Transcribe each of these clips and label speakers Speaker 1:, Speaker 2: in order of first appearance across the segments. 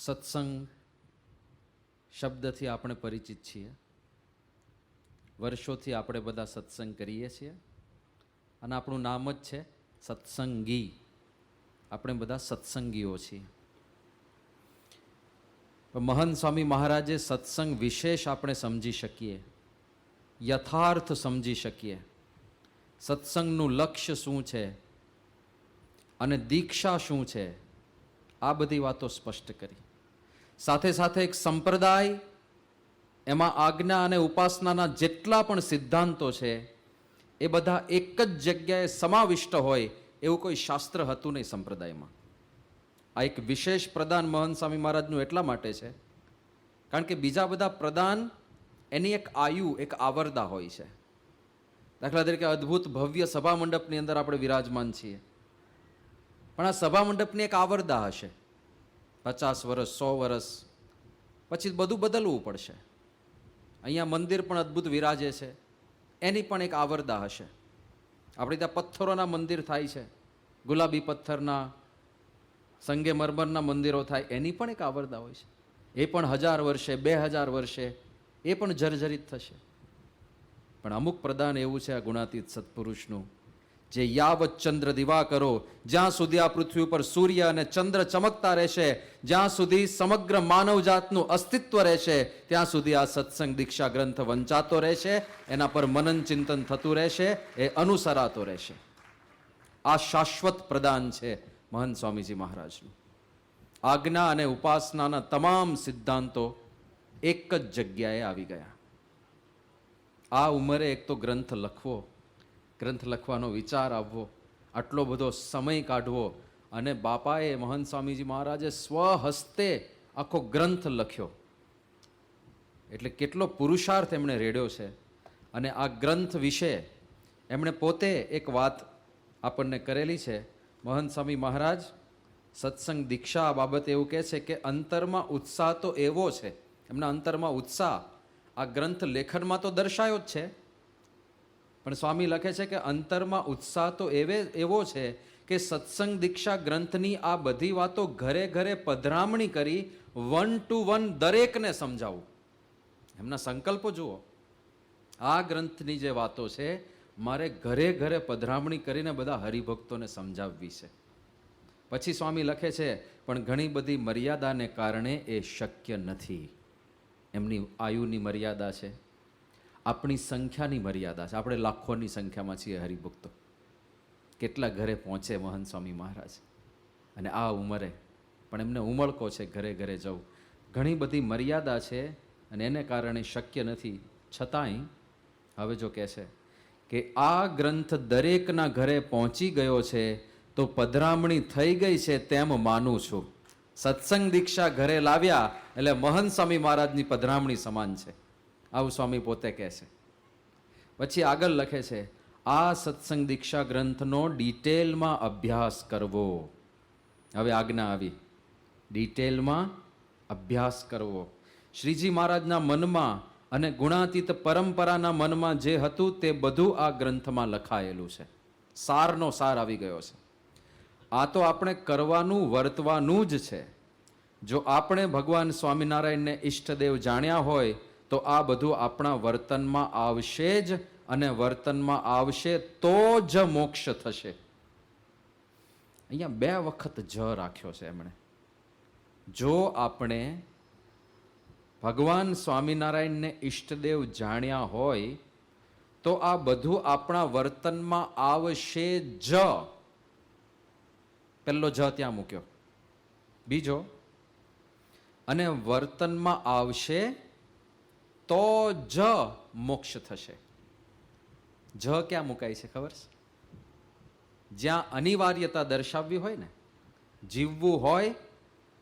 Speaker 1: સત્સંગ શબ્દથી આપણે પરિચિત છીએ. વર્ષોથી આપણે બધા સત્સંગ કરીએ છીએ અને આપણું નામ જ છે સત્સંગી. આપણે બધા સત્સંગીઓ છીએ. મહંત સ્વામી મહારાજે સત્સંગ વિશેષ આપણે સમજી શકીએ, યથાર્થ સમજી શકીએ, સત્સંગનું લક્ષ્ય શું છે અને દીક્ષા શું છે, આ બધી વાતો સ્પષ્ટ કરી. સાથે સાથે એક સંપ્રદાય, એમાં આજ્ઞા અને ઉપાસનાના જેટલા પણ સિદ્ધાંતો છે એ બધા એક જ જગ્યાએ સમાવિષ્ટ હોય એવું કોઈ શાસ્ત્ર હતું નહીં સંપ્રદાયમાં. આ એક વિશેષ પ્રદાન મહંત સ્વામી મહારાજનું એટલા માટે છે કારણ કે બીજા બધા પ્રદાન એની એક આયુ, એક આવરદા હોય છે. દાખલા તરીકે અદ્ભુત ભવ્ય સભા મંડપની અંદર આપણે વિરાજમાન છીએ, પણ આ સભા મંડપની એક આવરદા હશે. 50 વર્ષ, 100 વર્ષ પછી બધું બદલવું પડશે. અહીંયા મંદિર પણ અદ્ભુત વિરાજે છે, એની પણ એક આવરદા હશે. આપણે ત્યાં પથ્થરોના મંદિર થાય છે, ગુલાબી પથ્થરના, સંગેમરમરના મંદિરો થાય, એની પણ એક આવરદા હોય છે. એ પણ 1000 વર્ષે, 2000 વર્ષે એ પણ જર્જરિત થશે. પણ અમુક પ્રદાન એવું છે આ ગુણાતીત સત્પુરુષનું, જે યાવત ચંદ્ર દિવાકરો, જ્યાં સુધી આ પૃથ્વી ઉપર સૂર્ય અને ચંદ્ર ચમકતા રહેશે, જ્યાં સુધી સમગ્ર માનવજાતનું અસ્તિત્વ રહેશે, ત્યાં સુધી આ સત્સંગ દીક્ષા ગ્રંથ વંચાતો રહેશે, એના પર મનન ચિંતન થતું રહેશે, એ અનુસરાતો રહેશે. આ શાશ્વત પ્રદાન છે મહંત સ્વામીજી મહારાજનું. આજ્ઞા અને ઉપાસનાના તમામ સિદ્ધાંતો એક જ જગ્યાએ આવી ગયા. આ ઉંમરે એક તો ગ્રંથ લખવો, ગ્રંથ લખવાનો વિચાર આવવો, આટલો બધો સમય કાઢવો, અને બાપાએ મહંત સ્વામીજી મહારાજે સ્વહસ્તે આખો ગ્રંથ લખ્યો, એટલે કેટલો પુરુષાર્થ એમણે રેડ્યો છે. અને આ ગ્રંથ વિશે એમણે પોતે એક વાત આપણને કરેલી છે. મહંત સ્વામી મહારાજ સત્સંગ દીક્ષા બાબતે એવું કહે છે કે અંતરમાં ઉત્સાહ તો એવો છે, એમના અંતરમાં ઉત્સાહ આ ગ્રંથ લેખનમાં તો દર્શાયો જ છે, પણ સ્વામી લખે છે કે અંતરમાં ઉત્સાહ તો એવો છે કે સત્સંગ દીક્ષા ગ્રંથની આ બધી વાતો ઘરે ઘરે પધરામણી કરી 1 to 1 દરેકને સમજાવું. એમના સંકલ્પો જુઓ, આ ગ્રંથની જે વાતો છે મારે ઘરે ઘરે પધરામણી કરીને બધા હરિભક્તોને સમજાવવી છે. પછી સ્વામી લખે છે પણ ઘણી બધી મર્યાદાને કારણે એ શક્ય નથી. એમની આયુની મર્યાદા છે, આપણી સંખ્યાની મર્યાદા છે. આપણે લાખોની સંખ્યામાં છીએ હરિભક્તો. કેટલા ઘરે પહોંચે મહંત સ્વામી મહારાજ, અને આ ઉંમરે પણ એમને ઉમળકો છે ઘરે ઘરે જવું. ઘણી બધી મર્યાદા છે અને એને કારણે શક્ય નથી. છતાંય હવે જો કહે છે કે આ ગ્રંથ દરેકના ઘરે પહોંચી ગયો છે તો પધરામણી થઈ ગઈ છે તેમ માનું છું. સત્સંગ દીક્ષા ઘરે લાવ્યા એટલે મહંત સ્વામી મહારાજની પધરામણી સમાન છે, આવું સ્વામી પોતે કહે છે. પછી આગળ લખે છે આ સત્સંગ દીક્ષા ગ્રંથનો ડિટેલમાં અભ્યાસ કરવો. હવે આજ્ઞા આવી, ડિટેલમાં અભ્યાસ કરવો. શ્રીજી મહારાજના મનમાં અને ગુણાતીત પરંપરાના મનમાં જે હતું તે બધું આ ગ્રંથમાં લખાયેલું છે. સારનો સાર આવી ગયો છે. આ તો આપણે કરવાનું, વર્તવાનું જ છે. જો આપણે ભગવાન સ્વામિનારાયણને ઈષ્ટદેવ જાણ્યા હોય તો આ બધું આપણા વર્તનમાં આવશે જ, અને વર્તનમાં આવશે તો જ મોક્ષ થશે. અહીંયા 2 વખત જ રાખ્યો છે એમણે. જો આપણે ભગવાન સ્વામિનારાયણને ઈષ્ટદેવ જાણ્યા હોય તો આ બધું આપણા વર્તનમાં આવશે જ. પહેલો જ ત્યાં મૂક્યો. બીજો, અને વર્તનમાં આવશે તો જ મોક્ષ થશે. જ ક્યાં મુકાય છે ખબર છે? જ્યાં અનિવાર્યતા દર્શાવવી હોય ને, જીવવું હોય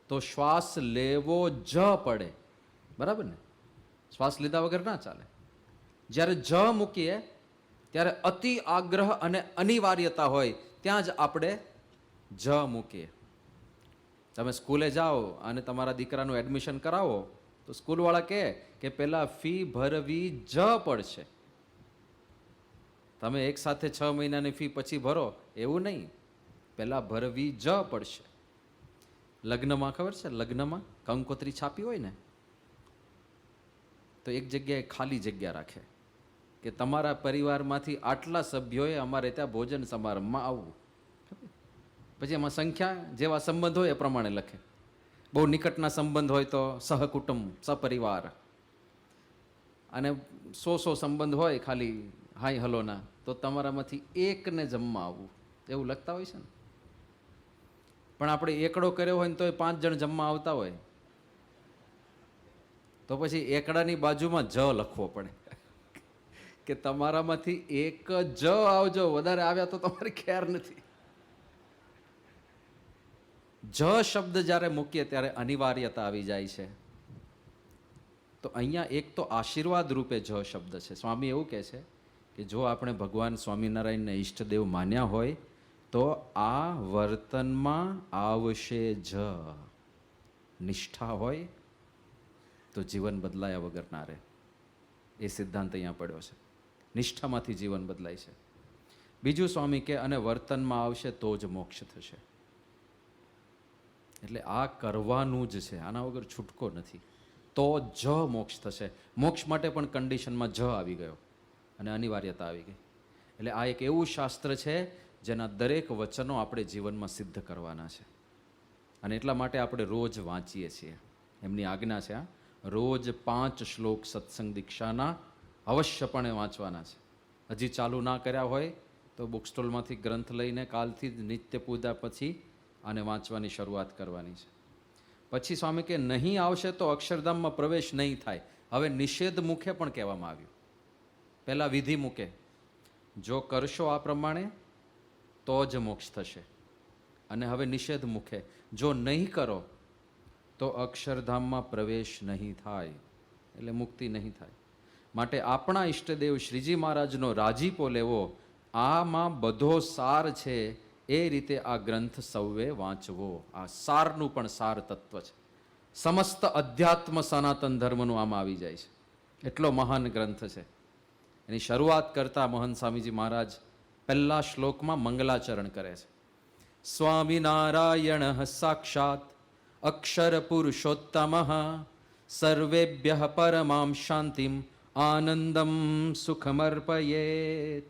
Speaker 1: તો શ્વાસ લેવો જ પડે, બરાબર ને? શ્વાસ લીધા વગર ના ચાલે. જ્યારે જ મૂકીએ ત્યારે અતિ આગ્રહ અને અનિવાર્યતા હોય ત્યાં જ આપણે જ મૂકીએ. તમે સ્કૂલે જાઓ અને તમારા દીકરાનું એડમિશન કરાવો તો સ્કૂલવાળા કહે કે પહેલાં ફી ભરવી જ પડશે. તમે એક સાથે 6 મહિનાની ફી પછી ભરો એવું નહીં, પહેલાં ભરવી જ પડશે. લગ્નમાં ખબર છે, લગ્નમાં કંકોત્રી છાપી હોય ને તો એક જગ્યાએ ખાલી જગ્યા રાખે કે તમારા પરિવારમાંથી આટલા સભ્યોએ અમારે ત્યાં ભોજન સમારંભમાં આવવું. પછી એમાં સંખ્યા જેવા સંબંધ હોય એ પ્રમાણે લખે. બહુ નિકટના સંબંધ હોય તો સહકુટુંબ, સપરિવાર, અને 100 સંબંધ હોય ખાલી હાય હલોના તો તમારામાંથી એકને જમવા આવવું, એવું લખતા હોય છે ને. પણ આપણે એકડો કર્યો હોય ને તો 5 જણ જમવા આવતા હોય તો પછી એકડાની બાજુમાં જ લખવો પડે કે તમારામાંથી એક જ આવજો, વધારે આવ્યા તો તમારી ખેર નથી. જ શબ્દ જ્યારે મૂકીએ ત્યારે અનિવાર્યતા આવી જાય છે. તો અહીંયા એક તો આશીર્વાદ રૂપે જ શબ્દ છે. સ્વામી એવું કહે છે કે જો આપણે ભગવાન સ્વામિનારાયણને ઈષ્ટદેવ માન્યા હોય તો આ વર્તનમાં આવશે જ. નિષ્ઠા હોય તો જીવન બદલાયા વગર ના રહે. એ સિદ્ધાંત અહીંયા પડ્યો છે. નિષ્ઠામાંથી જીવન બદલાય છે. બીજું સ્વામી કે અને વર્તનમાં આવશે તો જ મોક્ષ થશે. એટલે આ કરવાનું જ છે, આના વગર છૂટકો નથી. તો જ મોક્ષ થશે. મોક્ષ માટે પણ કન્ડિશનમાં જ આવી ગયો અને અનિવાર્યતા આવી ગઈ. એટલે આ એક એવું શાસ્ત્ર છે જેના દરેક વચનો આપણે જીવનમાં સિદ્ધ કરવાના છે. અને એટલા માટે આપણે રોજ વાંચીએ છીએ. એમની આજ્ઞા છે, રોજ 5 શ્લોક સત્સંગ દીક્ષાના અવશ્યપણે વાંચવાના છે. હજી ચાલુ ના કર્યા હોય તો બુક સ્ટોલમાંથી ગ્રંથ લઈને કાલથી જ નિત્ય પૂજા પછી આને વાંચવાની શરૂઆત કરવાની છે. પછી સ્વામી કે નહીં આવશે તો અક્ષરધામમાં પ્રવેશ નહીં થાય. હવે નિષેધ મુખે પણ કહેવામાં આવ્યું. પહેલાં વિધિ મૂકે, જો કરશો આ પ્રમાણે તો જ મોક્ષ થશે. અને હવે નિષેધ મુખે, જો નહીં કરો તો અક્ષરધામમાં પ્રવેશ નહીં થાય, એટલે મુક્તિ નહીં થાય. માટે આપણા ઈષ્ટદેવ શ્રીજી મહારાજનો રાજીપો લેવો, આમાં બધો સાર છે. એ રીતે આ ગ્રંથ સૌએ વાંચવો. આ સારનું પણ સાર તત્વ છે. સમસ્ત અધ્યાત્મ સનાતન ધર્મનું આમાં આવી જાય છે. એટલો મહાન ગ્રંથ છે. એની શરૂઆત કરતા મહંત સ્વામીજી મહારાજ પહેલા શ્લોકમાં મંગલાચરણ કરે છે. સ્વામિનારાયણ સાક્ષાત અક્ષર પુરુષોત્તમ સર્વેભ્ય પરમામ શાંતિમ આનંદમ સુખમર્પયેત.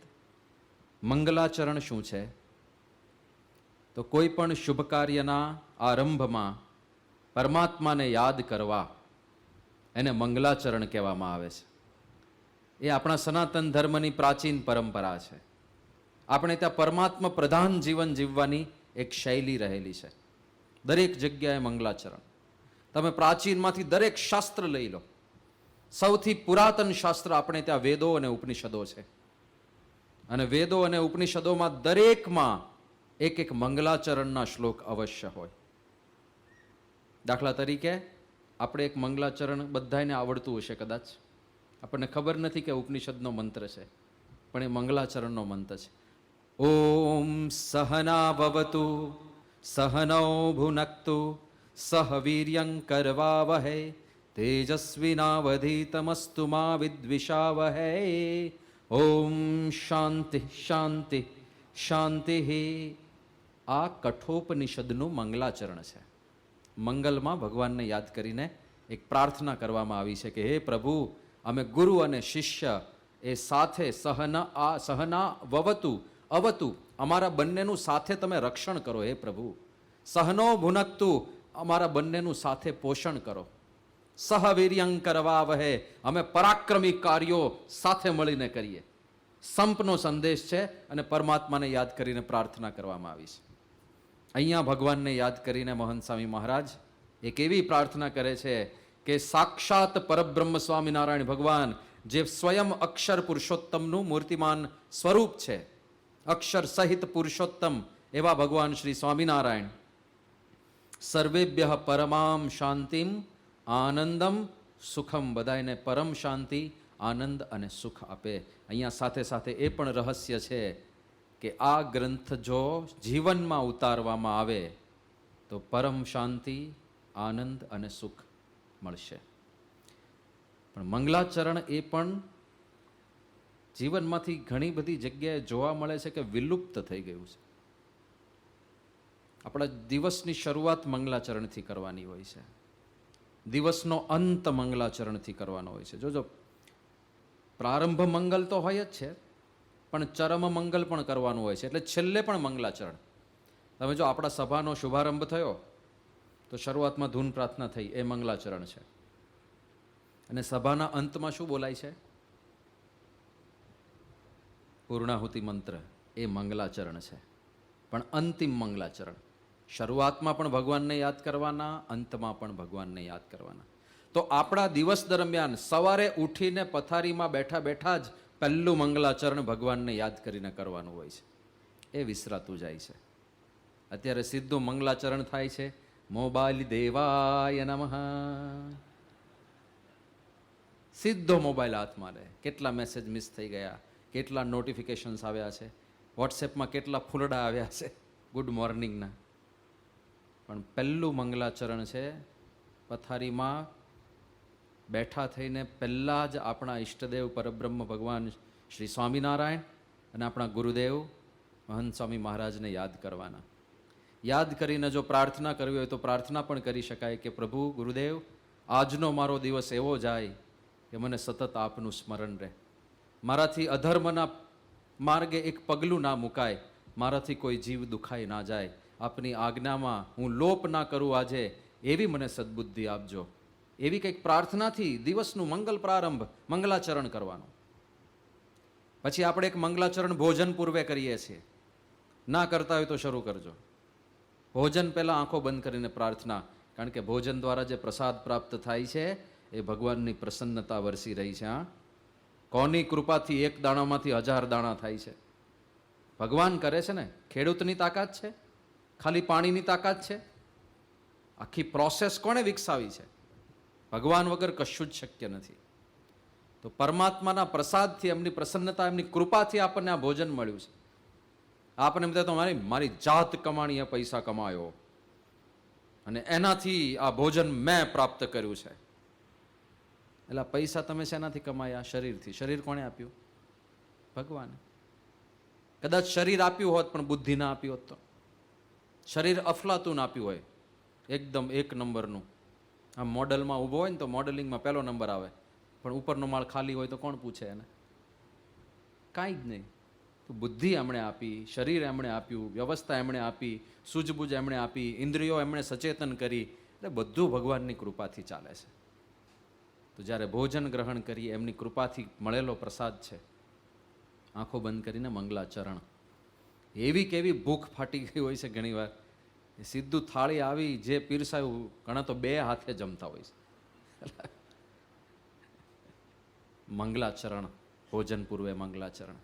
Speaker 1: મંગલાચરણ શું છે? તો કોઈ પણ શુભ કાર્યના આરંભમાં પરમાત્માને યાદ કરવા એને મંગલાચરણ કહેવામાં આવે છે. એ આપણા સનાતન ધર્મની પ્રાચીન પરંપરા છે. આપણે ત્યાં પરમાત્મા પ્રધાન જીવન જીવવાની એક શૈલી રહેલી છે. દરેક જગ્યાએ મંગલાચરણ. તમે પ્રાચીનમાંથી દરેક શાસ્ત્ર લઈ લો. સૌથી પુરાતન શાસ્ત્ર આપણે ત્યાં વેદો અને ઉપનિષદો છે. અને વેદો અને ઉપનિષદોમાં દરેકમાં એક એક મંગલાચરણના શ્લોક અવશ્ય હોય. દાખલા તરીકે આપણે એક મંગલાચરણ બધાને આવડતું હશે કદાચ. આપણને ખબર નથી કે ઉપનિષદનો મંત્ર છે, પણ એ મંગલાચરણનો મંત્ર છે. ઓમ સહના ભવતુ સહનૌ ભુનક્તુ સહ વીર્યં કરવાવહે તેજસ્વિનાવધીતમસ્તુ મા વિદ્વિષાવહે. ઓમ શાંતિ શાંતિ શાંતિ. આ કઠોપનિષદનું મંગલાચરણ છે. મંગલમાં ભગવાનને યાદ કરીને એક પ્રાર્થના કરવામાં આવી છે કે હે પ્રભુ, અમે ગુરુ અને શિષ્ય એ સાથે સહના વવતુ અવતુ, અમારા બંનેનું સાથે તમે રક્ષણ કરો હે પ્રભુ. સહનો ભુનક્તુ, અમારા બંનેનું સાથે પોષણ કરો. સહવીર્યં કરવાવહે, અમે પરાક્રમી કાર્યો સાથે મળીને કરીએ. સંપનો સંદેશ છે અને પરમાત્માને યાદ કરીને પ્રાર્થના કરવામાં આવી છે. અહીંયા ભગવાનને યાદ કરીને મહંત સ્વામી મહારાજ એક એવી પ્રાર્થના કરે છે કે સાક્ષાત પરબ્રહ્મ સ્વામિનારાયણ ભગવાન, જે સ્વયં અક્ષર પુરુષોત્તમનું મૂર્તિમાન સ્વરૂપ છે, અક્ષર સહિત પુરુષોત્તમ એવા ભગવાન શ્રી સ્વામિનારાયણ સર્વેભ્ય પરમામ શાંતિમ આનંદમ સુખમ, બધાને પરમ શાંતિ, આનંદ અને સુખ આપે. અહીંયા સાથે સાથે એ પણ રહસ્ય છે કે આ ગ્રંથ જો જીવનમાં ઉતારવામાં આવે તો પરમ શાંતિ, આનંદ અને સુખ મળશે. પણ મંગલાચરણ એ પણ જીવનમાંથી ઘણી બધી જગ્યાએ જોવા મળે છે કે વિલુપ્ત થઈ ગયું છે. આપણા દિવસની શરૂઆત મંગલાચરણથી કરવાની હોય છે, દિવસનો અંત મંગલાચરણથી કરવાનો હોય છે. જોજો, પ્રારંભ મંગલ તો હોય જ છે, પણ ચરમ મંગલ પણ કરવાનું હોય છે, એટલે છેલ્લે પણ મંગલાચરણ. તમે જો આપણા સભાનો શુભારંભ થયો તો શરૂઆતમાં ધૂન પ્રાર્થના થઈ, એ મંગલાચરણ છે. અને સભાના અંતમાં શું બોલાય છે? પૂર્ણાહુતિ મંત્ર, એ મંગલાચરણ છે. પણ અંતિમ મંગલાચરણ, શરૂઆતમાં પણ ભગવાનને યાદ કરવાના, અંતમાં પણ ભગવાનને યાદ કરવાના. તો આપણા દિવસ દરમિયાન સવારે ઉઠીને પથારીમાં બેઠા બેઠા જ પહેલું મંગલાચરણ ભગવાનને યાદ કરીને કરવાનું હોય છે. એ વિસરાતું જાય છે. અત્યારે સીધું મંગલાચરણ થાય છે, મોબાઈલ દેવાય નમઃ. સીધો મોબાઈલ હાથમાં લે, કેટલા મેસેજ મિસ થઈ ગયા, કેટલા નોટિફિકેશન્સ આવ્યા છે, વોટ્સએપમાં કેટલા ફૂલડા આવ્યા છે ગુડ મોર્નિંગના. પણ પહેલું મંગલાચરણ છે પથારીમાં બેઠા થઈને પહેલાં જ આપણા ઈષ્ટદેવ પરબ્રહ્મ ભગવાન શ્રી સ્વામિનારાયણ અને આપણા ગુરુદેવ મહંત સ્વામી મહારાજને યાદ કરવાના. યાદ કરીને જો પ્રાર્થના કરવી હોય તો પ્રાર્થના પણ કરી શકાય કે પ્રભુ ગુરુદેવ, આજનો મારો દિવસ એવો જાય કે મને સતત આપનું સ્મરણ રહે, મારાથી અધર્મના માર્ગે એક પગલું ના મુકાય, મારાથી કોઈ જીવ દુખાઈ ના જાય, આપની આજ્ઞામાં હું લોપ ના કરું આજે, એવી મને સદબુદ્ધિ આપજો. એવી કંઈક પ્રાર્થનાથી દિવસનું મંગલ પ્રારંભ, મંગલાચરણ કરવાનું. પછી આપણે એક મંગલાચરણ ભોજન પૂર્વે કરીએ છીએ. ના કરતા હોય તો શરૂ કરજો. ભોજન પહેલાં આંખો બંધ કરીને પ્રાર્થના, કારણ કે ભોજન દ્વારા જે પ્રસાદ પ્રાપ્ત થાય છે એ ભગવાનની પ્રસન્નતા વરસી રહી છે. કોની કૃપાથી એક દાણામાંથી 1000 દાણા થાય છે? ભગવાન કરે છે ને. ખેડૂતની તાકાત છે? ખાલી પાણીની તાકાત છે? આખી પ્રોસેસ કોણે વિકસાવી છે? ભગવાન વગર કશું જ શક્ય નથી. તો પરમાત્માના પ્રસાદથી, એમની પ્રસન્નતા, એમની કૃપાથી આપણને આ ભોજન મળ્યું છે. આપણને બધા તો મારી જાત કમાણીએ પૈસા કમાયો અને એનાથી આ ભોજન મેં પ્રાપ્ત કર્યું છે. એટલે પૈસા તમે શેનાથી કમાયા? શરીરથી. શરીર કોણે આપ્યું? ભગવાને. કદાચ શરીર આપ્યું હોત પણ બુદ્ધિ ના આપી હોત તો? શરીર અફલાતું આપ્યું હોય, એકદમ 1 નંબરનું. આમ મોડલમાં ઊભો હોય ને તો મોડલિંગમાં પહેલો નંબર આવે, પણ ઉપરનો માળ ખાલી હોય તો કોણ પૂછે એને? કાંઈ જ નહીં. તો બુદ્ધિ એમણે આપી, શરીર એમણે આપ્યું, વ્યવસ્થા એમણે આપી, સૂઝબૂઝ એમણે આપી, ઇન્દ્રિયો એમણે સચેતન કરી, એટલે બધું ભગવાનની કૃપાથી ચાલે છે. તો જ્યારે ભોજન ગ્રહણ કરીએ, એમની કૃપાથી મળેલો પ્રસાદ છે. આંખો બંધ કરીને મંગલાચરણ. એવી કેવી ભૂખ ફાટી ગઈ હોય છે ઘણીવાર, સીધું થાળી આવી, જે પીરસાયું, ઘણા તો 2 હાથે જમતા હોય છે. મંગલાચરણ, ભોજન પૂર્વે મંગલાચરણ,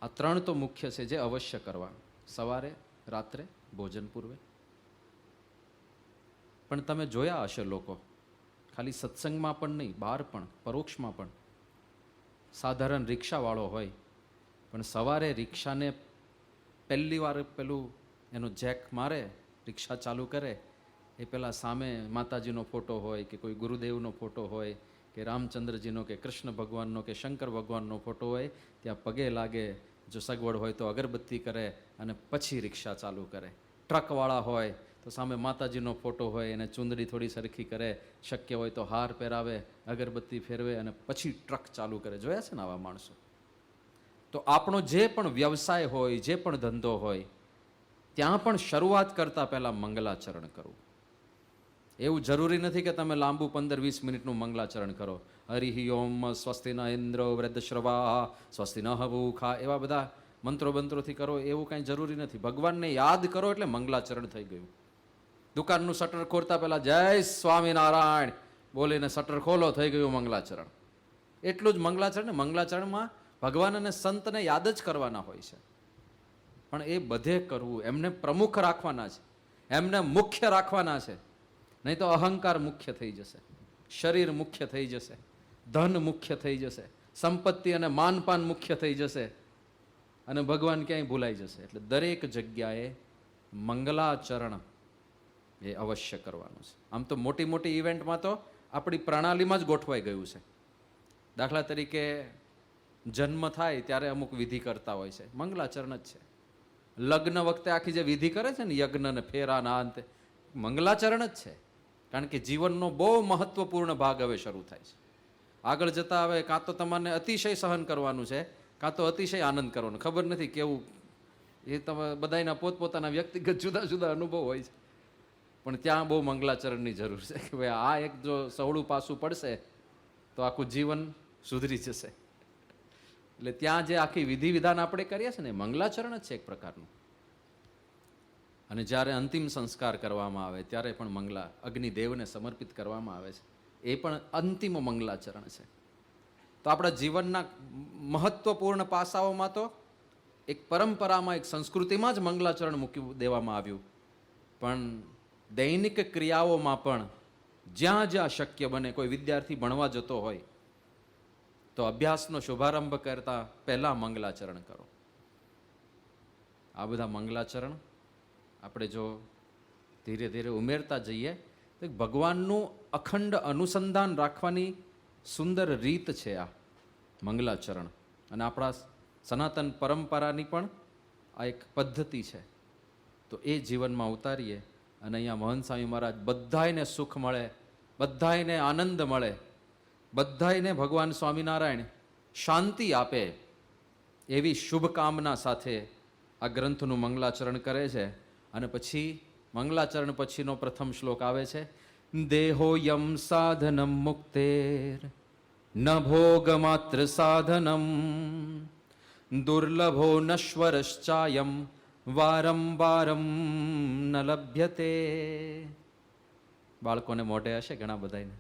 Speaker 1: આ 3 તો મુખ્ય છે જે અવશ્ય કરવા, સવારે, રાત્રે, ભોજન પૂર્વે. પણ તમે જોયા હશે લોકો, ખાલી સત્સંગમાં પણ નહીં, બહાર પણ, પરોક્ષમાં પણ, સાધારણ રિક્ષાવાળો હોય પણ સવારે રિક્ષાને પહેલી વાર પેલું એનો જેક મારે, રિક્ષા ચાલુ કરે, એ પહેલાં સામે માતાજીનો ફોટો હોય કે કોઈ ગુરુદેવનો ફોટો હોય કે રામચંદ્રજીનો કે કૃષ્ણ ભગવાનનો કે શંકર ભગવાનનો ફોટો હોય, ત્યાં પગે લાગે, જો સગવડ હોય તો અગરબત્તી કરે અને પછી રિક્ષા ચાલુ કરે. ટ્રકવાળા હોય તો સામે માતાજીનો ફોટો હોય, એને ચૂંદડી થોડી સરખી કરે, શક્ય હોય તો હાર પહેરાવે, અગરબત્તી ફેરવે અને પછી ટ્રક ચાલુ કરે. જોયા છે ને આવા માણસો? તો આપણો જે પણ વ્યવસાય હોય, જે પણ ધંધો હોય, ત્યાં પણ શરૂઆત કરતાં પહેલાં મંગલાચરણ કરવું. એવું જરૂરી નથી કે તમે લાંબુ 15-20 મિનિટનું મંગલાચરણ કરો. હરિ ઓમ સ્વસ્તિ ન ઇન્દ્રો વૃદ્ધશ્રવા સ્વસ્તિ ન હવુખા, એવા બધા મંત્રોથી કરો, એવું કાંઈ જરૂરી નથી. ભગવાનને યાદ કરો એટલે મંગલાચરણ થઈ ગયું. દુકાનનું શટર ખોલતા પહેલા જય સ્વામિનારાયણ બોલીને શટર ખોલો, થઈ ગયું મંગલાચરણ. એટલું જ મંગલાચરણ ને. મંગલાચરણમાં ભગવાન અને સંતને યાદ જ કરવાના હોય છે, પણ એ બધે કરવું, એમને પ્રમુખ રાખવાના છે, એમને મુખ્ય રાખવાના છે. નહીં તો અહંકાર મુખ્ય થઈ જશે, શરીર મુખ્ય થઈ જશે, ધન મુખ્ય થઈ જશે, સંપત્તિ અને માનપાન મુખ્ય થઈ જશે અને ભગવાન ક્યાંય ભૂલાઈ જશે. એટલે દરેક જગ્યાએ મંગલાચરણ એ અવશ્ય કરવાનું છે. આમ તો મોટી મોટી ઇવેન્ટમાં તો આપણી પ્રણાલીમાં જ ગોઠવાઈ ગયું છે. દાખલા તરીકે જન્મ થાય ત્યારે અમુક વિધિ કરતા હોય છે, મંગલાચરણ જ છે. લગ્ન વખતે આખી જે વિધિ કરે છે ને, યજ્ઞ ને ફેરા ના અંતે મંગલાચરણ જ છે. કારણ કે જીવનનો બહુ મહત્વપૂર્ણ ભાગ હવે શરૂ થાય છે. આગળ જતા હવે કાં તો તમારે અતિશય સહન કરવાનું છે, કાં તો અતિશય આનંદ કરવાનો. ખબર નથી કેવું, એ તમે બધાના પોતપોતાના વ્યક્તિગત જુદા જુદા અનુભવ હોય છે. પણ ત્યાં બહુ મંગલાચરણની જરૂર છે કે ભાઈ આ એક જો સવળું પાસું પડશે તો આખું જીવન સુધરી જશે. એટલે ત્યાં જે આખી વિધિ વિધાન આપણે કરીએ છીએ ને, મંગલાચરણ જ છે એક પ્રકારનું. અને જ્યારે અંતિમ સંસ્કાર કરવામાં આવે ત્યારે પણ મંગલા અગ્નિદેવને સમર્પિત કરવામાં આવે છે, એ પણ અંતિમ મંગલાચરણ છે. તો આપણા જીવનના મહત્વપૂર્ણ પાસાઓમાં તો એક પરંપરામાં, એક સંસ્કૃતિમાં જ મંગલાચરણ મૂકી દેવામાં આવ્યું. પણ દૈનિક ક્રિયાઓમાં પણ જ્યાં જ્યાં શક્ય બને, કોઈ વિદ્યાર્થી ભણવા જતો હોય તો અભ્યાસનો શુભારંભ કરતા પહેલા મંગલાચરણ કરો. આ બધા મંગલાચરણ આપણે જો ધીરે ધીરે ઉમેરતા જઈએ તો ભગવાનનું અખંડ અનુસંધાન રાખવાની સુંદર રીત છે આ મંગલાચરણ. અને આપણા સનાતન પરંપરાની પણ આ એક પદ્ધતિ છે. તો એ જીવનમાં ઉતારીએ અને અહીંયા મહંત સ્વામી મહારાજ બધાયને સુખ મળે, બધાયને આનંદ મળે, બધાયને ભગવાન સ્વામિનારાયણ શાંતિ આપે, એવી શુભકામના સાથે આ ગ્રંથનું મંગલાચરણ કરે છે. અને પછી મંગલાચરણ પછીનો પ્રથમ શ્લોક આવે છે, દેહોયમ સાધનમ મુક્તેર ન ભોગ માત્ર સાધનમ દુર્લભો નશ્વરશ્ચાયમ વારંવારમ ન લભ્યતે. બાળકોને મોઢે હશે ઘણા બધાને.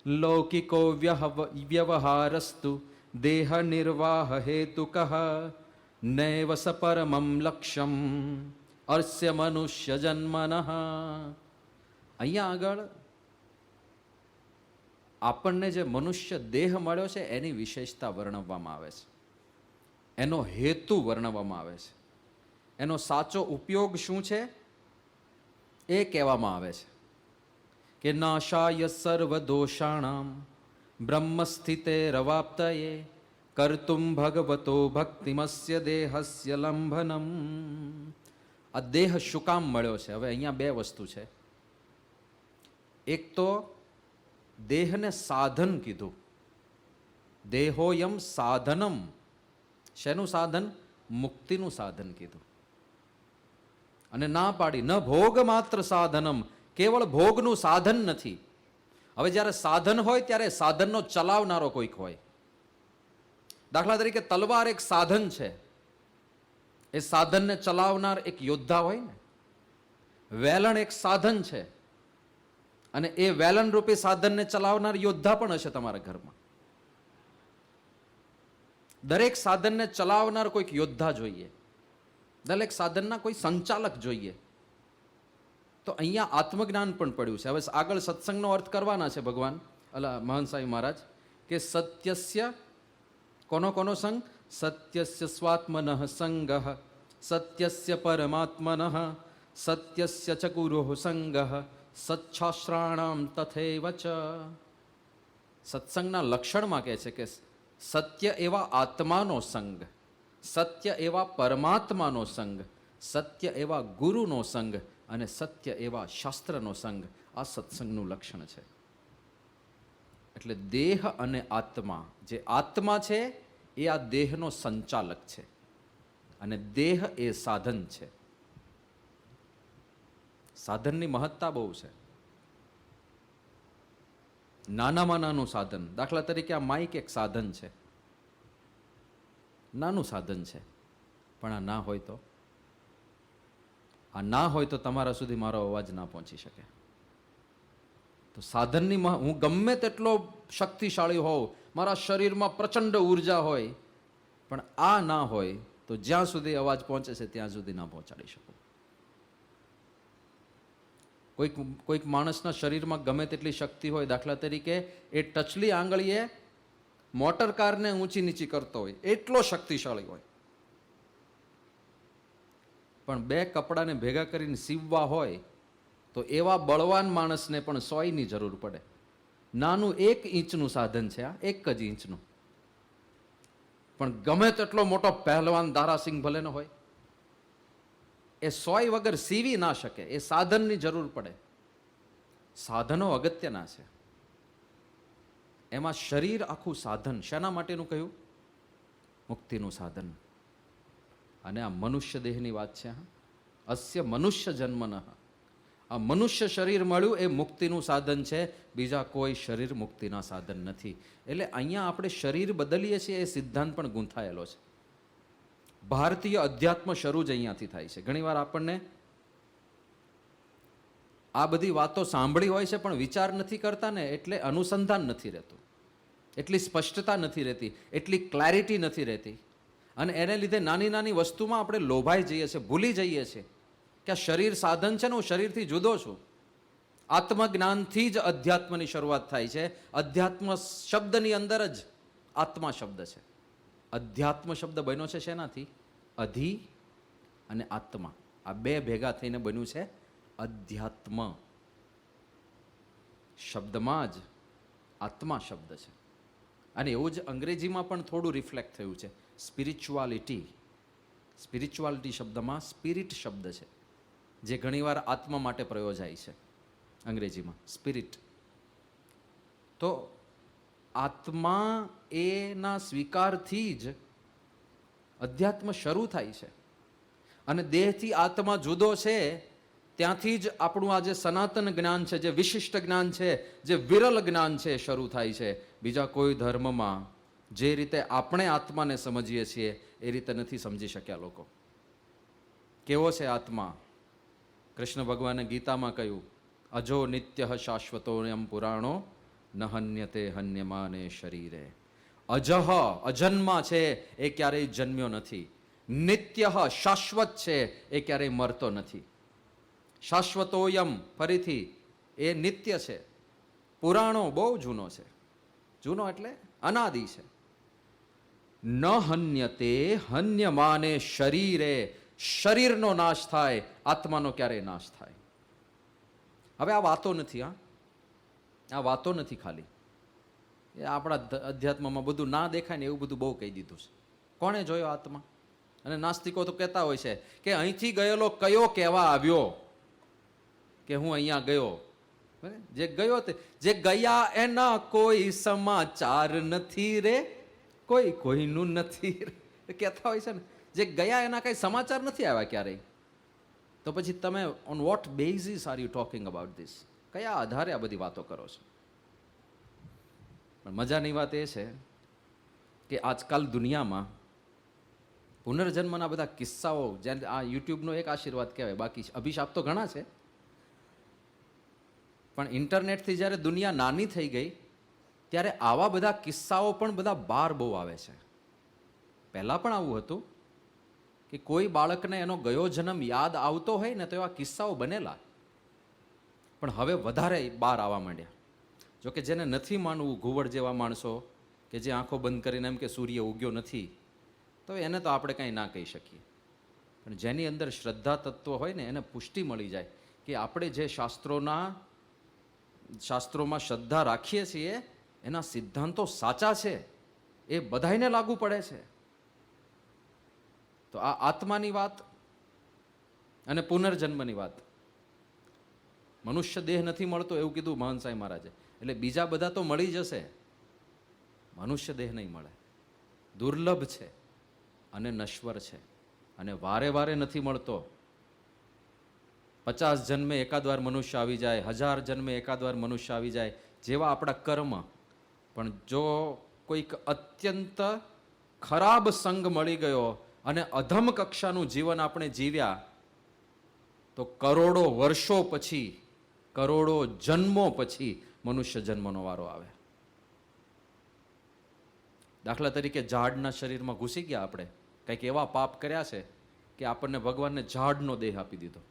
Speaker 1: લૌકિકો વ્યવહારસ્તુ દેહ નિર્વાહ હેતુકઃ નૈવ સ પરમં લક્ષ્યમ અર્સ્ય મનુષ્ય જન્મનઃ. અહીંયા આગળ આપણને જે મનુષ્ય દેહ મળ્યો છે એની વિશેષતા વર્ણવવામાં આવે છે, એનો હેતુ વર્ણવવામાં આવે છે, એનો સાચો ઉપયોગ શું છે એ કહેવામાં આવે છે કે નાશાય સર્વ દોષાણામ બ્રહ્મ સ્થિતે રવાપ્તયે કર્તુમ ભગવતો ભક્તિમસ્ય દેહસ્ય લંભનમ. આ દેહ શું કામ મળ્યો છે? હવે અહીંયા બે વસ્તુ છે. એક તો દેહને સાધન કીધું, દેહોયમ સાધનમ. શેનું સાધન? મુક્તિનું સાધન કીધું. અને ના પાડી ન ભોગ માત્ર સાધનમ, કેવળ ભોગનું સાધન નથી. હવે જ્યારે સાધન હોય ત્યારે સાધનનો ચલાવનારો કોઈક હોય. દાખલા તરીકે તલવાર એક સાધન છે, એ સાધનને ચલાવનાર એક યોદ્ધા હોય ને. વેલણ એક સાધન છે અને એ વેલણ રૂપી સાધનને ચલાવનાર યોદ્ધા પણ હશે તમારા ઘરમાં. દરેક સાધનને ચલાવનાર કોઈક યોદ્ધા જોઈએ, દરેક સાધનના કોઈ સંચાલક જોઈએ. તો અહીંયા આત્મજ્ઞાન પણ પડ્યું છે. હવે આગળ સત્સંગનો અર્થ કરવાના છે ભગવાન મહંત સ્વામી મહારાજ કે સત્યસ્ય, કોનો કોનો સંગ? સત્યસ્ય સ્વાત્મનઃ સંગઃ, સત્યસ્ય પરમાત્મનઃ, સત્યસ્ય ચ ગુરોઃ સંગઃ, સચ્છાસ્ત્રાણામ તથૈવ ચ. સત્સંગના લક્ષણમાં કહે છે કે સત્ય એવા આત્માનો સંગ, સત્ય એવા પરમાત્માનો સંગ, સત્ય એવા ગુરુનો સંગ અને સત્ય એવા શાસ્ત્રનો સંગ. આ સત્સંગનું લક્ષણ છે. એટલે દેહ અને આત્મા, જે આત્મા છે એ આ દેહનો સંચાલક છે અને દેહ એ સાધન છે. સાધનની મહત્તા બહુ છે. નાનામાં નાનું સાધન, દાખલા તરીકે આ માઇક એક સાધન છે, નાનું સાધન છે. પણ આ ના હોય તો, આ ના હોય તો તમારા સુધી મારો અવાજ ના પહોંચી શકે. તો સાધનની હું ગમે તેટલો શક્તિશાળી હોઉં, મારા શરીરમાં પ્રચંડ ઉર્જા હોય, પણ આ ના હોય તો જ્યાં સુધી અવાજ પહોંચે છે ત્યાં સુધી ના પહોંચાડી શકું. કોઈક માણસના શરીરમાં ગમે તેટલી શક્તિ હોય, દાખલા તરીકે એ ટચલી આંગળીએ મોટર કારને ઊંચી નીચી કરતો હોય, એટલો શક્તિશાળી હોય, પણ બે કપડાને ભેગા કરીને સીવવા હોય તો એવા બળવાન માણસને પણ 100ની જરૂર પડે. નાનું 1 ઇંચનું સાધન છે આ, 1 જ ઇંચનું, પણ ગમે તેટલો મોટો પહેલવાન દારાસિંહ ભલે ન હોય, એ સોય વગર સીવી ના શકે, એ સાધનની જરૂર પડે. સાધનો અગત્યના છે. એમાં શરીર આખું સાધન. શેના માટેનું કહ્યું? મુક્તિનું સાધન. અને આ મનુષ્ય દેહની વાત છે. અસ્ય મનુષ્ય જન્મન. આ મનુષ્ય શરીર મળ્યું એ મુક્તિનું સાધન છે, બીજા કોઈ શરીર મુક્તિના સાધન નથી. એટલે અહીંયા આપણે શરીર બદલીએ છીએ એ સિદ્ધાંત પણ ગૂંથાયેલો છે. ભારતીય અધ્યાત્મ શરૂ જ અહીંયાથી થાય છે. ઘણીવાર આપણને આ બધી વાતો સાંભળી હોય છે પણ વિચાર નથી કરતા ને, એટલે અનુસંધાન નથી રહેતું, એટલી સ્પષ્ટતા નથી રહેતી, એટલી ક્લેરિટી નથી રહેતી. અને એને લીધે નાની નાની વસ્તુમાં આપણે લોભાઈ જઈએ છીએ, ભૂલી જઈએ છીએ કે આ શરીર સાધન છે ને, હું શરીરથી જુદો છું. આત્મજ્ઞાનથી જ અધ્યાત્મની શરૂઆત થાય છે. અધ્યાત્મ શબ્દની અંદર જ આત્મા શબ્દ છે. અધ્યાત્મ શબ્દ બન્યો છે શેનાથી? અધિ અને આત્મા, આ બે ભેગા થઈને બન્યું છે અધ્યાત્મ. શબ્દમાં જ આત્મા શબ્દ છે. અને એવું જ અંગ્રેજીમાં પણ થોડું રિફ્લેક્ટ થયું છે. સ્પિરિચ્યુઆલિટી, સ્પિરિચ્યુઆલિટી શબ્દમાં સ્પિરિટ શબ્દ છે, જે ઘણીવાર આત્મા માટે પ્રયોજાય છે અંગ્રેજીમાં, સ્પિરિટ. તો આત્મા એના સ્વીકારથી જ અધ્યાત્મ શરૂ થાય છે. અને દેહથી આત્મા જુદો છે ત્યાંથી જ આપણું આ જે સનાતન જ્ઞાન છે, જે વિશિષ્ટ જ્ઞાન છે, જે વિરલ જ્ઞાન છે, શરૂ થાય છે. બીજા કોઈ ધર્મમાં જે રીતે આપણે આત્માને સમજીએ છીએ એ રીતે નથી સમજી શક્યા લોકો. કેવો છે આત્મા? કૃષ્ણ ભગવાને ગીતામાં કહ્યું, અજો નિત્ય શાશ્વતોયમ પુરાણો ન હન્યતે હન્યમાને શરીરે. અજહ, અજન્મા છે, એ ક્યારેય જન્મ્યો નથી. નિત્ય, શાશ્વત છે, એ ક્યારેય મરતો નથી. શાશ્વતોયમ, ફરીથી એ નિત્ય છે. પુરાણો, બહુ જૂનો છે. જૂનો એટલે અનાદિ છે. ન હન્યતે હન્યમાને શરીરે, શરીરનો નાશ થાય, આત્માનો ક્યારેય નાશ થાય. હવે આ વાતો નથી, આ વાતો નથી ખાલી. એ આપણા અધ્યાત્મમાં બધું ના દેખાય ને એવું બધું બહુ કહી દીધું છે. કોણે જોયો આત્મા? અને નાસ્તિકો તો કહેતા હોય છે કે અહીંથી ગયેલો કયો કહેવા આવ્યો કે હું અહીંયા ગયો. જે ગયો તે, જે ગયા એના કોઈ સમાચાર નથી રે, કોઈ કોઈનું નથી રે, કહેતા હોય છે ને. જે ગયા એના કઈ સમાચાર નથી આવ્યા ક્યારેય. તો પછી તમે on vote basis are you talking about this? કયા આધારે આ બધી વાતો કરો છો? પણ મજાની વાત એ છે કે આજકાલ દુનિયામાં પુનર્જન્મના બધા કિસ્સાઓ, જેમ આ યુટ્યુબનો એક આશીર્વાદ કહેવાય, બાકી અભિશાપ તો ઘણા છે. પણ ઇન્ટરનેટથી જ્યારે દુનિયા નાની થઈ ગઈ ત્યારે આવા બધા કિસ્સાઓ પણ બધા બહાર બહુ આવે છે. પહેલાં પણ આવું હતું કે કોઈ બાળકને એનો ગયો જન્મ યાદ આવતો હોય ને તો એવા કિસ્સાઓ બનેલા, પણ હવે વધારે બહાર આવવા માંડ્યા. જોકે જેને નથી માનવું, ઘુવડ જેવા માણસો કે જે આંખો બંધ કરીને એમ કે સૂર્ય ઉગ્યો નથી, તો એને તો આપણે કાંઈ ના કહી શકીએ. પણ જેની અંદર શ્રદ્ધા તત્વ હોય ને એને પુષ્ટિ મળી જાય કે આપણે જે શાસ્ત્રોમાં શ્રદ્ધા રાખીએ છીએ એના સિદ્ધાંતો સાચા છે, એ બધાયને લાગુ પડે છે. તો આ આત્માની વાત અને પુનર્જન્મની વાત. મનુષ્ય દેહ નથી મળતો એવું કીધું મહાન સાંઈ મહારાજે, એટલે બીજા બધા તો મળી જશે, મનુષ્ય દેહ નહીં મળે. દુર્લભ છે અને નશ્વર છે અને વારે વારે નથી મળતો. 50 જન્મે એકાદ વાર મનુષ્ય આવી જાય, 1000 જન્મે એકાદ વાર મનુષ્ય આવી જાય, જેવા આપણા કર્મ. પણ જો કોઈક અત્યંત ખરાબ સંગ મળી ગયો અને અધમ કક્ષાનું જીવન આપણે જીવ્યા તો કરોડો વર્ષો પછી, કરોડો જન્મો પછી મનુષ્ય જન્મનો વારો આવે. દાખલા તરીકે ઝાડના શરીરમાં ઘૂસી ગયા આપણે, કંઈક એવા પાપ કર્યા છે કે આપણને ભગવાનને ઝાડનો દેહ આપી દીધો.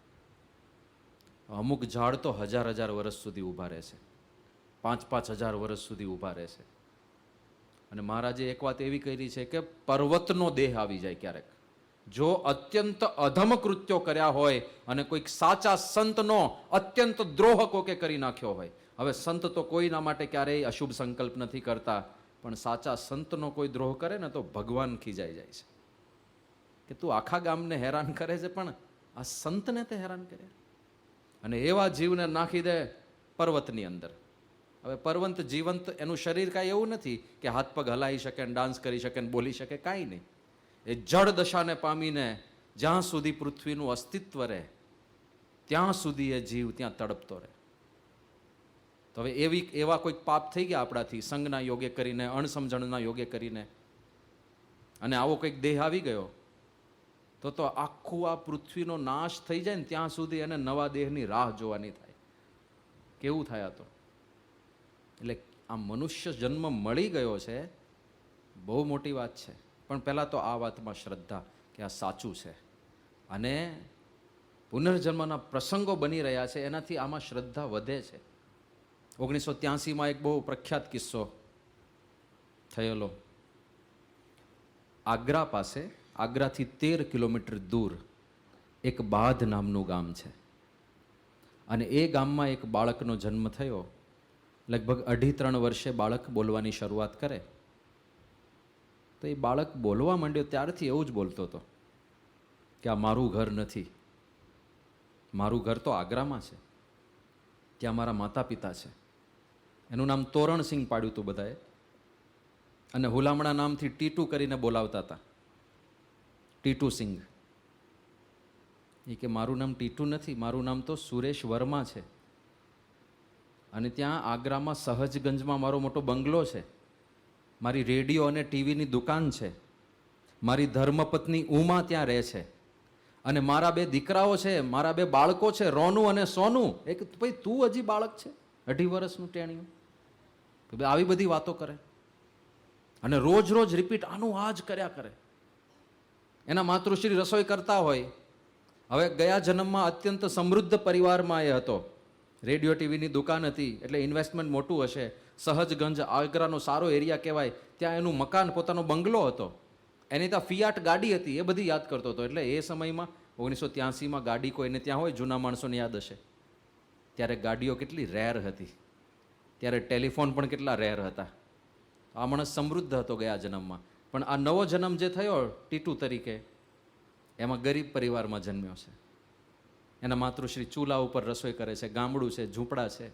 Speaker 1: અમુક ઝાડ તો 1000 વર્ષ સુધી ઊભા રહે છે, 5,000 વર્ષ સુધી ઊભા રહે છે. અને મહારાજે એક વાત એવી કરી છે કે પર્વતનો દેહ આવી જાય ક્યારેક, જો અત્યંત અધમ કૃત્યો કર્યા હોય અને કોઈક સાચા સંતનો અત્યંત દ્રોહ કોકે કરી નાખ્યો હોય. હવે સંત તો કોઈના માટે ક્યારેય અશુભ સંકલ્પ નથી કરતા, પણ સાચા સંતનો કોઈ દ્રોહ કરે ને તો ભગવાન ખીજાઈ જાય છે કે તું આખા ગામને હેરાન કરે છે પણ આ સંતને તે હેરાન કર્યા. અને એવા જીવને નાખી દે પર્વતની અંદર. હવે પર્વત જીવંત, એનું શરીર કાંઈ એવું નથી કે હાથ પગ હલાવી શકે ને ડાન્સ કરી શકે ને બોલી શકે, કાંઈ નહીં. એ જળ દશાને પામીને જ્યાં સુધી પૃથ્વીનું અસ્તિત્વ રહે ત્યાં સુધી એ જીવ ત્યાં તડપતો રહે. તો હવે એવા કોઈક પાપ થઈ ગયા આપણાથી, સંગના યોગે કરીને, અણસમજણના યોગે કરીને, અને આવો કંઈક દેહ આવી ગયો તો આખું આ પૃથ્વીનો નાશ થઈ જાય ને ત્યાં સુધી એને નવા દેહની રાહ જોવાની થાય. કેવું થાય આ તો? એટલે આ મનુષ્ય જન્મ મળી ગયો છે, બહુ મોટી વાત છે. પણ પહેલાં તો આ વાતમાં શ્રદ્ધા કે આ સાચું છે, અને પુનર્જન્મના પ્રસંગો બની રહ્યા છે, એનાથી આમાં શ્રદ્ધા વધે છે. 1983માં એક બહુ પ્રખ્યાત કિસ્સો થયેલો. આગ્રા પાસે, આગ્રાથી 13 કિલોમીટર દૂર એક બાધ નામનું ગામ છે, અને એ ગામમાં એક બાળકનો જન્મ થયો. લગભગ 2.5-3 વર્ષે બાળક બોલવાની શરૂઆત કરે. તો એ બાળક બોલવા માંડ્યો ત્યારથી એવું જ બોલતો હતો કે આ મારું ઘર નથી, મારું ઘર તો આગ્રામાં છે, ત્યાં મારા માતા પિતા છે. એનું નામ તોરણસિંહ પાડ્યું હતું બધાએ, અને હુલામણા નામથી ટીટુ કરીને બોલાવતા હતા, ટીટુ સિંહ. એ કે મારું નામ ટીટુ નથી, મારું નામ તો સુરેશ વર્મા છે, અને ત્યાં આગ્રામાં સહજગંજમાં મારો મોટો બંગલો છે, મારી રેડિયો અને ટીવીની દુકાન છે, મારી ધર્મપત્ની ઉમા ત્યાં રહે છે, અને મારા 2 દીકરાઓ છે, મારા 2 બાળકો છે, રોનું અને સોનું. એક ભાઈ તું હજી બાળક છે, 2.5 વર્ષનું ટેણિયું, આવી બધી વાતો કરે, અને રોજ રોજ રિપીટ આનું આ જ કર્યા કરે. એના માતૃશ્રી રસોઈ કરતા હોય. હવે ગયા જન્મમાં અત્યંત સમૃદ્ધ પરિવારમાં એ હતો, રેડિયો ટીવીની દુકાન હતી, એટલે ઇન્વેસ્ટમેન્ટ મોટું હશે. સહજગંજ આગ્રાનો સારો એરિયા કહેવાય, ત્યાં એનું મકાન, પોતાનો બંગલો હતો, એની ત્યાં ફિયાટ ગાડી હતી, એ બધી યાદ કરતો હતો. એટલે એ સમયમાં 1983માં ગાડી કોઈને ત્યાં હોય, જૂના માણસોને યાદ હશે, ત્યારે ગાડીઓ કેટલી રેર હતી, ત્યારે ટેલિફોન પણ કેટલા રેર હતા. આ માણસ સમૃદ્ધ હતો ગયા જન્મમાં, પણ આ નવો જન્મ જે થયો ટીટુ તરીકે, એમાં ગરીબ પરિવારમાં જન્મ્યો છે. એના માતૃશ્રી ચૂલા ઉપર રસોઈ કરે છે, ગામડું છે, ઝૂંપડા છે.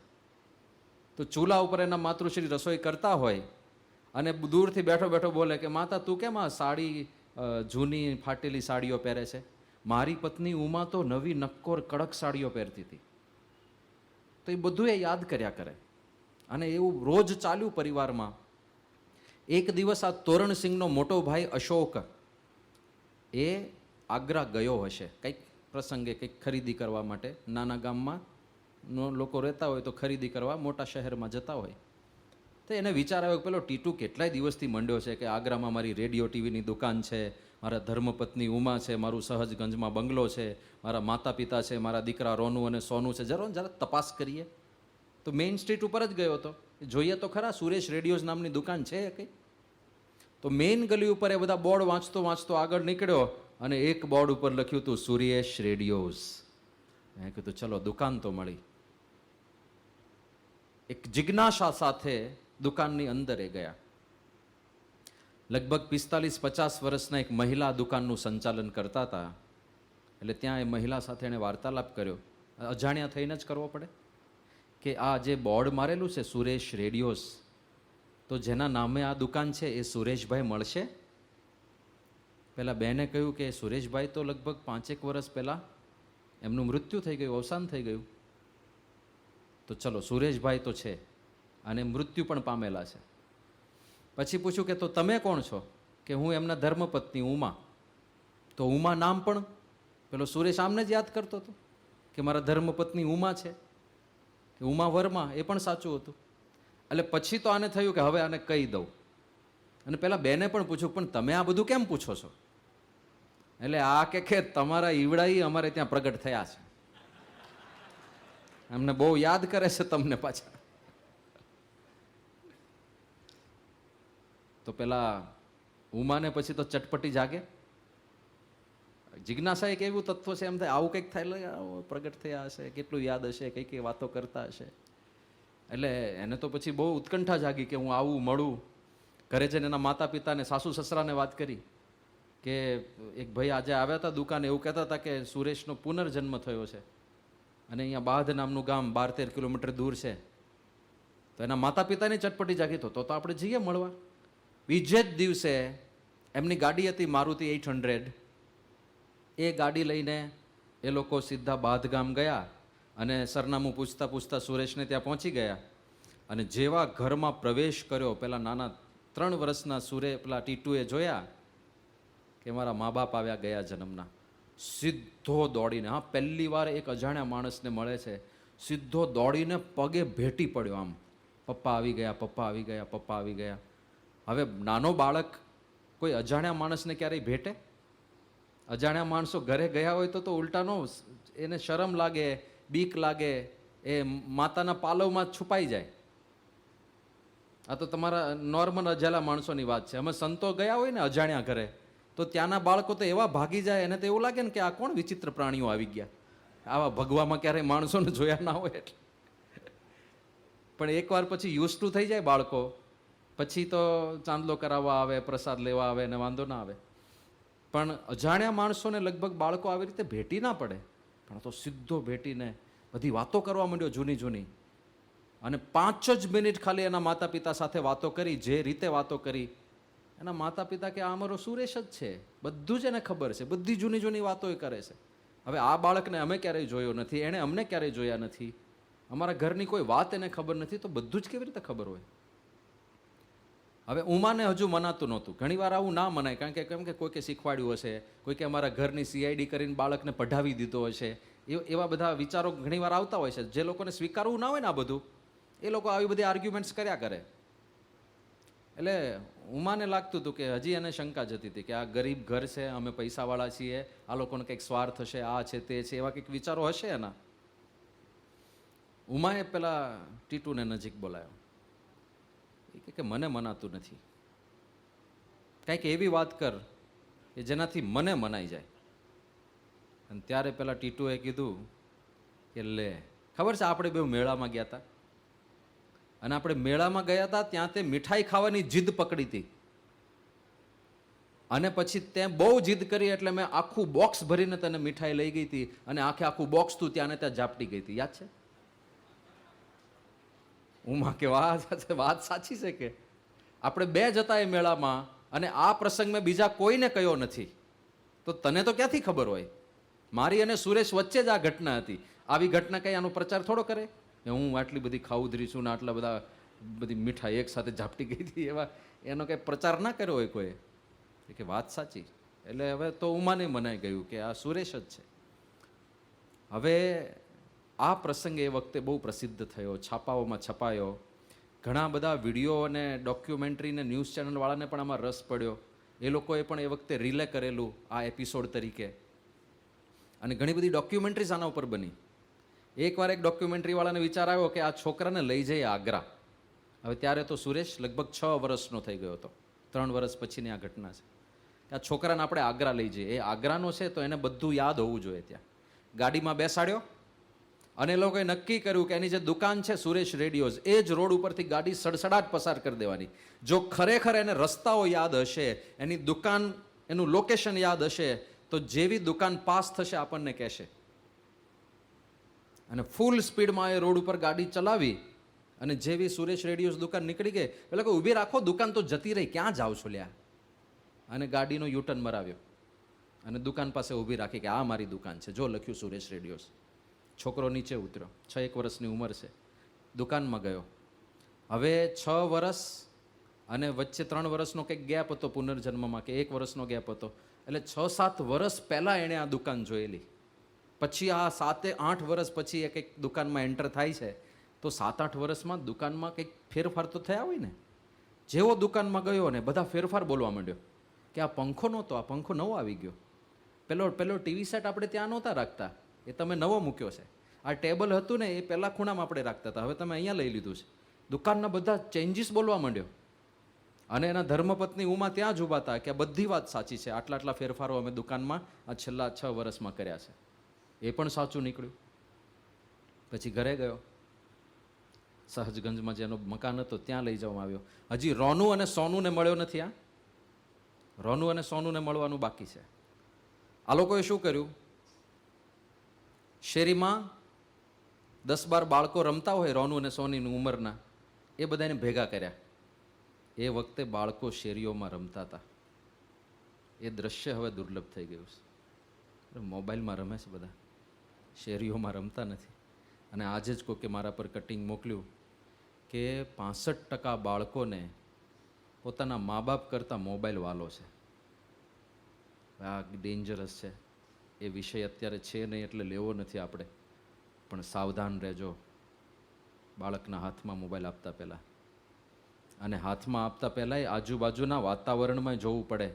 Speaker 1: તો ચૂલા ઉપર એના માતૃશ્રી રસોઈ કરતા હોય, અને દૂરથી બેઠો બેઠો બોલે કે માતા તું કેમ આ સાડી, જૂની ફાટેલી સાડીઓ પહેરે છે? મારી પત્ની ઉમા તો નવી નક્કોર કડક સાડીઓ પહેરતી હતી. તો એ બધું એ યાદ કર્યા કરે, અને એવું રોજ ચાલ્યું પરિવારમાં. એક દિવસ આ તોરણસિંહનો મોટો ભાઈ અશોક એ આગ્રા ગયો હશે કંઈક પ્રસંગે, કંઈક ખરીદી કરવા માટે. નાના ગામમાં લોકો રહેતા હોય તો ખરીદી કરવા મોટા શહેરમાં જતા હોય. તો એને વિચાર આવ્યો કે પેલો ટીટુ કેટલાય દિવસથી મંડ્યો છે કે આગ્રામાં મારી રેડિયો ટીવીની દુકાન છે, મારા ધર્મપત્ની ઉમા છે, મારું સહજગંજમાં બંગલો છે, મારા માતા પિતા છે, મારા દીકરા રોનું અને સોનું છે, જરા તપાસ કરીએ. તો મેઇન સ્ટ્રીટ ઉપર જ ગયો હતો, જોઈએ તો ખરા સુરેશ રેડિયોઝ નામની દુકાન છે કંઈ. તો મેઇન ગલી ઉપર એ બધા બોર્ડ વાંચતો વાંચતો આગળ નીકળ્યો, અને એક બોર્ડ ઉપર લખ્યું હતું સુરેશ રેડિયોઝ. મેં કીધું ચલો દુકાન તો મળી. એક જિજ્ઞાસા સાથે દુકાનની અંદર એ ગયા. લગભગ 45-50 વર્ષના એક મહિલા દુકાનનું સંચાલન કરતા હતા. એટલે ત્યાં એ મહિલા સાથે એણે વાર્તાલાપ કર્યો. અજાણ્યા થઈને જ કરવો પડે કે આ જે બોર્ડ મારેલું છે સુરેશ રેડિયોઝ, તો જેના નામે આ દુકાન છે એ સુરેશભાઈ મળશે? પેલા બેને કહ્યું કે સુરેશભાઈ તો લગભગ 5-1 વર્ષ પહેલાં એમનું મૃત્યુ થઈ ગયું, અવસાન થઈ ગયું. તો ચલો સુરેશભાઈ તો છે અને મૃત્યુ પણ પામેલા છે. પછી પૂછ્યું કે તો તમે કોણ છો? કે હું એમના ધર્મપત્ની ઉમા. તો ઉમા નામ પણ પેલો સુરેશ આમને જ યાદ કરતો હતો કે મારા ધર્મપત્ની ઉમા છે, કે ઉમા વર્મા, એ પણ સાચું હતું. એટલે પછી તો આને થયું કે હવે આને કહી દઉં. અને પેલા બેને પણ પૂછ્યું પણ તમે આ બધું કેમ પૂછો છો? એટલે આ કે તમારા ઈવડાઈ અમારે ત્યાં પ્રગટ થયા છે, અમને બહુ યાદ કરે છે તમને પાછા. તો પેલા ઉમાને પછી તો ચટપટી જાગે. જિજ્ઞાસા એક એવું તત્વ છે, એમ થાય આવું કંઈક થાય, પ્રગટ થયા હશે, કેટલું યાદ હશે, કઈ કઈ વાતો કરતા હશે. એટલે એને તો પછી બહુ ઉત્કંઠા જાગી કે હું આવું મળું. ઘરે જઈને એના માતા પિતાને, સાસુ સસરાને વાત કરી. કે એક ભાઈ આજે આવ્યા હતા દુકાને, એવું કહેતા હતા કે સુરેશનો પુનર્જન્મ થયો છે અને અહીંયા બાધ નામનું ગામ 12-13 કિલોમીટર દૂર છે. તો એના માતા પિતાની ચટપટી જાગી તો આપણે જઈએ મળવા. બીજે જ દિવસે એમની ગાડી હતી મારુતિ 800. એ ગાડી લઈને એ લોકો સીધા બાધ ગામ ગયા અને સરનામું પૂછતા પૂછતા સુરેશને ત્યાં પહોંચી ગયા. અને જેવા ઘરમાં પ્રવેશ કર્યો, પેલા નાના 3 વર્ષના પેલા ટીટુએ જોયા કે મારા મા બાપ આવ્યા ગયા જન્મના. સીધો દોડીને, હા પહેલી વાર એક અજાણ્યા માણસને મળે છે, સીધો દોડીને પગે ભેટી પડ્યો. આમ પપ્પા આવી ગયા, પપ્પા આવી ગયા, પપ્પા આવી ગયા. હવે નાનો બાળક કોઈ અજાણ્યા માણસને ક્યારેય ભેટે? અજાણ્યા માણસો ઘરે ગયા હોય તો ઉલટાનો એને શરમ લાગે, બીક લાગે, એ માતાના પાલવમાં છુપાઈ જાય. આ તો તમારા નોર્મલ અજાલા માણસોની વાત છે. અમે સંતો ગયા હોય ને અજાણ્યા ઘરે, તો ત્યાંના બાળકો તો એવા ભાગી જાય, એને તો એવું લાગે ને કે આ કોણ વિચિત્ર પ્રાણીઓ આવી ગયા, આવા ભગવામાં ક્યારેય માણસોને જોયા ના હોય એટલે. પણ એકવાર પછી યુઝ ટુ થઈ જાય બાળકો, પછી તો ચાંદલો કરાવવા આવે, પ્રસાદ લેવા આવે ને વાંધો ના આવે. પણ અજાણ્યા માણસોને લગભગ બાળકો આવી રીતે ભેટી ના પડે, પણ તો સીધો ભેટીને બધી વાતો કરવા માંડ્યો જૂની જૂની. અને 5 જ મિનિટ ખાલી એના માતા પિતા સાથે વાતો કરી, જે રીતે વાતો કરી. એના માતા પિતા કે આ અમારો સુરેશ જ છે, બધું જ એને ખબર છે, બધી જૂની જૂની વાતો એ કરે છે. હવે આ બાળકને અમે ક્યારેય જોયો નથી, એણે અમને ક્યારેય જોયા નથી, અમારા ઘરની કોઈ વાત એને ખબર નથી, તો બધું જ કેવી રીતે ખબર હોય? હવે ઉમાને હજુ મનાતું નહોતું. ઘણીવાર આવું ના મનાય, કારણ કે કેમ કે કોઈકે શીખવાડ્યું હશે, કોઈકે અમારા ઘરની CID કરીને બાળકને પઢાવી દીધો હશે, એવા બધા વિચારો ઘણીવાર આવતા હોય છે. જે લોકોને સ્વીકારવું ના હોય ને આ બધું, એ લોકો આવી બધી આર્ગ્યુમેન્ટ્સ કર્યા કરે. એટલે ઉમાને લાગતું હતું કે હજી એને શંકા જતી હતી કે આ ગરીબ ઘર છે, અમે પૈસાવાળા છીએ, આ લોકોને કંઈક સ્વાર્થ હશે, આ છે તે છે, એવા કંઈક વિચારો હશે એના. ઉમાએ પેલા ટીટુને નજીક બોલાયો. એ કે મને મનાતું નથી, કંઈક એવી વાત કર કે જેનાથી મને મનાઈ જાય. અને ત્યારે પેલા ટીટુએ કીધું કે લે, ખબર છે આપણે બે મેળામાં ગયા હતા, અને આપણે મેળામાં ગયા હતા ત્યાં તે મીઠાઈ ખાવાની જીદ પકડી હતી, અને પછી તે બહુ જીદ કરી એટલે મેં આખું બોક્સ ભરીને તને મીઠાઈ લઈ ગઈ હતી, અને આખું બોક્સ તું ત્યાં ને ત્યાં ઝાપટી ગઈ હતી, યાદ છે? ઉમા કે વાત સાચી છે કે આપણે બે જતા એ મેળામાં, અને આ પ્રસંગ મેં બીજા કોઈને કહ્યો નથી, તો તને તો ક્યાંથી ખબર હોય? મારી અને સુરેશ વચ્ચે જ આ ઘટના હતી. આવી ઘટના કઈ આનો પ્રચાર થોડો કરે? હું આટલી બધી ખાઉધરી છું ને આટલા બધી મીઠાઈ એક સાથે ઝાપટી ગઈ હતી, એવા એનો કઈ પ્રચાર ના કર્યો હોય કોઈ? કે વાત સાચી. એટલે હવે તો ઉમાને મનાઈ ગયું કે આ સુરેશ જ છે. હવે આ પ્રસંગ એ વખતે બહુ પ્રસિદ્ધ થયો, છાપાઓમાં છપાયો, ઘણા બધા વિડીયો અને ડોક્યુમેન્ટરી ને ન્યૂઝ ચેનલવાળાને પણ આમાં રસ પડ્યો. એ લોકોએ પણ એ વખતે રિલે કરેલું આ એપિસોડ તરીકે, અને ઘણી બધી ડોક્યુમેન્ટરીઝ આના ઉપર બની. એકવાર એક ડોક્યુમેન્ટરીવાળાને વિચાર આવ્યો કે આ છોકરાને લઈ જઈએ આગ્રા. હવે ત્યારે તો સુરેશ લગભગ 6 વર્ષનો થઈ ગયો હતો, 3 વર્ષ પછીની આ ઘટના છે. આ છોકરાને આપણે આગ્રા લઈ જઈએ, એ આગ્રાનો છે તો એને બધું યાદ હોવું જોઈએ. ત્યાં ગાડીમાં બેસાડ્યો, અને એ લોકોએ નક્કી કર્યું કે એની જે દુકાન છે સુરેશ રેડિયોઝ, એ જ રોડ ઉપરથી ગાડી સડસડાટ પસાર કરી દેવાની. જો ખરેખર એને રસ્તાઓ યાદ હશે, એની દુકાન, એનું લોકેશન યાદ હશે, તો જેવી દુકાન પાસ થશે આપણને કહેશે. અને ફૂલ સ્પીડમાં એ રોડ ઉપર ગાડી ચલાવી, અને જેવી સુરેશ રેડિયોઝ દુકાન નીકળી ગઈ, એટલે કે ઊભી રાખો, દુકાન તો જતી રહી, ક્યાં જાવ છો લ્યા? અને ગાડીનો યુટર્ન મરાવ્યો અને દુકાન પાસે ઊભી રાખી કે આ મારી દુકાન છે, જો લખ્યું સુરેશ રેડિયોઝ. છોકરો નીચે ઉતર્યો, 6-1 વર્ષની ઉંમર છે, દુકાનમાં ગયો. હવે 6 વર્ષ અને વચ્ચે 3 વર્ષનો કંઈક ગેપ હતો પુનર્જન્મમાં, કે 1 વર્ષનો ગેપ હતો. એટલે 6-7 વર્ષ પહેલાં એણે આ દુકાન જોયેલી. પછી આ 7-8 વર્ષ પછી એ કંઈક દુકાનમાં એન્ટર થાય છે, તો 7-8 વર્ષમાં દુકાનમાં કંઈક ફેરફાર તો થયા હોય ને. જેવો દુકાનમાં ગયો ને બધા ફેરફાર બોલવા માંડ્યો કે આ પંખો નહોતો, આ પંખો નવો આવી ગયો. પેલો ટીવી સેટ આપણે ત્યાં નહોતા રાખતા, એ તમે નવો મૂક્યો છે. આ ટેબલ હતું ને એ પહેલાં ખૂણામાં આપણે રાખતા હતા, હવે તમે અહીંયા લઈ લીધું છે. દુકાનના બધા ચેન્જીસ બોલવા માંડ્યો. અને એના ધર્મપત્ની ઉમા ત્યાં જ ઊભા હતા કે આ બધી વાત સાચી છે, આટલા ફેરફારો અમે દુકાનમાં આ છેલ્લા 6 વર્ષમાં કર્યા છે. એ પણ સાચું નીકળ્યું. પછી ઘરે ગયો, સહજગંજમાં જેનો મકાન હતો ત્યાં લઈ જવામાં આવ્યો. હજી રોનુ અને સોનુને મળ્યો નથી. આ રોનુ અને સોનુને મળવાનું બાકી છે. આ લોકોએ શું કર્યું? શેરીમાં 10-12 બાળકો રમતા હોય રોનુ અને સોનીની ઉંમરના, એ બધાને ભેગા કર્યા. એ વખતે બાળકો શેરીઓમાં રમતા હતા. એ દ્રશ્ય હવે દુર્લભ થઈ ગયું છે. મોબાઈલમાં રમે છે બધા, શેરીઓમાં રમતા નથી. અને આજે જ કોકે મારા પર કટિંગ મોકલ્યું કે 65% બાળકોને પોતાના મા બાપ કરતાં મોબાઈલ વાલો છે. આ ડેન્જરસ છે. એ વિષય અત્યારે છે નહીં એટલે લેવો નથી આપણે, પણ સાવધાન રહેજો બાળકના હાથમાં મોબાઈલ આપતા પહેલાં. અને હાથમાં આપતા પહેલાં આજુબાજુના વાતાવરણમાં જોવું પડે.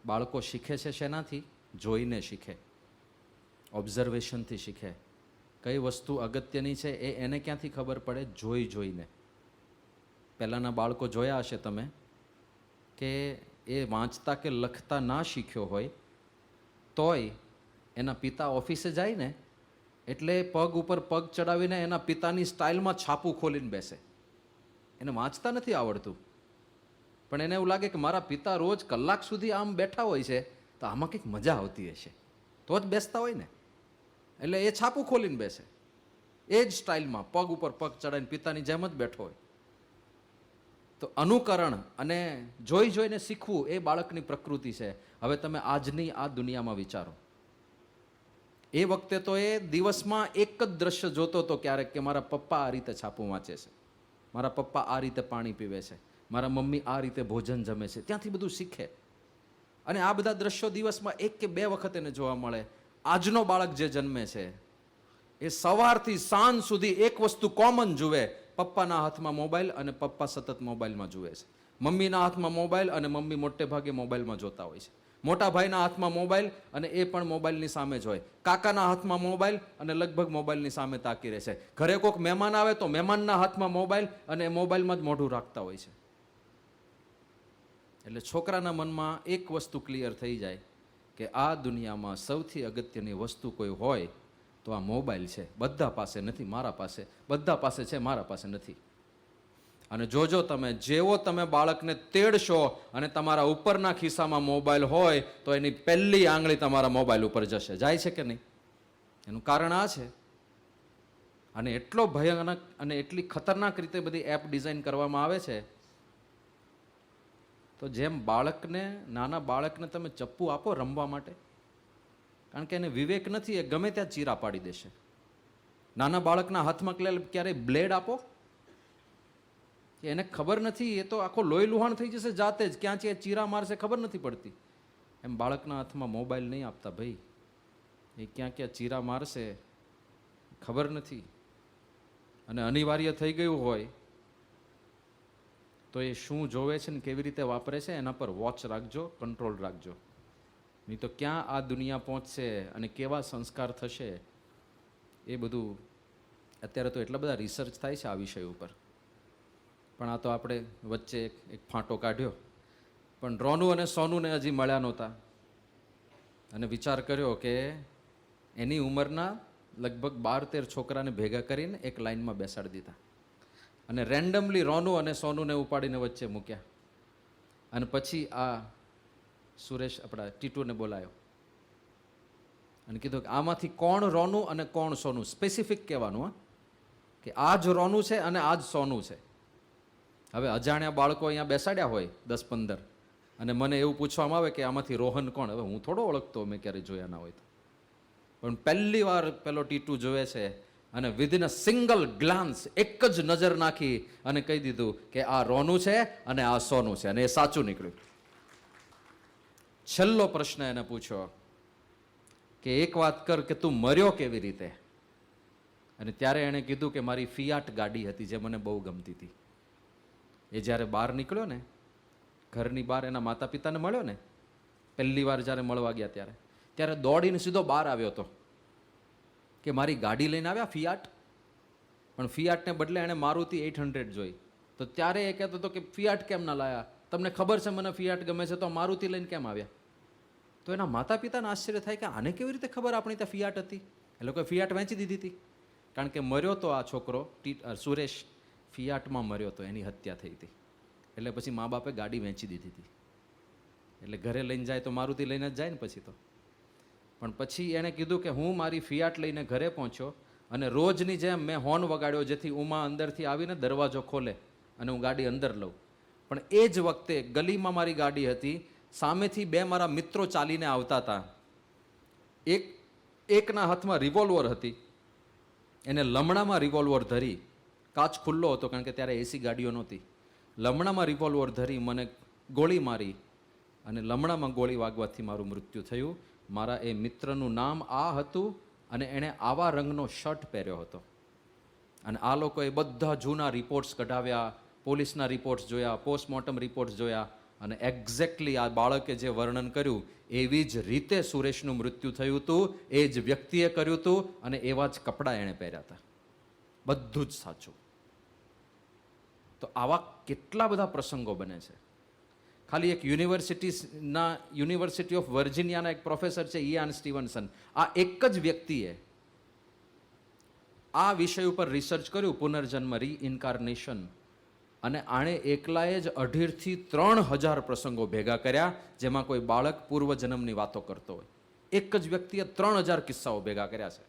Speaker 1: બાળકો શીખે છે શેનાથી? જોઈને શીખે, ઓબ્ઝર્વેશનથી શીખે. કઈ વસ્તુ અગત્યની છે એ એને ક્યાંથી ખબર પડે? જોઈને. પહેલાંના બાળકો જોયા હશે તમે કે એ વાંચતા કે લખતા ના શીખ્યો હોય તોય એના પિતા ઓફિસે જાય ને એટલે પગ ઉપર પગ ચડાવીને એના પિતાની સ્ટાઇલમાં છાપું ખોલીને બેસે. એને વાંચતા નથી આવડતું, પણ એને એવું લાગે કે મારા પિતા રોજ કલાક સુધી આમ બેઠા હોય છે તો આમાં કંઈક મજા આવતી હશે, તો જ બેસતા હોય ને. એટલે એ છાપું ખોલીને બેસે, એ જ સ્ટાઇલમાં પગ ઉપર પગ ચડાવીને પિતાની જેમ જ બેઠો હોય. તો અનુકરણ અને જોઈને શીખવું એ બાળકની પ્રકૃતિ છે. હવે તમે આજની આ દુનિયામાં વિચારો. એ વખતે તો એ દિવસમાં એક જ દ્રશ્ય જોતો હતો ક્યારેક કે મારા પપ્પા આ રીતે છાપું વાંચે છે, મારા પપ્પા આ રીતે પાણી પીવે છે, મારા મમ્મી આ રીતે ભોજન જમે છે. ત્યાંથી બધું શીખે. અને આ બધા દ્રશ્યો દિવસમાં 1 કે 2 વખત એને જોવા મળે. આજનો બાળક જે જન્મે છે એ સવારથી સાંજ સુધી એક વસ્તુ કોમન જુએ, પપ્પાના હાથમાં મોબાઈલ અને પપ્પા સતત મોબાઈલમાં જુએ છે. મમ્મીના હાથમાં મોબાઈલ અને મમ્મી મોટે ભાગે મોબાઈલમાં જોતા હોય છે. મોટા ભાઈના હાથમાં મોબાઈલ અને એ પણ મોબાઈલની સામે જ હોય. કાકાના હાથમાં મોબાઈલ અને લગભગ મોબાઈલની સામે તાકી રહે છે. ઘરે કોઈક મહેમાન આવે તો મહેમાનના હાથમાં મોબાઈલ અને મોબાઈલમાં જ મોઢું રાખતા હોય છે. એટલે છોકરાના મનમાં એક વસ્તુ ક્લિયર થઈ જાય કે આ દુનિયામાં સૌથી અગત્યની વસ્તુ કોઈ હોય તો આ મોબાઈલ છે. બધા પાસે નથી, મારા પાસે. બધા પાસે છે, મારા પાસે નથી. અને જોજો તમે, જેવો તમે બાળકને તેડશો અને તમારા ઉપરના ખિસ્સામાં મોબાઈલ હોય તો એની પહેલી આંગળી તમારા મોબાઈલ ઉપર જશે. જાય છે કે નહીં? એનું કારણ આ છે. અને એટલો ભયાનક અને એટલી ખતરનાક રીતે બધી એપ ડિઝાઇન કરવામાં આવે છે. તો જેમ બાળકને, નાના બાળકને તમે ચપ્પુ આપો રમવા માટે, કારણ કે એને વિવેક નથી, એ ગમે ત્યાં ચીરા પાડી દેશે. નાના બાળકના હાથમાં ક્યારેય બ્લેડ આપો, એને ખબર નથી, એ તો આખો લોહી લુહાણ થઈ જશે જાતે જ, ક્યાં છે ચીરા મારશે ખબર નથી પડતી. એમ બાળકના હાથમાં મોબાઈલ નહીં આપતા ભાઈ. એ ક્યાં ચીરા મારશે ખબર નથી. અને અનિવાર્ય થઈ ગયું હોય તો એ શું જોવે છે ને કેવી રીતે વાપરે છે એના પર વોચ રાખજો, કંટ્રોલ રાખજો. નહીં તો ક્યાં આ દુનિયા પહોંચશે અને કેવા સંસ્કાર થશે એ બધું. અત્યારે તો એટલા બધા રિસર્ચ થાય છે આ વિષય ઉપર, પણ આ તો આપણે વચ્ચે એક ફાંટો કાઢ્યો. પણ રોનુ અને સોનુને હજી મળ્યા નહોતા અને વિચાર કર્યો કે એની ઉંમરના લગભગ 12-13 છોકરાને ભેગા કરીને એક લાઇનમાં બેસાડી દીધા અને રેન્ડમલી રોનુ અને સોનુને ઉપાડીને વચ્ચે મૂક્યા. અને પછી આ સુરેશ આપણા ટીટુને બોલાયો અને કીધું કે આમાંથી કોણ રોનુ અને કોણ સોનુ, સ્પેસિફિક કહેવાનું, કે આ જ રોનુ છે અને આ જ સોનુ છે. હવે અજાણ્યા બાળકો અહીંયા બેસાડ્યા હોય 10-15 અને મને એવું પૂછવામાં આવે કે આમાંથી રોહન કોણ? હવે હું થોડો ઓળખતો, મેં ક્યારેય જોયા ના હોય તો. પણ પહેલી વાર પેલો ટીટુ જોવે છે અને વિધિન અ સિંગલ ગ્લાન્સ, એક જ નજર નાખી અને કહી દીધું કે આ રોનુ છે અને આ સોનુ છે. અને એ સાચું નીકળ્યું. છેલ્લો પ્રશ્ન એને પૂછ્યો કે એક વાત કર કે તું મર્યો કેવી રીતે? અને ત્યારે એણે કીધું કે મારી ફિયાટ ગાડી હતી જે મને બહુ ગમતી હતી. એ જ્યારે બહાર નીકળ્યો ને, ઘરની બહાર એના માતા પિતાને મળ્યો ને, પહેલી વાર જ્યારે મળવા ગયા ત્યારે દોડીને સીધો બહાર આવ્યો હતો કે મારી ગાડી લઈને આવ્યા ફિયાટ. પણ ફિયાટને બદલે એણે મારુતિ 800 જોઈ. તો ત્યારે એ કહેતો હતો કે ફિયાટ કેમ ના લાયા? તમને ખબર છે મને ફિયાટ ગમે છે તો મારુતિ લઈને કેમ આવ્યા? તો એના માતા પિતાને આશ્ચર્ય થાય કે આને કેવી રીતે ખબર આપણી ત્યાં ફિયાટ હતી? એ લોકોએ ફિયાટ વેચી દીધી હતી. કારણ કે મર્યો તો આ છોકરો સુરેશ ફિયાટમાં મર્યો તો, એની હત્યા થઈ હતી. એટલે પછી મા બાપે ગાડી વેચી દીધી હતી. એટલે ઘરે લઈને જાય તો મારુતિ લઈને જ જાય ને પછી તો. પણ પછી એણે કીધું કે હું મારી ફિયાટ લઈને ઘરે પહોંચ્યો અને રોજની જેમ મેં હોર્ન વગાડ્યો જેથી ઉમા અંદરથી આવીને દરવાજો ખોલે અને હું ગાડી અંદર લઉં. પણ એ જ વખતે ગલીમાં મારી ગાડી હતી, સામેથી બે મારા મિત્રો ચાલીને આવતા હતા. એકના હાથમાં રિવોલ્વર હતી, એને લમણામાં રિવોલ્વર ધરી, કાચ ખુલ્લો હતો કારણ કે ત્યારે એસી ગાડીઓ નહોતી, લમણામાં રિવોલ્વર ધરી મને ગોળી મારી અને લમણામાં ગોળી વાગવાથી મારું મૃત્યુ થયું. મારા એ મિત્રનું નામ આ હતું અને એણે આવા રંગનો શર્ટ પહેર્યો હતો. અને આ લોકોએ બધા જૂના રિપોર્ટ્સ કઢાવ્યા, પોલીસના રિપોર્ટ્સ જોયા, પોસ્ટમોર્ટમ રિપોર્ટ્સ જોયા અને એક્ઝેક્ટલી આ બાળકે જે વર્ણન કર્યું એવી જ રીતે સુરેશનું મૃત્યુ થયું હતું. એ જ વ્યક્તિએ કર્યું હતું અને એવા જ કપડાં એણે પહેર્યા હતા. બધું જ સાચું. તો આવા કેટલા બધા પ્રસંગો બને છે. ખાલી એક યુનિવર્સિટી ઓફ વર્જિનિયાના એક પ્રોફેસર છે ઇયાન સ્ટીવનસન, આ એક જ વ્યક્તિએ આ વિષય ઉપર રિસર્ચ કર્યું, પુનર્જન્મ, રીઇન્કાર્નેશન, અને આણે એકલાએ જ 2,500 થી 3,000 પ્રસંગો ભેગા કર્યા જેમાં કોઈ બાળક પૂર્વજન્મની વાતો કરતો હોય. એક જ વ્યક્તિએ 3,000 કિસ્સાઓ ભેગા કર્યા છે.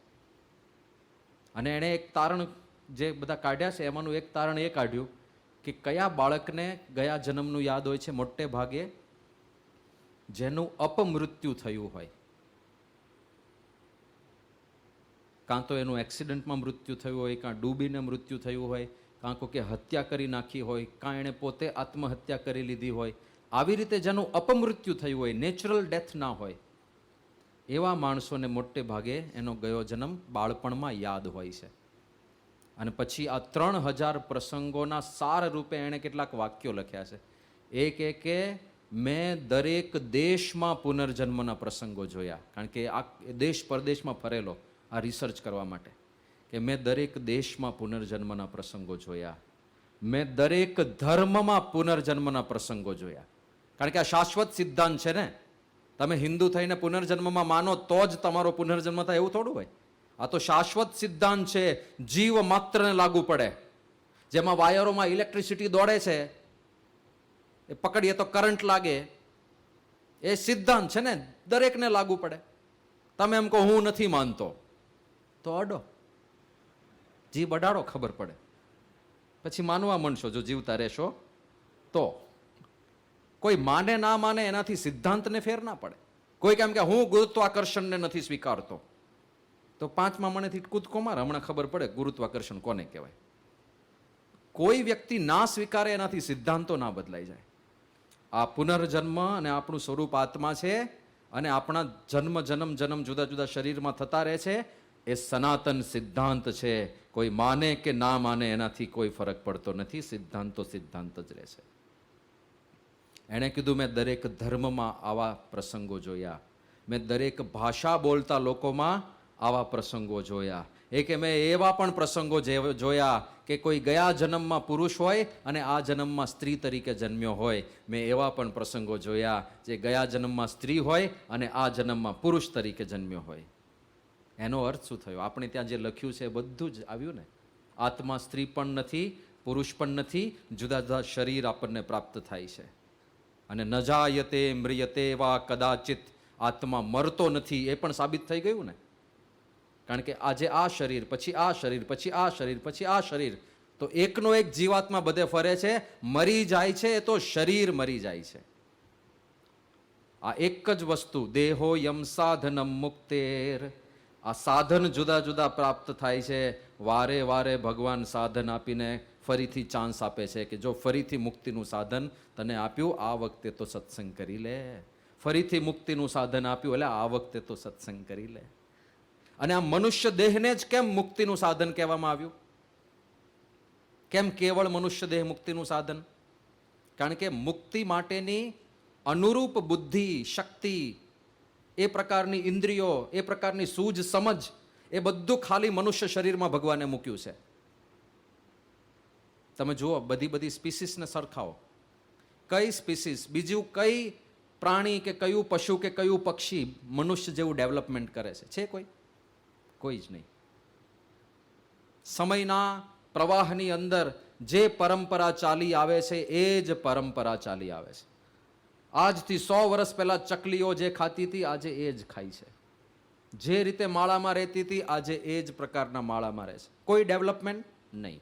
Speaker 1: અને એણે એક તારણ જે બધા કાઢ્યા છે એમાંનું એક તારણ એ કાઢ્યું કે કયા બાળકને ગયા જન્મનું યાદ હોય છે, મોટે ભાગે જેનું અપમૃત્યુ થયું હોય. કાં તો એનું એક્સિડન્ટમાં મૃત્યુ થયું હોય, કાં ડૂબીને મૃત્યુ થયું હોય, કાં કે હત્યા કરી નાખી હોય, કાં એણે પોતે આત્મહત્યા કરી લીધી હોય. આવી રીતે જેનું અપમૃત્યુ થયું હોય, નેચરલ ડેથ ના હોય, એવા માણસોને મોટે ભાગે એનો ગયો જન્મ બાળપણમાં યાદ હોય છે. અને પછી આ 3,000 પ્રસંગોના સાર રૂપે એણે કેટલાક વાક્યો લખ્યા છે. એક કે મેં દરેક દેશમાં પુનર્જન્મના પ્રસંગો જોયા, કારણ કે આ દેશ પરદેશમાં ફરેલો આ રિસર્ચ કરવા માટે, કે મેં દરેક દેશમાં પુનર્જન્મના પ્રસંગો જોયા, મેં દરેક ધર્મમાં પુનર્જન્મના પ્રસંગો જોયા. કારણ કે આ શાશ્વત સિદ્ધાંત છે ને, તમે હિન્દુ થઈને પુનર્જન્મમાં માનો તો જ તમારો પુનર્જન્મ થાય એવું થોડું હોય. આ તો શાશ્વત સિદ્ધાંત છે, જીવ માત્રને લાગુ પડે. જેમાં વાયરોમાં ઇલેક્ટ્રિસિટી દોડે છે, એ પકડીએ તો કરંટ લાગે, એ સિદ્ધાંત છે ને, દરેકને લાગુ પડે. તમે એમ કહો હું નથી માનતો તો અડો, જીભ અડાડો, ખબર પડે. પછી માનવા માંડશો જો જીવતા રહેશો તો. કોઈ માને ના માને એનાથી સિદ્ધાંતને ફેર ના પડે. કોઈ કેમ કે હું ગુરુત્વાકર્ષણને નથી સ્વીકારતો તો 5મા માળેથી કૂદકો માર, હમણાં ખબર પડે ગુરુત્વાકર્ષણ કોને કહેવાય. કોઈ વ્યક્તિ ના સ્વીકારે એનાથી સિદ્ધાંતો ના બદલાઈ જાય. આ પુનર્જન્મ અને આપણું સ્વરૂપ આત્મા છે અને આપણા જન્મ જુદા જુદા શરીરમાં થતા રહે છે, એ સનાતન સિદ્ધાંત છે. કોઈ માને કે ના માને એનાથી કોઈ ફરક પડતો નથી. સિદ્ધાંતો સિદ્ધાંત જ રહે છે. એણે કીધું મેં દરેક ધર્મમાં આવા પ્રસંગો જોયા, મેં દરેક ભાષા બોલતા લોકોમાં આવા પ્રસંગો જોયા. એ કે મેં એવા પણ પ્રસંગો જોયા કે કોઈ ગયા જન્મમાં પુરુષ હોય અને આ જન્મમાં સ્ત્રી તરીકે જન્મ્યો હોય. મેં એવા પણ પ્રસંગો જોયા જે ગયા જન્મમાં સ્ત્રી હોય અને આ જન્મમાં પુરુષ તરીકે જન્મ્યો હોય. એનો અર્થ શું થયો? આપણે ત્યાં જે લખ્યું છે એ બધું જ આવ્યું ને. આત્મા સ્ત્રી પણ નથી, પુરુષ પણ નથી, જુદા જુદા શરીર આપણને પ્રાપ્ત થાય છે. અને ન જાયતે મ્રિયતે વા કદાચિત, આત્મા મરતો નથી એ પણ સાબિત થઈ ગયું ને. કારણ કે આજે આ શરીર, પછી આ શરીર, પછી આ શરીર, પછી આ શરીર, તો એકનો એક જીવાત્મા બધે ફરે છે. મરી જાય છે એ તો શરીર મરી જાય છે. આ એક જ વસ્તુ, દેહો યમ સાધનમ મુક્તેર, આ સાધન જુદા જુદા પ્રાપ્ત થાય છે. વારે વારે ભગવાન સાધન આપીને ફરીથી ચાન્સ આપે છે કે જો ફરીથી મુક્તિનું સાધન તને આપ્યું, આ વખતે તો સત્સંગ કરી લે. ફરીથી મુક્તિનું સાધન આપ્યું એટલે આ વખતે તો સત્સંગ કરી લે. અને આ મનુષ્ય દેહને જ કેમ મુક્તિનું સાધન કહેવામાં આવ્યું? કેમ કેવળ મનુષ્ય દેહ મુક્તિનું સાધન? કારણ કે મુક્તિ માટેની અનુરૂપ બુદ્ધિ, શક્તિ, એ પ્રકારની ઇન્દ્રિયો, એ પ્રકારની સૂઝ સમજ, એ બધું ખાલી મનુષ્ય શરીરમાં ભગવાને મૂક્યું છે. તમે જુઓ, બધી સ્પીસીસને સરખાવો. કઈ સ્પીસીસ, બીજું કઈ પ્રાણી કે કયું પશુ કે કયું પક્ષી મનુષ્ય જેવું ડેવલપમેન્ટ કરે છે? કોઈ? કોઈ જ નહીં. સમયના પ્રવાહની અંદર જે પરંપરા ચાલી આવે છે એ જ પરંપરા ચાલી આવે છે. આજથી 100 વર્ષ પહેલા ચકલીઓ જે ખાતી હતી આજે એ જ ખાય છે. જે રીતે માળામાં રહેતી હતી આજે એ જ પ્રકારના માળામાં રહે છે. કોઈ ડેવલપમેન્ટ નહીં.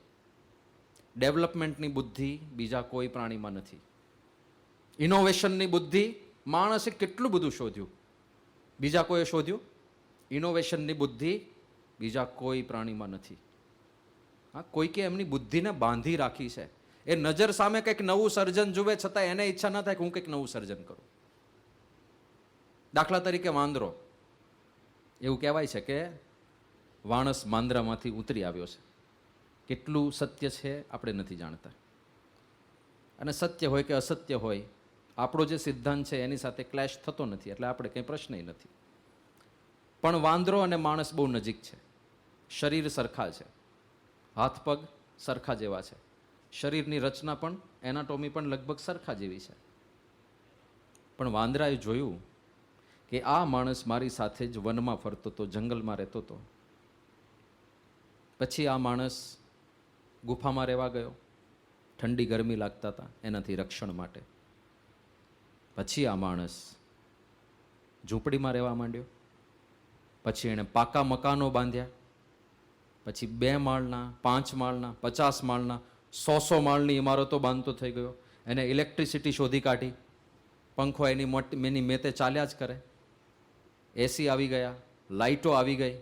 Speaker 1: ડેવલપમેન્ટની બુદ્ધિ બીજા કોઈ પ્રાણીમાં નથી. ઇનોવેશનની બુદ્ધિ માણસે કેટલું બધું શોધ્યું, બીજા કોઈએ શોધ્યું? ઇનોવેશનની બુદ્ધિ બીજા કોઈ પ્રાણીમાં નથી. હા, કોઈકે એમની બુદ્ધિને બાંધી રાખી છે. એ નજર સામે કંઈક નવું સર્જન જુએ છતાં એને ઈચ્છા ન થાય કે હું કંઈક નવું સર્જન કરું. દાખલા તરીકે વાંદરો. એવું કહેવાય છે કે વાણસ માંદરામાંથી ઉતરી આવ્યો છે. કેટલું સત્ય છે આપણે નથી જાણતા. અને સત્ય હોય કે અસત્ય હોય, આપણો જે સિદ્ધાંત છે એની સાથે ક્લેશ થતો નથી, એટલે આપણે કંઈ પ્રશ્ન નથી. પણ વાંદરો અને માણસ બહુ નજીક છે. શરીર સરખા છે, હાથ પગ સરખા જેવા છે, શરીરની રચના પણ, એનાટોમી પણ લગભગ સરખા જેવી છે. પણ વાંદરાએ જોયું કે આ માણસ મારી સાથે જ વનમાં ફરતો હતો, જંગલમાં રહેતો હતો. પછી આ માણસ ગુફામાં રહેવા ગયો. ઠંડી ગરમી લાગતા હતા એનાથી રક્ષણ માટે. પછી આ માણસ ઝૂંપડીમાં રહેવા માંડ્યો. પછી એણે પાકા મકાનો બાંધ્યા. પછી 2 માળના, 5 માળના, 50 માળના, 100 માળની ઇમારતો બાંધતો થઈ ગયો. એને ઇલેક્ટ્રિસિટી શોધી કાઢી. પંખો એની મેતે ચાલ્યા જ કરે. એસી આવી ગયા, લાઇટો આવી ગઈ.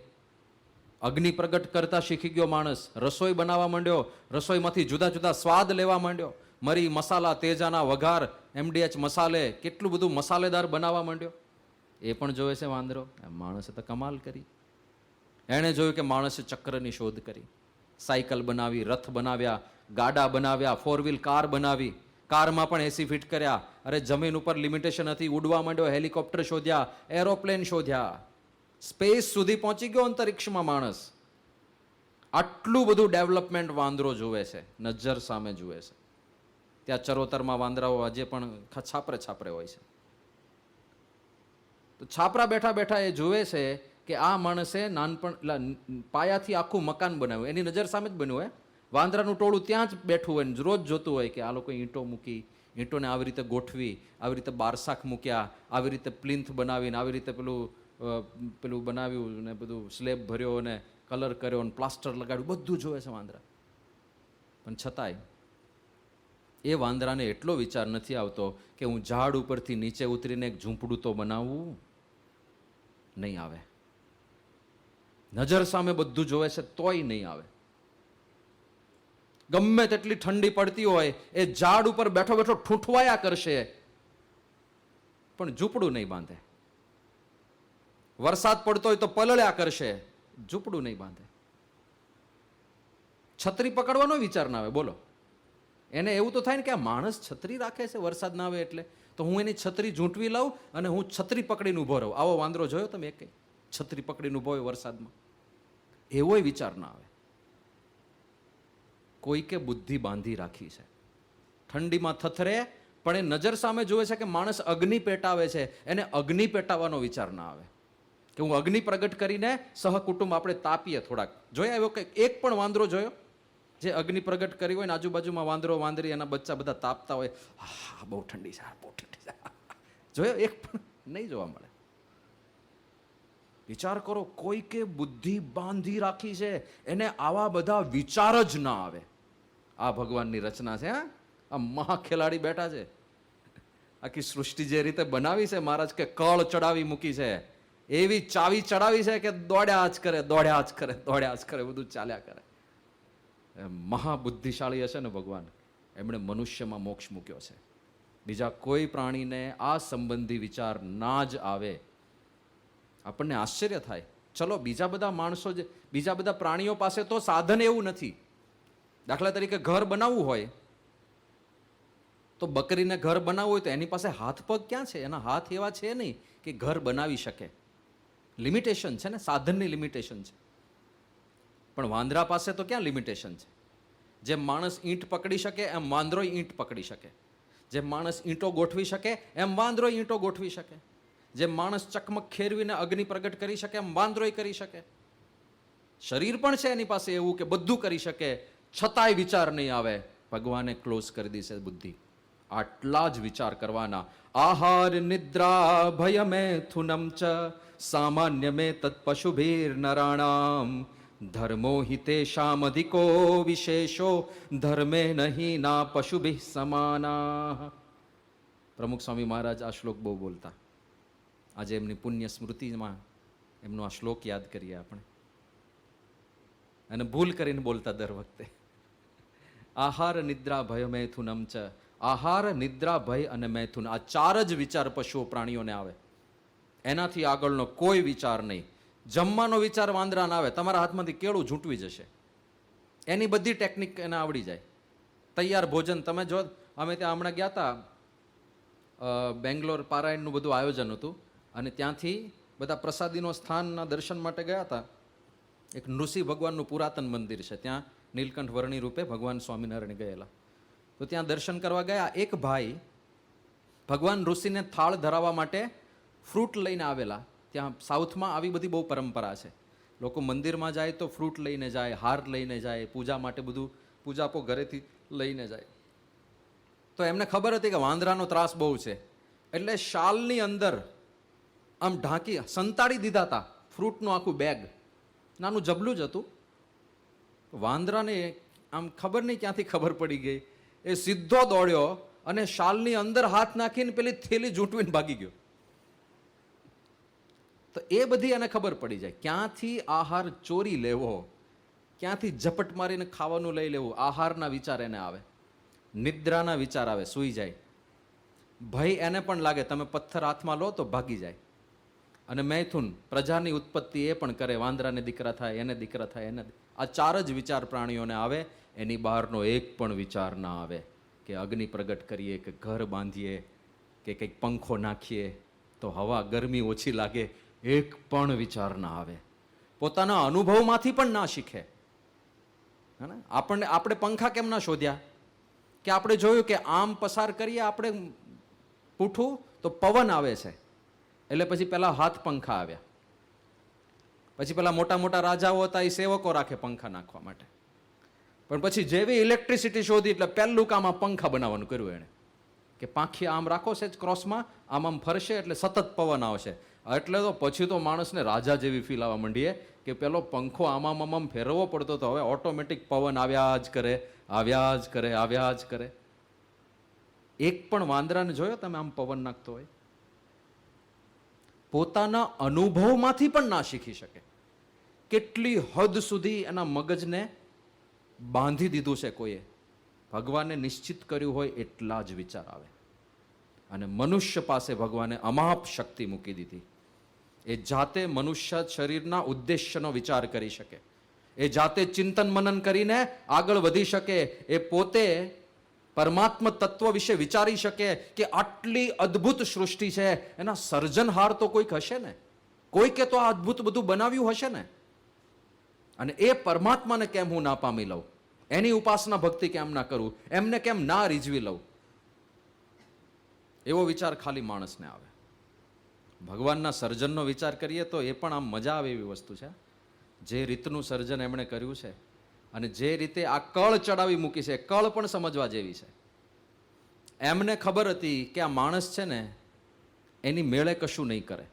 Speaker 1: અગ્નિ પ્રગટ કરતા શીખી ગયો માણસ. રસોઈ બનાવવા માંડ્યો. રસોઈમાંથી જુદા જુદા સ્વાદ લેવા માંડ્યો. મરી મસાલા, તેજાના વઘાર, MDH મસાલે, કેટલું બધું મસાલેદાર બનાવવા માંડ્યો. એ પણ જોવે છે વાંદરો. માણસે તો કમાલ કરી. એણે જોયું કે માણસે ચક્રની શોધ કરી. સાયકલ બનાવી, રથ બનાવ્યા, ગાડા બનાવ્યા, 4 વ્હીલ કાર બનાવી. કારમાં પણ એસી ફિટ કર્યા. અરે જમીન ઉપર લિમિટેશન હતી, ઉડવા માંડ્યો. હેલિકોપ્ટર શોધ્યા, એરોપ્લેન શોધ્યા, સ્પેસ સુધી પહોંચી ગયો અંતરિક્ષમાં માણસ. આટલું બધું ડેવલપમેન્ટ વાંદરો જુએ છે, નજર સામે જુએ છે. ત્યાં ચરોતરમાં વાંદરાઓ આજે પણ છાપરે છાપરે હોય છે. તો છાપરા બેઠા બેઠા એ જુએ છે કે આ માણસે નાનપણ પાયાથી આખું મકાન બનાવ્યું. એની નજર સામે જ બન્યું હોય. વાંદરાનું ટોળું ત્યાં જ બેઠું હોય, રોજ જોતું હોય કે આ લોકો ઈંટો મૂકી, ઈંટોને આવી રીતે ગોઠવી, આવી રીતે બારસાખ મૂક્યા, આવી રીતે પ્લિન્થ બનાવીને, આવી રીતે પેલું બનાવ્યું ને બધું સ્લેબ ભર્યો ને કલર કર્યો ને પ્લાસ્ટર લગાડ્યું, બધું જોવે છે વાંદરા. પણ છતાંય એ વાંદરાને એટલો વિચાર નથી આવતો કે હું ઝાડ ઉપરથી નીચે ઉતરીને એક ઝૂંપડું તો બનાવું. નહીં આવે. નજર સામે બધું જોવે છે તોય નહીં આવે. ગમે તેટલી ઠંડી પડતી હોય એ ઝાડ ઉપર બેઠો બેઠો ઠૂંઠવાયા કરશે, પણ ઝૂંપડું નહીં બાંધે. વરસાદ પડતો હોય તો પલળ્યા કરશે, ઝૂંપડું નહીં બાંધે. છત્રી પકડવાનો વિચાર ના આવે. બોલો, એને એવું તો થાય ને કે આ માણસ છત્રી રાખે છે વરસાદ ના આવે એટલે, તો હું એની છત્રી ઝૂંટવી લઉં અને હું છત્રી પકડીને ઊભો રહું. આવો વાંદરો જોયો તમે? એક છત્રી પકડીને ઊભો હોય વરસાદમાં, એવોય વિચાર ના આવે. કોઈકે બુદ્ધિ બાંધી રાખી છે. ઠંડીમાં થથરે પણ એ નજર સામે જોવે છે કે માણસ અગ્નિ પેટાવે છે, એને અગ્નિ પેટાવવાનો વિચાર ના આવે કે હું અગ્નિ પ્રગટ કરીને સહકુટુંબ આપણે તાપીએ થોડાક. જોયા એવો કંઈક એક પણ વાંદરો જોયો જે અગ્નિ પ્રગટ કરી હોય ને આજુબાજુમાં વાંદરો વાંદરી એના બચ્ચા બધા તાપતા હોય, હા બહુ ઠંડી છે, બહુ ઠંડી છે, જોયો? એક પણ નહીં જોવા મળે. વિચાર કરો, કોઈકે બુદ્ધિ બાંધી રાખી છે, એને આવા બધા વિચાર જ ના આવે. આ ભગવાનની રચના છે. હા, આ મહા ખેલાડી બેઠા છે. આખી સૃષ્ટિ જે રીતે બનાવી છે મહારાજ, કે કળ ચડાવી મૂકી છે, એવી ચાવી ચડાવી છે કે દોડ્યા જ કરે, દોડ્યા જ કરે, દોડ્યા જ કરે, બધું ચાલ્યા કરે. મહાબુદ્ધિશાળી હશે ને ભગવાન, એમણે મનુષ્યમાં મોક્ષ મૂક્યો છે. બીજા કોઈ પ્રાણીને આ સંબંધી વિચાર ના જ આવે. આપણને આશ્ચર્ય થાય. ચલો, બીજા બધા માણસો, બીજા બધા પ્રાણીઓ પાસે તો સાધન એવું નથી. દાખલા તરીકે ઘર બનાવવું હોય તો બકરીને ઘર બનાવવું હોય તો એની પાસે હાથ પગ ક્યાં છે? એના હાથ એવા છે નહીં કે ઘર બનાવી શકે. લિમિટેશન છે ને, સાધનની લિમિટેશન છે. પણ વાંદરા પાસે તો ક્યાં લિમિટેશન છે? જેમ માણસ ઈંટ પકડી શકે એમ વાંદરો ઈંટ પકડી શકે. જેમ માણસ ઈંટો ગોઠવી શકે એમ વાંદરો ઈંટો ગોઠવી શકે. જેમ માણસ ચકમક ખેરવીને અગ્નિ પ્રગટ કરી શકે એમ વાંદરોય કરી શકે. શરીર પણ છે એની પાસે એવું કે બધું કરી શકે, છતાંય વિચાર નહીં આવે. ભગવાને ક્લોઝ કરી દી છે બુદ્ધિ. આટલા જ વિચાર કરવાના. આહાર નિદ્રા ભય મૈથુનમ ચ સામાન્ય મે તત્ પશુભીર નરાણામ ધર્મો હિ તેષામ અધિકો વિશેષો ધર્મે નહીં ના પશુભિ સમાના. પ્રમુખ સ્વામી મહારાજ આ શ્લોક બહુ બોલતા. આજે એમની પુણ્ય સ્મૃતિમાં એમનો આ શ્લોક યાદ કરીએ આપણે, અને ભૂલ કરીને બોલતા દર વખતે. આહાર નિદ્રા ભય મૈથુનમ ચ. આહાર, નિદ્રા, ભય અને મૈથુન, આ ચાર જ વિચાર પશુઓ પ્રાણીઓને આવે. એનાથી આગળનો કોઈ વિચાર નહીં. જમવાનો વિચાર વાંદરાને આવે, તમારા હાથમાંથી કેળું ઝૂંટવી જશે. એની બધી ટેકનિક એને આવડી જાય. તૈયાર ભોજન તમે જો, અમે ત્યાં હમણાં ગયા હતા, બેંગ્લોર પારાયણનું બધું આયોજન હતું, અને ત્યાંથી બધા પ્રસાદીનો સ્થાનના દર્શન માટે ગયા હતા. એક નૃસિંહ ભગવાનનું પુરાતન મંદિર છે, ત્યાં નીલકંઠ વર્ણી રૂપે ભગવાન સ્વામિનારાયણ ગયેલા. તો ત્યાં દર્શન કરવા ગયા. એક ભાઈ ભગવાન ઋષિને થાળ ધરાવવા માટે ફ્રૂટ લઈને આવેલા. ત્યાં સાઉથમાં આવી બધી બહુ પરંપરા છે. લોકો મંદિરમાં જાય તો ફ્રૂટ લઈને જાય, હાર લઈને જાય, પૂજા માટે બધું પૂજાપો ઘરેથી લઈને જાય. તો એમને ખબર હતી કે વાંદરાનો ત્રાસ બહુ છે, એટલે શાલની અંદર આમ ઢાંકી સંતાડી દીધા હતા ફ્રૂટનું આખું બેગ. નાનું જબલું જ હતું. વાંદરાને આમ ખબર નહીં ક્યાંથી ખબર પડી ગઈ, એ સીધો દોડ્યો અને શાલની અંદર હાથ નાખીને પેલી થેલી ઝૂંટવીને ભાગી ગયો. તો એ બધી એને ખબર પડી જાય ક્યાંથી આહાર ચોરી લેવો, ક્યાંથી ઝપટ મારીને ખાવાનું લઈ લેવું. આહારના વિચાર એને આવે, નિદ્રાના વિચાર આવે, સૂઈ જાય. ભય એને પણ લાગે, તમે પથ્થર હાથમાં લો તો ભાગી જાય. અને મૈથુન, પ્રજાની ઉત્પત્તિ એ પણ કરે, વાંદરાને દીકરા થાય, એને દીકરા થાય, એને. આ ચાર જ વિચાર પ્રાણીઓને આવે. એની બહારનો એક પણ વિચાર ના આવે કે અગ્નિ પ્રગટ કરીએ, કે ઘર બાંધીએ, કે કંઈક પંખો નાખીએ તો હવા ગરમી ઓછી લાગે. એક પણ વિચાર ના આવે. પોતાના અનુભવમાંથી પણ ના શીખે. આપણે પંખા કેમ ના શોધ્યા? કે આપણે જોયું કે આમ પસાર કરીએ આપણે પૂઠું તો પવન આવે છે, એટલે પછી પેલા હાથ પંખા આવ્યા. પછી પેલા મોટા મોટા રાજાઓ હતા, એ સેવકો રાખે પંખા નાખવા માટે. પણ પછી જેવી ઇલેક્ટ્રિસિટી શોધી એટલે પહેલું કામ આ પંખા બનાવવાનું કર્યું એણે, કે પાંખી આમ રાખો છે ક્રોસમાં, આમ આમ ફરશે એટલે સતત પવન આવશે. એટલે તો પછી તો માણસને રાજા જેવી ફીલ આવવા માંડીએ કે પેલો પંખો આમામ આમામ ફેરવવો પડતો તો હવે ઓટોમેટિક પવન આવ્યા જ કરે, આવ્યા જ કરે, આવ્યા જ કરે. એક પણ વાંદરાને જોયો તમે આમ પવન નાખતો હોય? પોતાના અનુભવમાંથી પણ ના શીખી શકે. કેટલી હદ સુધી એના મગજને બાંધી દીધું છે કોઈએ. ભગવાને નિશ્ચિત કર્યું હોય એટલા જ વિચાર આવે. અને મનુષ્ય પાસે ભગવાને અમાપ શક્તિ મૂકી દીધી. એ જાતે મનુષ્ય શરીરના ઉદ્દેશ્યનો વિચાર કરી શકે, એ જાતે ચિંતન મનન કરીને આગળ વધી શકે, એ પોતે પરમાત્મ તત્વ વિશે વિચારી શકે કે આટલી અદ્ભુત સૃષ્ટિ છે, એના સર્જનહાર તો કોઈક હશે ને, કોઈકે તો આ અદ્ભુત બધું બનાવ્યું હશે ને. અને એ પરમાત્માને કેમ હું ના પામી લઉં, એની ઉપાસના ભક્તિ કેમ ના કરું, એમને કેમ ના રીઝવી લઉં, એવો વિચાર ખાલી માણસને આવે. ભગવાનના સર્જનનો વિચાર કરીએ તો એ પણ આમ મજા આવે એવી વસ્તુ છે. જે રીતનું સર્જન એમણે કર્યું છે અને જે રીતે આ કળ ચડાવી મૂકી છે, કળ પણ સમજવા જેવી છે. એમને ખબર હતી કે આ માણસ છે ને એની મેળે કશું નહીં કરે,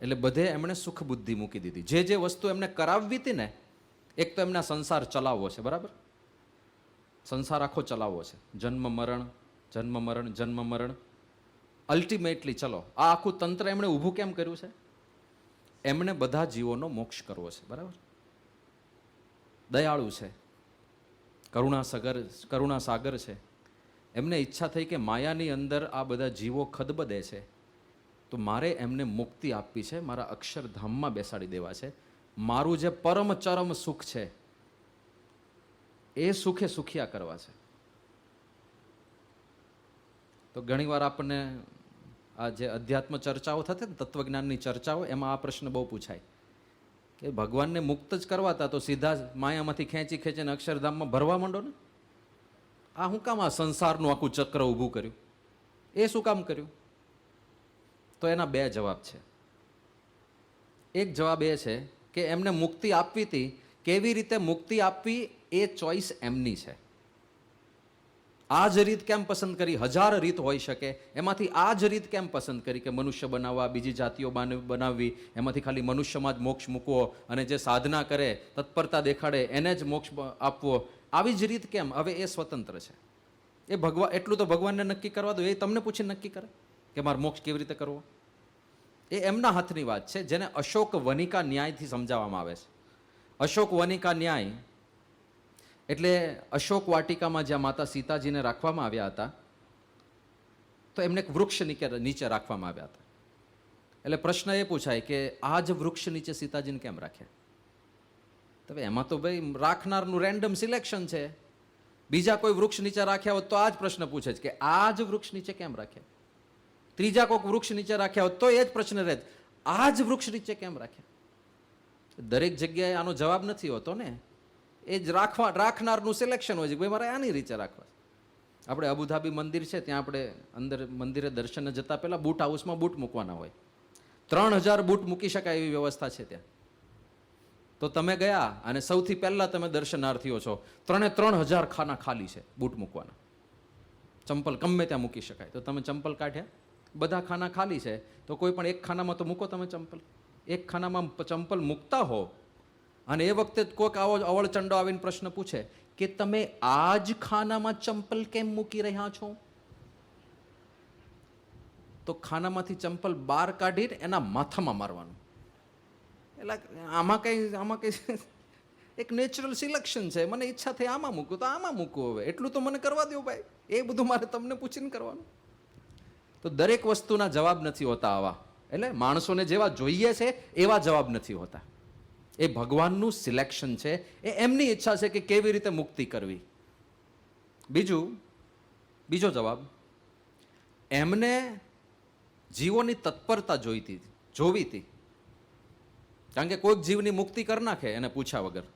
Speaker 1: એટલે બધે એમણે સુખ બુદ્ધિ મૂકી દીધી. જે જે વસ્તુ એમને કરાવવી હતી ને, એક તો એમના સંસાર ચલાવવો છે, બરાબર, સંસાર આખો ચલાવવો છે, જન્મ મરણ જન્મ મરણ જન્મ મરણ, અલ્ટિમેટલી ચલો આ આખું તંત્ર એમણે ઊભું કેમ કર્યું છે? એમણે બધા જીવોનો મોક્ષ કરવો છે, બરાબર. દયાળુ છે, કરુણા સાગર છે. એમને ઈચ્છા થઈ કે માયાની અંદર આ બધા જીવો ખદબદે છે, તો મારે એમને મુક્તિ આપવી છે, મારા અક્ષરધામમાં બેસાડી દેવા છે. મારું જે પરમ ચરમ સુખ છે એ સુખે સુખિયા કરવા છે. તો ઘણીવાર આપણને આ જે અધ્યાત્મ ચર્ચાઓ થતી ને, તત્વજ્ઞાનની ચર્ચાઓ, એમાં આ પ્રશ્ન બહુ પૂછાય કે ભગવાનને મુક્ત જ કરવાતા તો સીધા જ માયામાંથી ખેંચી ખેંચીને અક્ષરધામમાં ભરવા માંડો ને. આ શું કામ આ સંસારનું આખું ચક્ર ઊભું કર્યું? એ શું કામ કર્યું? તો એના બે જવાબ છે. એક જવાબ એ છે કે એમને મુક્તિ આપવી હતી, કેવી રીતે મુક્તિ આપવી એ ચોઈસ એમની છે. આ જ રીત કેમ પસંદ કરી? 1000 રીત હોઈ શકે, એમાંથી આ જ રીત કેમ પસંદ કરી કે મનુષ્ય બનાવવા, બીજી જાતિઓ બનાવવી, એમાંથી ખાલી મનુષ્યમાં જ મોક્ષ મૂકવો, અને જે સાધના કરે, તત્પરતા દેખાડે એને જ મોક્ષ આપવો, આવી જ રીત કેમ? હવે એ સ્વતંત્ર છે. એ ભગવાન, એટલું તો ભગવાનને નક્કી કરવા દો. એ તમને પૂછીને નક્કી કરે કે મારે મોક્ષ કેવી રીતે કરવો? એ એમના હાથની વાત છે, જેને અશોક વનિકા ન્યાયથી સમજાવવામાં આવે છે. અશોક વનિકા ન્યાય એટલે અશોક વાટિકામાં જ્યાં માતા સીતાજીને રાખવામાં આવ્યા હતા, તો એમને એક વૃક્ષ નીચે રાખવામાં આવ્યા હતા. એટલે પ્રશ્ન એ પૂછાય કે આ જ વૃક્ષ નીચે સીતાજીને કેમ રાખ્યા? તો એમાં તો ભાઈ રાખનારનું રેન્ડમ સિલેક્શન છે. બીજા કોઈ વૃક્ષ નીચે રાખ્યા હોત તો આ જ પ્રશ્ન પૂછે છે કે આ જ વૃક્ષ નીચે કેમ રાખ્યા? ત્રીજા કોઈક વૃક્ષ નીચે રાખ્યા હોત તો એ જ પ્રશ્ન રહે, આ જ વૃક્ષ નીચે કેમ રાખ્યા? દરેક જગ્યાએ આનો જવાબ નથી હોતો ને. એ જ રાખનારનું સિલેક્શન હોય છે, ભાઈ મારે આની રીતે રાખવા. આપણે અબુધાબી મંદિર છે, ત્યાં આપણે અંદર મંદિરે દર્શને જતા પહેલા બૂટ હાઉસમાં બૂટ મૂકવાના હોય. 3000 બૂટ મૂકી શકાય એવી વ્યવસ્થા છે ત્યાં. તો તમે ગયા અને સૌથી પહેલા તમે દર્શનાર્થીઓ છો, 3000 ખાના ખાલી છે બૂટ મૂકવાના. ચંપલ ગમે ત્યાં મૂકી શકાય, તો તમે ચંપલ કાઢ્યા, બધા ખાના ખાલી છે, તો કોઈ પણ એક ખાનામાં તો મૂકો તમે ચંપલ. એક ખાનામાં ચંપલ મૂકતા હો અને એ વખતે કોઈક આવો અવળચંડો આવીને પ્રશ્ન પૂછે કે તમે આ જ ખાનામાં ચંપલ કેમ મૂકી રહ્યા છો? તો ખાનામાંથી ચંપલ બહાર કાઢીને એના માથામાં મારવાનું. એટલે આમાં કઈ એક નેચરલ સિલેક્શન છે. મને ઈચ્છા થઈ આમાં મૂકું તો આમાં મૂકવું. હવે એટલું તો મને કરવા દો ભાઈ. એ બધું મારે તમને પૂછીને કરવાનું. તો દરેક વસ્તુના જવાબ નથી હોતા આવા. એટલે માણસોને જેવા જોઈએ છે એવા જવાબ નથી હોતા. એ ભગવાનનું સિલેક્શન છે. એ એમની ઈચ્છા છે કે કેવી રીતે મુક્તિ કરવી. બીજો જવાબ, એમને જીવોની તત્પરતા જોવી હતી. કારણ કે કોઈક જીવની મુક્તિ કરી નાખે એને પૂછ્યા વગર,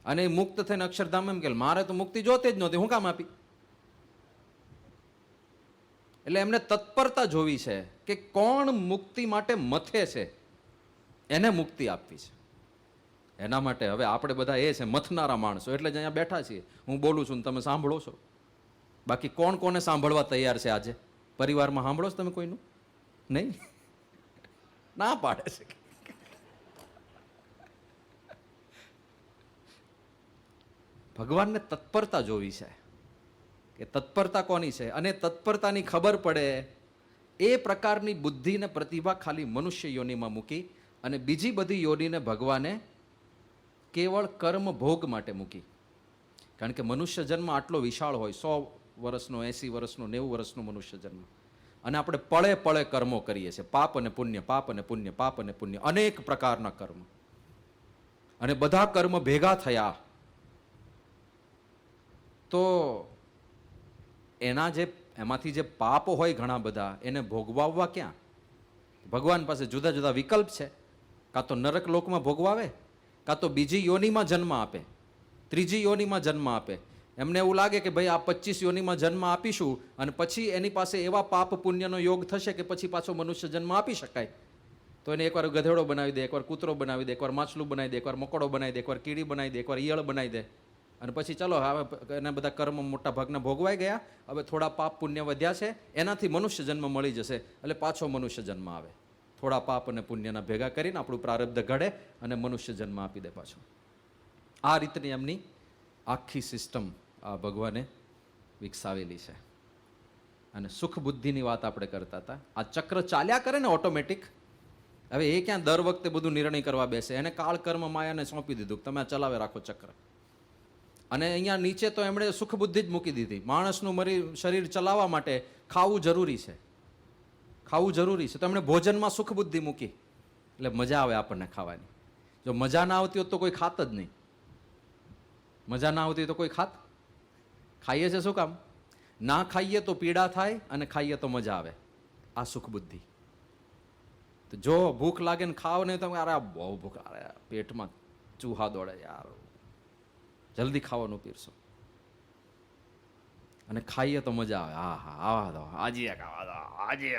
Speaker 1: અને એ મુક્ત થઈને અક્ષરધામ એમ કે મારે તો મુક્તિ જોતે જ નહોતી, હું કામ આપી? એટલે એમને તત્પરતા જોવી છે કે કોણ મુક્તિ માટે મથે છે, એને મુક્તિ આપવી છે. એના માટે હવે આપણે બધા એ છે મથનારા માણસો, એટલે જ અહીંયા બેઠા છીએ. હું બોલું છું ને તમે સાંભળો છો. બાકી કોણ કોને સાંભળવા તૈયાર છે આજે? પરિવારમાં સાંભળો છો તમે કોઈનું? નહીં, ના પાડે છે. ભગવાનને તત્પરતા જોવી છે કે તત્પરતા કોની છે, અને તત્પરતાની ખબર પડે એ પ્રકારની બુદ્ધિને પ્રતિભા ખાલી મનુષ્ય યોનિમાં મૂકી, અને બીજી બધી યોનિને ભગવાને કેવળ કર્મ ભોગ માટે મૂકી. કારણ કે મનુષ્ય જન્મ આટલો વિશાળ હોય, 100 વર્ષનો, 80 વર્ષનો, 90 વર્ષનો મનુષ્ય જન્મ, અને આપણે પળે પળે કર્મો કરીએ છીએ. પાપ અને પુણ્ય, પાપ અને પુણ્ય, પાપ અને પુણ્ય, અનેક પ્રકારના કર્મ. અને બધા કર્મ ભેગા થયા તો એમાંથી જે પાપ હોય ઘણા બધા, એને ભોગવાવવા ક્યાં? ભગવાન પાસે જુદા જુદા વિકલ્પ છે. કાં તો નરક લોકમાં ભોગવાવે, કાં તો બીજી યોનિમાં જન્મ આપે, ત્રીજી યોનિમાં જન્મ આપે. એમને એવું લાગે કે ભાઈ આ 25 યોનિમાં જન્મ આપીશું અને પછી એની પાસે એવા પાપ પુણ્યનો યોગ થશે કે પછી પાછો મનુષ્ય જન્મ આપી શકાય. તો એને એકવાર ગધેડો બનાવી દે, એકવાર કૂતરો બનાવી દે, એકવાર માછલું બનાવી દે, એકવાર મકોડો બનાવી દે, એકવાર કીડી બનાવી દે, એકવાર ઈયળ બનાવી દે, અને પછી ચલો હવે એના બધા કર્મ મોટા ભાગના ભોગવાઈ ગયા, હવે થોડા પાપ પુણ્ય વધ્યા છે, એનાથી મનુષ્ય જન્મ મળી જશે, એટલે પાછો મનુષ્ય જન્મ આવે. થોડા પાપ અને પુણ્યના ભેગા કરીને આપણું પ્રારબ્ધ ઘડે અને મનુષ્ય જન્મ આપી દે પાછો. આ રીતની એમની આખી સિસ્ટમ આ ભગવાને વિકસાવેલી છે. અને સુખ બુદ્ધિની વાત આપણે કરતા હતા. આ ચક્ર ચાલ્યા કરે ને ઓટોમેટિક. હવે એ ક્યાં દર વખતે બધું નિર્ણય કરવા બેસે? એને કાળ કર્મ માયાને સોંપી દીધું, તમે આ ચલાવે રાખો ચક્ર. અને અહીંયા નીચે તો એમણે સુખ બુદ્ધિ જ મૂકી દીધી. માણસનું શરીર ચલાવવા માટે ખાવું જરૂરી છે, ખાવું જરૂરી છે. તો એમણે ભોજનમાં સુખ બુદ્ધિ મૂકી, એટલે મજા આવે આપણને ખાવાની. જો મજા ના આવતી હોત તો કોઈ ખાત જ નહીં. મજા ના આવતી હોય તો કોઈ ખાત? ખાઈએ છે શું કામ? ના ખાઈએ તો પીડા થાય, અને ખાઈએ તો મજા આવે. આ સુખ બુદ્ધિ. તો જો ભૂખ લાગે ને ખાવ નહીં તો અરે બહુ ભૂખ, અરે પેટમાં ચૂહા દોડે યાર, જલ્દી ખાવાનું પીરસો. અને ખાઈએ તો મજા આવે. હા હા, આવા દો આજે ખાવા દો, આજે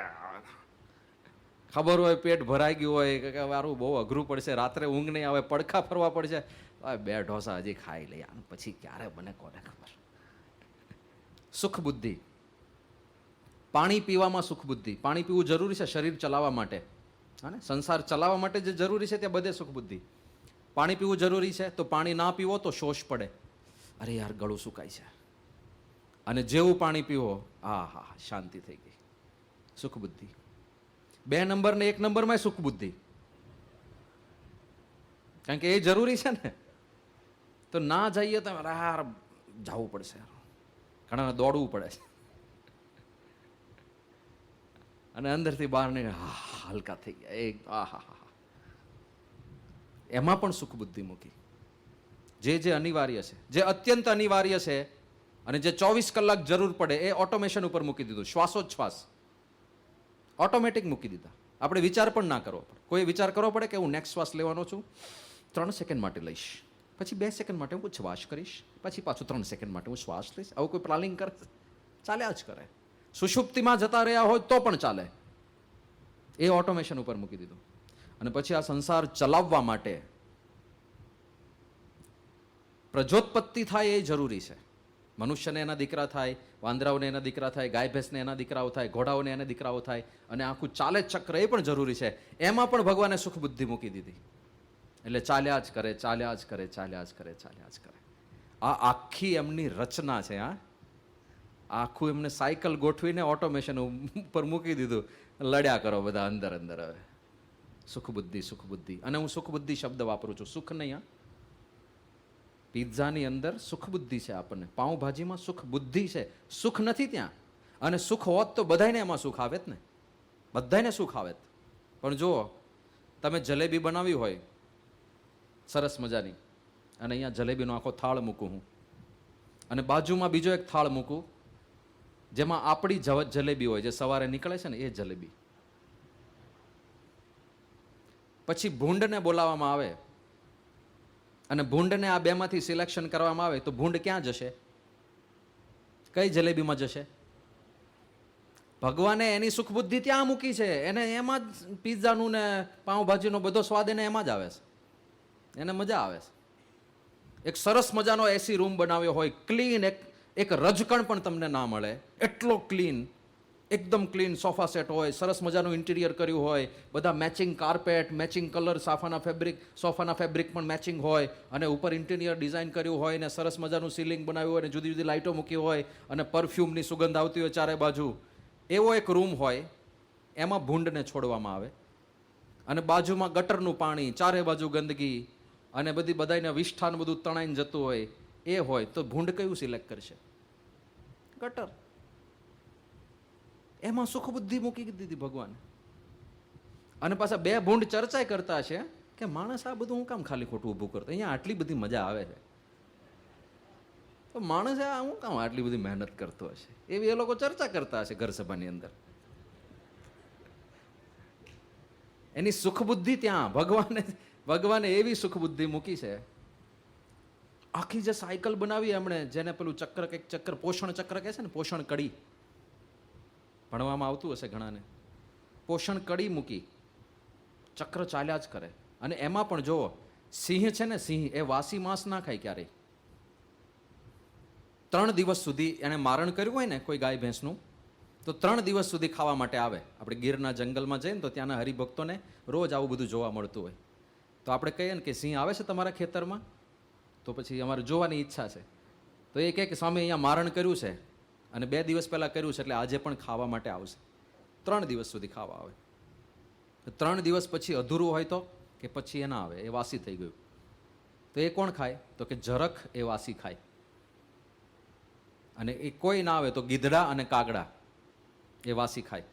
Speaker 1: ખબર હોય પેટ ભરાઈ ગયું હોય કે મારું બહુ અઘરું પડશે, રાત્રે ઊંઘ નહીં આવે, પડખા ફરવા પડશે, 2 ઢોસા હજી ખાઈ લઈએ, પછી ક્યારે બને કોને ખબર. સુખ બુદ્ધિ. પાણી પીવામાં સુખ બુદ્ધિ. પાણી પીવું જરૂરી છે શરીર ચલાવવા માટે, હા ને, સંસાર ચલાવવા માટે જે જરૂરી છે ત્યાં બધે સુખ બુદ્ધિ. પાણી પીવું જરૂરી છે, તો પાણી ના પીવો તો શોષ પડે, અરે યાર ગળું સુકાય છે, અને જેવું પાણી પીવો, હા હા શાંતિ થઈ ગઈ, સુખ બુદ્ધિ. 2 નંબર ને 1 નંબરમાં સુખ બુદ્ધિ, કારણ કે એ જરૂરી છે ને. તો ના જઈએ તો યાર જવું પડશે, ઘણા દોડવું પડે છે, અને અંદરથી બહાર નીકળે હલકા થઈ ગયા, એ આહા, એમાં પણ સુખ બુદ્ધિ મૂકી. જે અનિવાર્ય છે, જે અત્યંત અનિવાર્ય છે, અને જે 24 કલાક જરૂર પડે એ ઓટોમેશન ઉપર મૂકી દીધું. શ્વાસોચ્છ્વાસ ઓટોમેટિક મૂકી દીધા. આપણે વિચાર પણ ના કરવો પડે. કોઈ વિચાર કરવો પડે કે હું નેક્સ્ટ શ્વાસ લેવાનો છું, 3 સેકન્ડ માટે લઈશ, પછી 2 સેકન્ડ માટે હું શ્વાસ કરીશ, પછી પાછું 3 સેકન્ડ માટે હું શ્વાસ લઈશ. આવું કોઈ પ્લાનિંગ કરે? ચાલ્યા જ કરે. સુષુપ્તિમાં જતા રહ્યા હોય તો પણ ચાલે. એ ઓટોમેશન ઉપર મૂકી દીધું. અને પછી આ સંસાર ચલાવવા માટે પ્રજોત્પત્તિ થાય એ જરૂરી છે. મનુષ્યને એના દીકરા થાય, વાંદરાઓને એના દીકરા થાય, ગાય ભેંસને એના દીકરાઓ થાય, ઘોડાઓને એના દીકરાઓ થાય, અને આખું ચાલે ચક્ર એ પણ જરૂરી છે. એમાં પણ ભગવાને સુખ બુદ્ધિ મૂકી દીધી. એટલે ચાલ્યા જ કરે, ચાલ્યા જ કરે, ચાલ્યા જ કરે, ચાલ્યા જ કરે. આ આખી એમની રચના છે. હા, આખું એમને સાયકલ ગોઠવીને ઓટોમેશન ઉપર મૂકી દીધું. લડ્યા કરો બધા અંદર અંદર. હવે સુખ બુદ્ધિ, સુખ બુદ્ધિ. અને હું સુખ બુદ્ધિ શબ્દ વાપરું છું, સુખ નહીં. હા, પિઝાની અંદર સુખ બુદ્ધિ છે. આપણને પાઉંભાજીમાં સુખ બુદ્ધિ છે, સુખ નથી ત્યાં. અને સુખ હોત તો બધાને એમાં સુખ આવે જ ને, બધાને સુખ આવે. પણ જુઓ, તમે જલેબી બનાવી હોય સરસ મજાની, અને અહીંયા જલેબીનો આખો થાળ મૂકું હું, અને બાજુમાં બીજો એક થાળ મૂકું જેમાં આપણી જલેબી હોય, જે સવારે નીકળે છે ને એ જલેબી. પછી ભૂંડને બોલાવવામાં આવે, અને ભૂંડને આ બેમાંથી સિલેક્શન કરવામાં આવે, તો ભૂંડ ક્યાં જશે? કઈ જલેબીમાં જશે? ભગવાને એની સુખ બુદ્ધિ ત્યાં મૂકી છે. એને એમાં જ પિઝાનું ને પાઉંભાજીનો બધો સ્વાદ એને એમાં જ આવે છે, એને મજા આવે છે. એક સરસ મજાનો એસી રૂમ બનાવ્યો હોય, ક્લીન, એક રજકણ પણ તમને ના મળે એટલો ક્લીન, એકદમ ક્લીન સોફા સેટ હોય, સરસ મજાનું ઇન્ટિરિયર કર્યું હોય, બધા મેચિંગ કાર્પેટ, મેચિંગ કલર, સોફાના ફેબ્રિક પણ મેચિંગ હોય, અને ઉપર ઇન્ટિરિયર ડિઝાઇન કર્યું હોય, ને સરસ મજાનું સીલિંગ બનાવ્યું હોય, અને જુદી જુદી લાઇટો મૂકી હોય, અને પરફ્યુમની સુગંધ આવતી હોય ચારે બાજુ. એવો એક રૂમ હોય, એમાં ભૂંડને છોડવામાં આવે, અને બાજુમાં ગટરનું પાણી, ચારે બાજુ ગંદકી, અને બધાને વિષ્ઠાન બધું તણાઈને જતું હોય, એ હોય તો ભૂંડ કયું સિલેક્ટ કરશે? ગટર. એમાં સુખ બુદ્ધિ મૂકી દીધી ભગવાન. અને પાછા 2 ભૂંડ ચર્ચા કરતા છે કે માણસ આ બધું હું કામ ખાલી ખોટું ઊભું કરતો, અહીંયા આટલી બધી મજા આવે છે, તો માણસ આ હું કામ આટલી બધી મહેનત કરતો હશે, એવી એ લોકો ચર્ચા કરતા હશે ઘર સભાની અંદર. એની સુખ બુદ્ધિ ત્યાં ભગવાને એવી સુખ બુદ્ધિ મૂકી છે. આખી જે સાયકલ બનાવી એમણે, જેને પેલું ચક્ર, કંઈક ચક્ર, પોષણ ચક્ર કહે છે ને, પોષણ કડી ભણવામાં આવતું હશે ઘણાને. પોષણ કડી મૂકી, ચક્ર ચાલ્યા જ કરે. અને એમાં પણ જુઓ, સિંહ છે ને, સિંહ એ વાસી માંસ ના ખાય ક્યારેય. 3 દિવસ સુધી એને મારણ કર્યું હોય ને કોઈ ગાય ભેંસનું, તો 3 દિવસ સુધી ખાવા માટે આવે. આપણે ગીરના જંગલમાં જઈએ ને તો ત્યાંના હરિભક્તોને રોજ આવું બધું જોવા મળતું હોય. તો આપણે કહીએ ને કે સિંહ આવે છે તમારા ખેતરમાં, તો પછી અમારે જોવાની ઈચ્છા છે. તો એ કહે કે સ્વામી અહીંયા મારણ કર્યું છે, અને 2 દિવસ પહેલાં કર્યું છે, એટલે આજે પણ ખાવા માટે આવશે. 3 દિવસ સુધી ખાવા આવે. 3 દિવસ પછી અધૂરું હોય તો, કે પછી એ ના આવે, એ વાસી થઈ ગયું. તો એ કોણ ખાય? તો કે જરખ એ વાસી ખાય. અને એ કોઈ ના આવે તો ગીધડા અને કાગડા એ વાસી ખાય.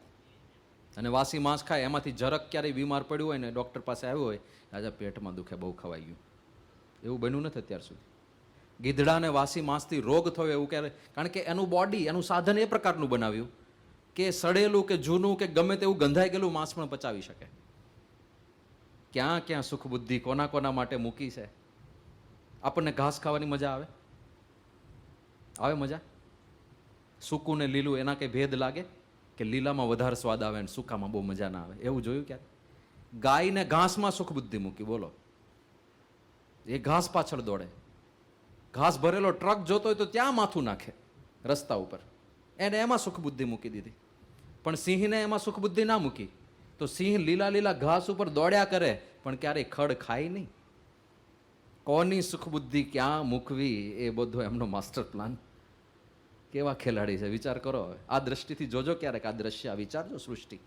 Speaker 1: અને વાસી માંસ ખાય. એમાંથી જરખ ક્યારેય બીમાર પડ્યું હોય ને, ડૉક્ટર પાસે આવ્યું હોય, આજે પેટમાં દુખે, બહુ ખવાઈ ગયું, એવું બન્યું નથી અત્યાર સુધી. ગીધડાને વાસી માંસથી રોગ થયો એવું ક્યારે? કારણ કે એનું બોડી, એનું સાધન એ પ્રકારનું બનાવ્યું કે સડેલું કે જૂનું કે ગમે તેવું ગંધાઈ ગયેલું માંસ પણ પચાવી શકે. ક્યાં ક્યાં સુખ બુદ્ધિ કોના કોના માટે મૂકી છે. આપણને ઘાસ ખાવાની મજા આવે? આવે મજા? સૂકું ને લીલું એના કંઈ ભેદ લાગે? કે લીલામાં વધારે સ્વાદ આવે ને સૂકામાં બહુ મજા ના આવે? એવું જોયું ક્યારે? ગાયને ઘાસમાં સુખ બુદ્ધિ મૂકી, બોલો. એ ઘાસ પાછળ દોડે. ઘાસ ભરેલો ટ્રક જોતો હોય તો ત્યાં માથું નાખે રસ્તા ઉપર. એને એમાં સુખ બુદ્ધિ મૂકી દીધી. પણ સિંહને એમાં સુખ બુદ્ધિ ના મૂકી તો સિંહ લીલા લીલા ઘાસ ઉપર દોડ્યા કરે પણ ક્યારેય ખડ ખાય નહીં. કોની સુખ બુદ્ધિ ક્યાં મૂકવી એ બધો એમનો માસ્ટર પ્લાન. કેવા ખેલાડી છે વિચાર કરો. હવે આ દ્રષ્ટિથી જોજો ક્યારેક આ દ્રશ્ય, આ વિચારજો સૃષ્ટિ,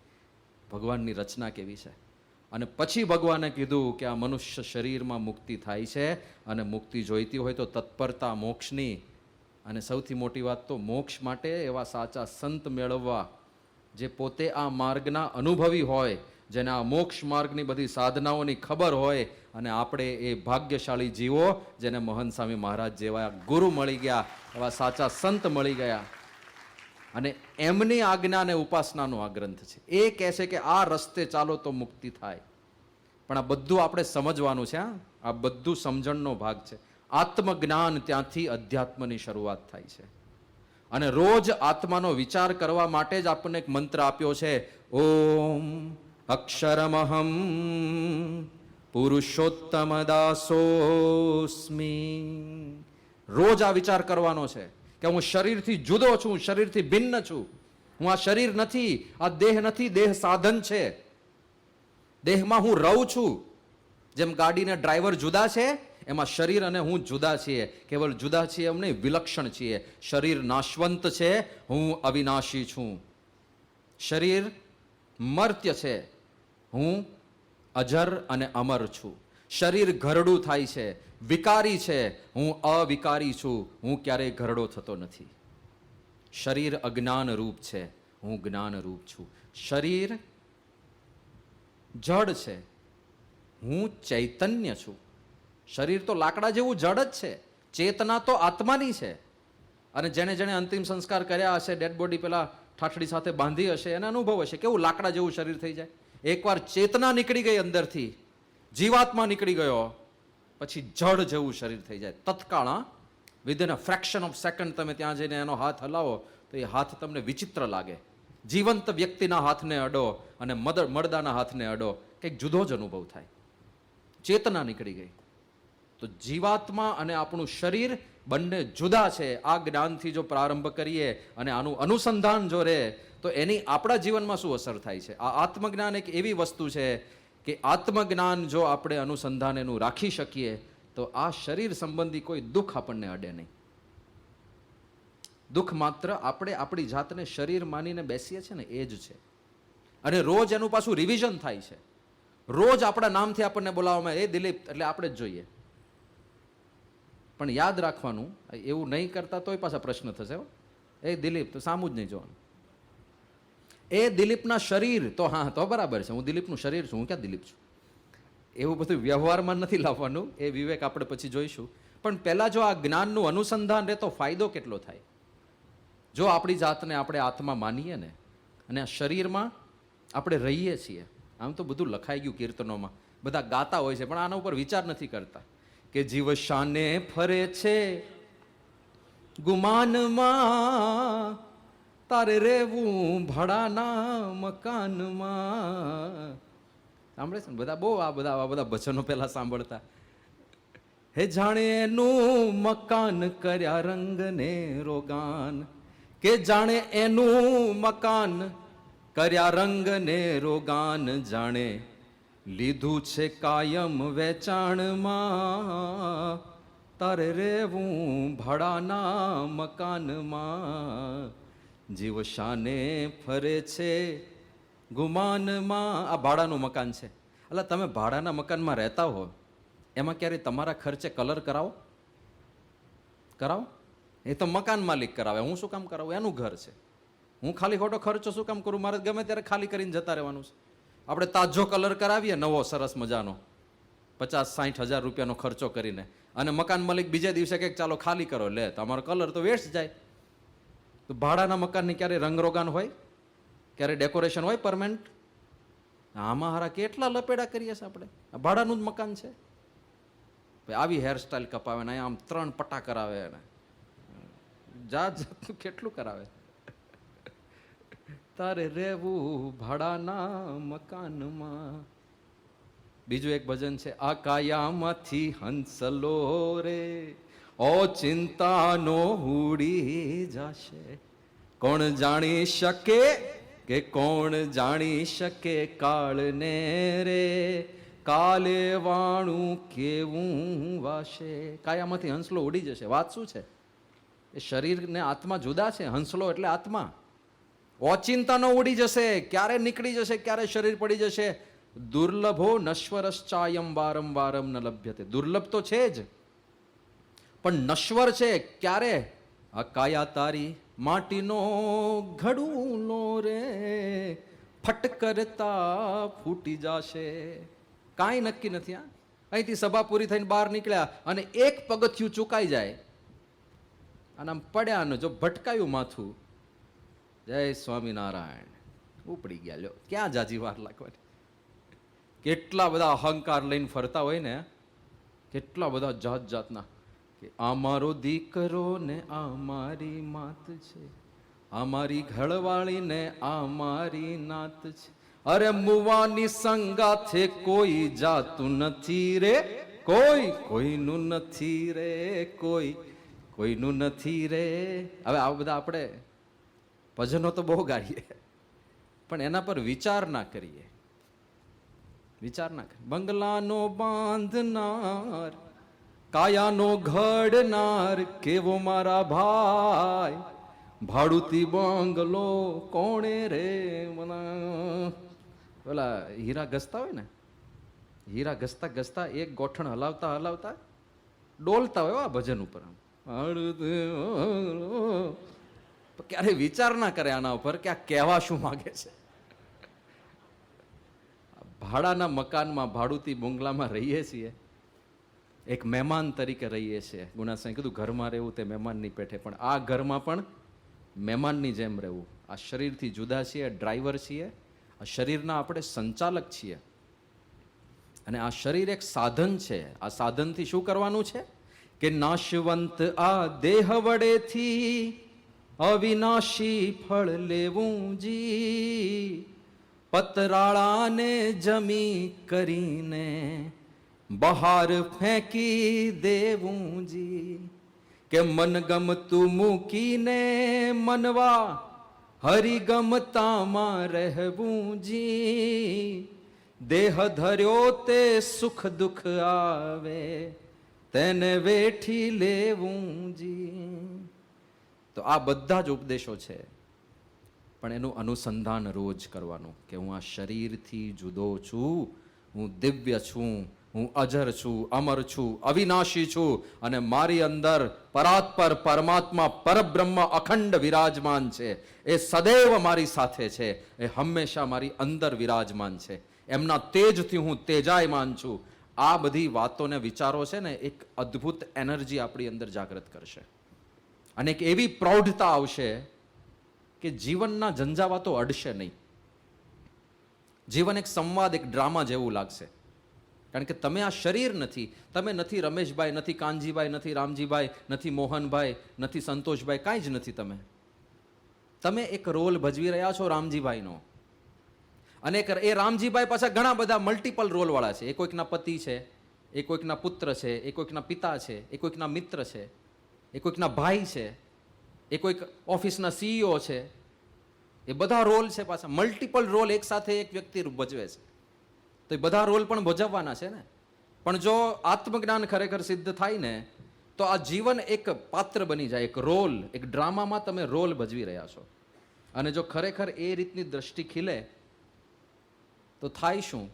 Speaker 1: ભગવાનની રચના કેવી છે. અને પછી ભગવાને કીધું કે આ મનુષ્ય શરીરમાં મુક્તિ થાય છે અને મુક્તિ જોઈતી હોય તો તત્પરતા મોક્ષની. અને સૌથી મોટી વાત તો મોક્ષ માટે એવા સાચા સંત મેળવવા જે પોતે આ માર્ગના અનુભવી હોય, જેને આ મોક્ષ માર્ગની બધી સાધનાઓની ખબર હોય. અને આપણે એ ભાગ્યશાળી જીવો જેને મહંત સ્વામી મહારાજ જેવા ગુરુ મળી ગયા, એવા સાચા સંત મળી ગયા. અને એમની આજ્ઞા અને ઉપાસનાનો આ ગ્રંથ છે. એ કહે છે કે આ રસ્તે ચાલો તો મુક્તિ થાય. પણ આ બધું આપણે સમજવાનું છે. આ બધું સમજણનો ભાગ છે. આત્મજ્ઞાન, ત્યાંથી અધ્યાત્મની શરૂઆત થાય છે. અને રોજ આત્માનો વિચાર કરવા માટે જ આપણને એક મંત્ર આપ્યો છે, ઓમ અક્ષરમહમ પુરુષોત્તમ દાસોસ્મી. રોજ આ વિચાર કરવાનો છે કે હું શરીરથી જુદો છું, શરીરથી ભિન્ન છું. હું આ શરીર નથી, આ દેહ નથી, દેહ સાધન છે. દેહમાં હું રહું છું. જેમ ગાડીને ડ્રાઈવર જુદા છે, એમાં શરીર અને હું જુદા છીએ. કેવલ જુદા છીએ એમ નહીં, વિલક્ષણ છીએ. શરીર નાશવંત છે, હું અવિનાશી છું. શરીર મર્ત્ય છે, હું અજર અને અમર છું. શરીર ઘરડું થાય છે, વિકારી છે, હું અવિકારી છું. હું ક્યારેય ઘરડો થતો નથી. શરીર અજ્ઞાન રૂપ છે, હું જ્ઞાન રૂપ છું. શરીર જડ છે, હું ચૈતન્ય છું. શરીર તો લાકડા જેવું જડ જ છે, ચેતના તો આત્માની છે. અને જેને જેને અંતિમ સંસ્કાર કર્યા હશે, ડેડ બોડી પેલા ઠાઠડી સાથે બાંધી હશે, એને અનુભવ હશે કેવું લાકડા જેવું શરીર થઈ જાય. એકવાર ચેતના નીકળી ગઈ અંદરથી, જીવાત્મા નીકળી ગયો, પછી જડ જેવું શરીર થઈ જાય તત્કાળ. Within a fraction of second તમે ત્યાં જઈને એનો હાથ હલાવો તો એ હાથ તમને વિચિત્ર લાગે. જીવંત વ્યક્તિના હાથને અડો અને મરદાના હાથને અડો, કંઈક જુદો જ અનુભવ થાય. ચેતના નીકળી ગઈ. તો જીવાત્મા અને આપણું શરીર બંને જુદા છે. આ જ્ઞાનથી જો પ્રારંભ કરીએ અને આનું અનુસંધાન જો રહે તો એની આપણા જીવનમાં શું અસર થાય છે. આ આત્મજ્ઞાન એક એવી વસ્તુ છે કે આત્મજ્ઞાન જો આપણે અનુસંધાન એનું રાખી શકીએ તો આ શરીર સંબંધી કોઈ દુઃખ આપણને અડે નહીં. દુઃખ માત્ર આપણે આપણી જાતને શરીર માનીને બેસીએ છીએ ને એ જ છે. અને રોજ એનું પાછું રિવિઝન થાય છે. રોજ આપણા નામથી આપણને બોલાવવામાં, એ દિલીપ એટલે આપણે જ જોઈએ. પણ યાદ રાખવાનું, એવું નહીં કરતા તોય પાછા પ્રશ્ન થશે. એ દિલીપ તો સામું જ નહીં જોવાનું. એ દિલીપના શરીર તો હા તો બરાબર છે, હું દિલીપનું શરીર છું, હું ક્યાં દિલીપ છું. એવું બધું વ્યવહારમાં નથી લાવવાનું. એ વિવેક આપણે પછી જોઈશું. પણ પહેલા જો આ જ્ઞાનનું અનુસંધાન રહે તો ફાયદો કેટલો થાય. જો આપણી જાતને આપણે આત્મા માનીએ ને અને આ શરીરમાં આપણે રહીએ છીએ. આમ તો બધું લખાઈ ગયું કીર્તનોમાં, બધા ગાતા હોય છે, પણ આના ઉપર વિચાર નથી કરતા કે જીવ શાને ફરે છે ગુમાનમાં, તારે રેવું ભાડાના મકાનમાં. સાંભળે છે ને બધા, બહુ આ બધા ભજનો પહેલા સાંભળતા. હે જાણે એનું મકાન કર્યા રંગને રોગાન, કે જાણે એનું મકાન કર્યા રંગને રોગાન, જાણે લીધું છે કાયમ વેચાણમાં, તારે રેવું ભાડાના મકાનમાં. જીવ શાને ફરે છે ગુમાનમાં. આ ભાડાનું મકાન છે. એટલે તમે ભાડાના મકાનમાં રહેતા હો, એમાં ક્યારે તમારા ખર્ચે કલર કરાવો? એ તો મકાન માલિક કરાવે, હું શું કામ કરાવું? એનું ઘર છે. હું ખાલી ખોટો ખર્ચો શું કામ કરું? મારે ગમે ત્યારે ખાલી કરીને જતા રહેવાનું છે. આપણે તાજો કલર કરાવીએ નવો સરસ મજાનો, 50-60 હજાર રૂપિયાનો ખર્ચો કરીને, અને મકાન માલિક બીજે દિવસે કંઈક ચાલો ખાલી કરો, લે તમારો કલર તો વેસ્ટ જાય. તો ભાડાના મકાનની ક્યારે રંગરોગાન હોય? ક્યારે ડેકોરેશન હોય પરમેનન્ટ? આમાં હારા કેટલા લપેડા કરીએ છીએ આપણે. આ ભાડાનું જ મકાન છે. આવી હેરસ્ટાઈલ કપાવે ને આમ 3 પટ્ટા કરાવે ને જાત જાતનું કેટલું કરાવે. તારે રેવું ભાડાના મકાનમાં. બીજું એક ભજન છે, આ કાયામાંથી હંસલો રે ઓ ચિંતાનો ઉડી જશે. કોણ જાણી શકે કે કોણ જાણી શકે કાળને રે, કાલે વાણું કેવું વાશે. કાયામાંથી હંસલો ઉડી જશે. વાત શું છે? એ શરીર ને આત્મા જુદા છે. હંસલો એટલે આત્મા ઓચિંતાનો ઉડી જશે. ક્યારે નીકળી જશે, ક્યારે શરીર પડી જશે. દુર્લભો નશ્વરશ્ચાયમ વારંવારમ ન લભ્યતે. દુર્લભ તો છે જ, પણ નશ્વર છે. ક્યારે? આ કાયા તારી માટીનો ઘડુલો રે, ફટકરતા ફૂટી જશે. કાંઈ નક્કી નથી. અહીંથી સભા પૂરી થઈને બહાર નીકળ્યા અને એક પગથિયું ચૂકાઈ જાય અને આમ પડ્યા ને જો ભટકાયું માથું, જય સ્વામિનારાયણ, ઉપડી ગયા. લ્યો, ક્યાં જાજી વાર લાગવાની. કેટલા બધા અહંકાર લઈને ફરતા હોય ને, કેટલા બધા જાત જાતના કે આ મારો દીકરો ને આ મારી માત છે, આ મારી ઘરવાળી ને આ મારી નાત છે. અરે મુવાની સંગાથે કોઈ જાતું નથી રે, કોઈ કોઈનું નથી રે, કોઈ કોઈનું નથી રે. હવે આ બધા આપણે ભજનો તો બહુ ગાઈએ, પણ એના પર વિચાર ના કરીએ. વિચાર ના કરીએ. બંગલાનો બાંધનાર, કાયાનો ઘડનાર, કેવો મારા ભાઈ, ભાડુતી બંગલો કોણે રે મના. પેલા હીરા ઘસતા હોય ને, હીરા ઘસતા ઘસતા એક ગોઠણ હલાવતા હલાવતા ડોલતા હોય આ ભજન ઉપર. ક્યારે વિચાર ના કરે આના ઉપર કે આ કહેવા શું માંગે છે. ભાડાના મકાનમાં, ભાડુતી બંગલામાં રહીએ છીએ, એક મહેમાન તરીકે રહીએ છીએ. ગુણાસાઈ કીધું ઘરમાં રહેવું તે મહેમાનની પેઠે, પણ આ ઘરમાં પણ મહેમાનની જેમ રહેવું. આ શરીરથી જુદા છીએ, ડ્રાઈવર છીએ. આ શરીરના આપણે સંચાલક છીએ અને આ શરીર એક સાધન છે. આ સાધનથી શું કરવાનું છે કે નાશવંત આ દેહ વડેથી અવિનાશી ફળ લેવું જી, પતરાળાને જમી કરીને બહાર ફેંકી દેવું જી. કે મન ગમતું મૂકીને મનવા હરિગમતામાં રહેવું જી. દેહ ધર્યો તે સુખ દુઃખ આવે તેને વેઠી લેવું જી. તો આ બધા જ ઉપદેશો છે, પણ એનું અનુસંધાન રોજ કરવાનું કે હું આ શરીરથી જુદો છું, હું દિવ્ય છું, હું અજર છું, અમર છું, અવિનાશી છું અને મારી અંદર પરાત્પર પરમાત્મા પરબ્રહ્મ અખંડ વિરાજમાન છે. એ સદૈવ મારી સાથે છે, એ હંમેશા મારી અંદર વિરાજમાન છે. એમના તેજથી હું તેજાયમાન છું. આ બધી વાતોને વિચારો છે ને, એક અદ્ભુત એનર્જી આપણી અંદર જાગૃત કરશે અને એક એવી પ્રૌઢતા આવશે કે જીવનના ઝંઝાવાતો અડશે નહીં. જીવન એક સંવાદ, એક ડ્રામા જેવું લાગશે. કારણ કે તમે આ શરીર નથી. તમે નથી રમેશભાઈ, નથી કાનજીભાઈ, નથી રામજીભાઈ, નથી મોહનભાઈ, નથી સંતોષભાઈ, કાંઈ જ નથી. તમે એક રોલ ભજવી રહ્યા છો રામજીભાઈનો. અને એ રામજીભાઈ પાછા ઘણા બધા મલ્ટિપલ રોલ વાળા છે. એ કોઈકના પતિ છે, એ કોઈકના પુત્ર છે, એ કોઈકના પિતા છે, એ કોઈકના મિત્ર છે, એ કોઈકના ભાઈ છે, એ કોઈક ઓફિસના સીઈઓ છે. એ બધા રોલ છે પાછા. મલ્ટિપલ રોલ એક સાથે એક વ્યક્તિ ભજવે છે. તો એ બધા રોલ પણ ભજવવાના છે ને. પણ જો આત્મજ્ઞાન ખરેખર સિદ્ધ થાય ને, તો આ જીવન એક પાત્ર બની જાય, એક રોલ, એક ડ્રામામાં તમે રોલ ભજવી રહ્યા છો. અને જો ખરેખર એ રીતની દ્રષ્ટિ ખીલે તો થાય શું?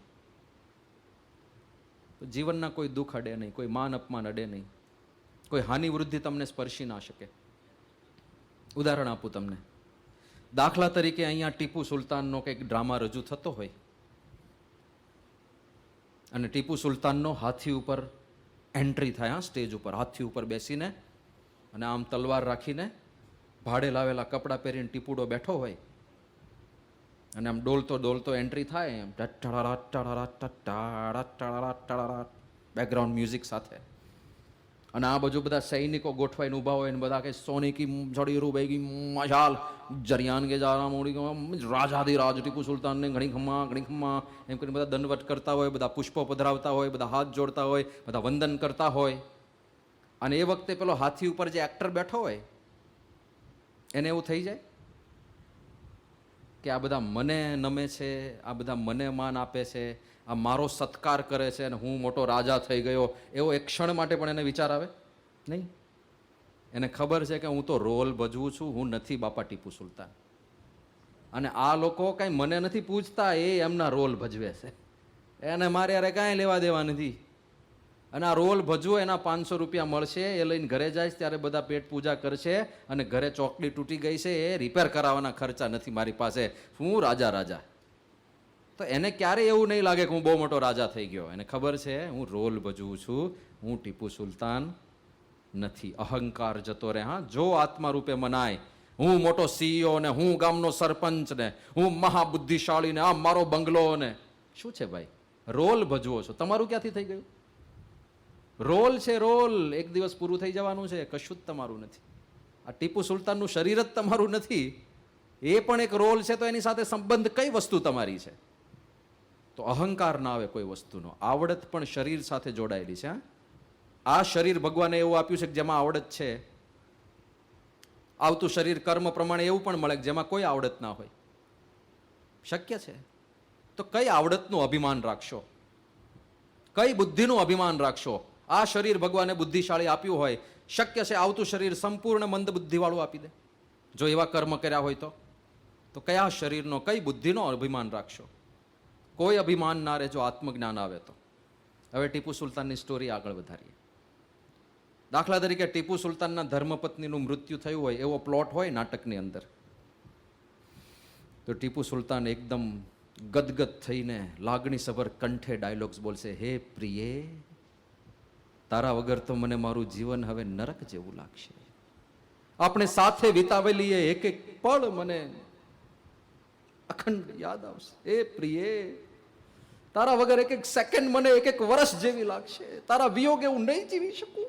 Speaker 1: તો જીવનના કોઈ દુઃખ અડે નહીં, કોઈ માન અપમાન અડે નહીં, કોઈ હાનિ વૃદ્ધિ તમને સ્પર્શી ના શકે. ઉદાહરણ આપું તમને. દાખલા તરીકે અહીંયા ટીપુ સુલતાનનો કંઈક ડ્રામા રજૂ થતો હોય અને ટીપુ સુલતાનનો હાથી ઉપર એન્ટ્રી થાય. સ્ટેજ ઉપર હાથી ઉપર બેસીને અને આમ તલવાર રાખીને ભાડે લાવેલા કપડાં પહેરીને ટીપુડો બેઠો હોય અને આમ ડોલતો ડોલતો એન્ટ્રી થાય, એમ બેકગ્રાઉન્ડ મ્યુઝિક સાથે. અને આ બાજુ બધા સૈનિકો ગોઠવાઈને ઊભા હોય ને બધા કે સોને કી જડીરૂ બેગી મશાલ જરિયાન કે જારા મોડી રાજાધિરાજ ટીપુ સુલતાનને ઘણી ખમ્મા એમ કરીને બધા દંડવટ કરતા હોય, બધા પુષ્પો પધરાવતા હોય, બધા હાથ જોડતા હોય, બધા વંદન કરતા હોય. અને એ વખતે પેલો હાથી ઉપર જે એક્ટર બેઠો હોય એને એવું થઈ જાય કે આ બધા મને નમે છે, આ બધા મને માન આપે છે, આ મારો સત્કાર કરે છે અને હું મોટો રાજા થઈ ગયો, એવો એક ક્ષણ માટે પણ એને વિચાર આવે નહીં. એને ખબર છે કે હું તો રોલ ભજવું છું, હું નથી બાપા ટીપુ સુલતાન. અને આ લોકો કાંઈ મને નથી પૂછતા, એ એમના રોલ ભજવે છે, એને મારે યારે કાંઈ લેવા દેવા નથી. અને આ રોલ ભજવો, એના 500 રૂપિયા મળશે, એ લઈને ઘરે જાય ત્યારે બધા પેટ પૂજા કરશે, અને ઘરે ચોકડી તૂટી ગઈ છે એ રિપેર કરાવવાના ખર્ચા નથી મારી પાસે, હું રાજા રાજા. તો એને ક્યારેય એવું નહીં લાગે કે હું બહુ મોટો રાજા થઈ ગયો. એને ખબર છે હું રોલ ભજવું છું, હું ટીપુ સુલતાન નથી. અહંકાર જતો રહે. હા, જો આત્મા રૂપે મનાય, હું મોટો CEO ને, હું ગામનો સરપંચ ને, હું મહાબુદ્ધિશાળી ને, આ મારો બંગલો ને. શું છે ભાઈ? રોલ ભજવો છો. તમારું ક્યાંથી થઈ ગયું? રોલ છે, રોલ. એક દિવસ પૂરું થઈ જવાનું છે, કશું જ તમારું નથી. આ ટીપુ સુલતાનનું શરીર જ તમારું નથી, એ પણ એક રોલ છે. તો એની સાથે સંબંધ કઈ વસ્તુ તમારી છે? તો અહંકાર ના આવે કોઈ વસ્તુનો. આવડત પણ શરીર સાથે જોડાયેલી છે. આ શરીર ભગવાને એવું આપ્યું છે કે જેમાં આવડત છે. આવતું શરીર કર્મ પ્રમાણે એવું પણ મળે કે જેમાં કોઈ આવડત ના હોય. શક્ય છે. તો કઈ આવડતનું અભિમાન રાખશો? કઈ બુદ્ધિનું અભિમાન રાખશો? આ શરીર ભગવાને બુદ્ધિશાળી આપ્યું હોય, શક્ય છે આવતું શરીર સંપૂર્ણ મંદ બુદ્ધિવાળું આપી દે, જો એવા કર્મ કર્યા હોય તો કયા શરીરનો, કઈ બુદ્ધિનો અભિમાન રાખશો? કોઈ અભિમાન ના રહે જો આત્મજ્ઞાન આવે તો. હવે ટીપુ સુલતાનની સ્ટોરી આગળ વધારીએ. દાખલા તરીકે ટીપુ સુલતાનના ધર્મપત્નીનું મૃત્યુ થયું હોય એવો પ્લોટ હોય નાટકની અંદર, તો ટીપુ સુલતાન એકદમ ગદગદ થઈને લાગણીસભર કંઠે ડાયલોગ્સ બોલશે. હે પ્રિયે, તારા વગર તો મને મારું જીવન હવે નરક જેવું લાગશે. આપણે સાથે વિતાવેલી એક એક પળ મને અખંડ યાદ આવશે. હે પ્રિયે, તારા વગર એક એક સેકન્ડ મને એક એક વર્ષ જેવી લાગશે. તારા વિયોગે હું નહીં જીવી શકું.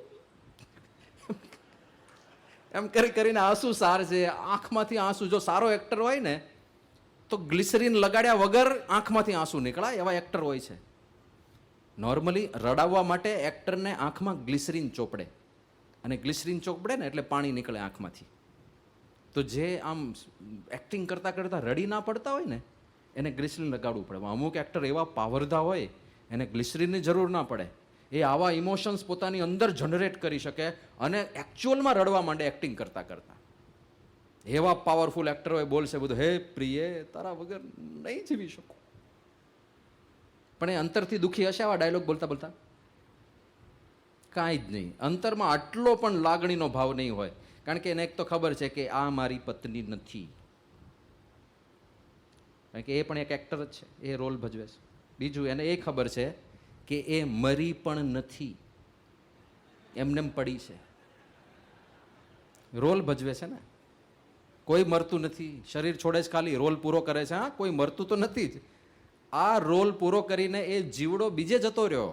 Speaker 1: એમ કરીને આંસુ સાર છે, આંખમાંથી આંસુ. જો સારો એક્ટર હોય ને તો ગ્લિસરીન લગાડ્યા વગર આંખમાંથી આંસુ નીકળાય, એવા એક્ટર હોય છે. નોર્મલી રડાવવા માટે એક્ટરને આંખમાં ગ્લિસરીન ચોપડે, અને ગ્લિસરીન ચોપડે ને એટલે પાણી નીકળે આંખમાંથી. તો જે આમ એક્ટિંગ કરતા કરતા રડી ના પડતા હોય ને એને ગ્લિસરીન લગાડવું પડે. અમુક એક્ટર એવા પાવરધા હોય એને ગ્લિસરીનની જરૂર ના પડે. એ આવા ઇમોશન્સ પોતાની અંદર જનરેટ કરી શકે અને એકચ્યુઅલમાં રડવા માંડે એક્ટિંગ કરતા કરતા. એવા પાવરફુલ એક્ટર હોય, બોલશે બધું, હે પ્રિયે, તારા વગર નહીં જીવી શકું. પણ એ અંતરથી દુઃખી હશે આવા ડાયલોગ બોલતા બોલતા? કાંઈ જ નહીં. અંતરમાં આટલો પણ લાગણીનો ભાવ નહીં હોય, કારણ કે એને એક તો ખબર છે કે આ મારી પત્ની નથી. કારણ કે એ પણ એક એક્ટર જ છે, એ રોલ ભજવે છે. બીજું, એને એ ખબર છે કે એ મરી પણ નથી, એમનેમ પડી છે. રોલ ભજવે છે ને. કોઈ મરતું નથી, શરીર છોડે છે ખાલી, રોલ પૂરો કરે છે. હા, કોઈ મરતું તો નથી જ. આ રોલ પૂરો કરીને એ જીવડો બીજે જતો રહ્યો,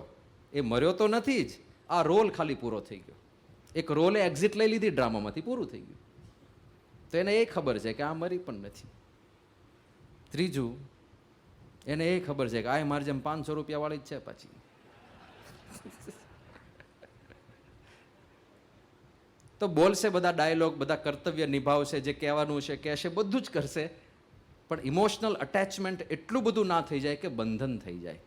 Speaker 1: એ મર્યો તો નથી જ. આ રોલ ખાલી પૂરો થઈ ગયો. એક રોલે એક્ઝિટ લઈ લીધી ડ્રામામાંથી, પૂરું થઈ ગયું. તો એને એ ખબર છે કે આ મરી પણ નથી. ત્રીજું, એને એ ખબર છે કે આ મારી જેમ 500 રૂપિયા વાળી જ છે પાછી. તો બોલશે બધા ડાયલોગ, બધા કર્તવ્ય નિભાવશે, જે કહેવાનું છે કહેશે, બધું જ કરશે. પણ ઇમોશનલ અટેચમેન્ટ એટલું બધું ના થઈ જાય કે બંધન થઈ જાય.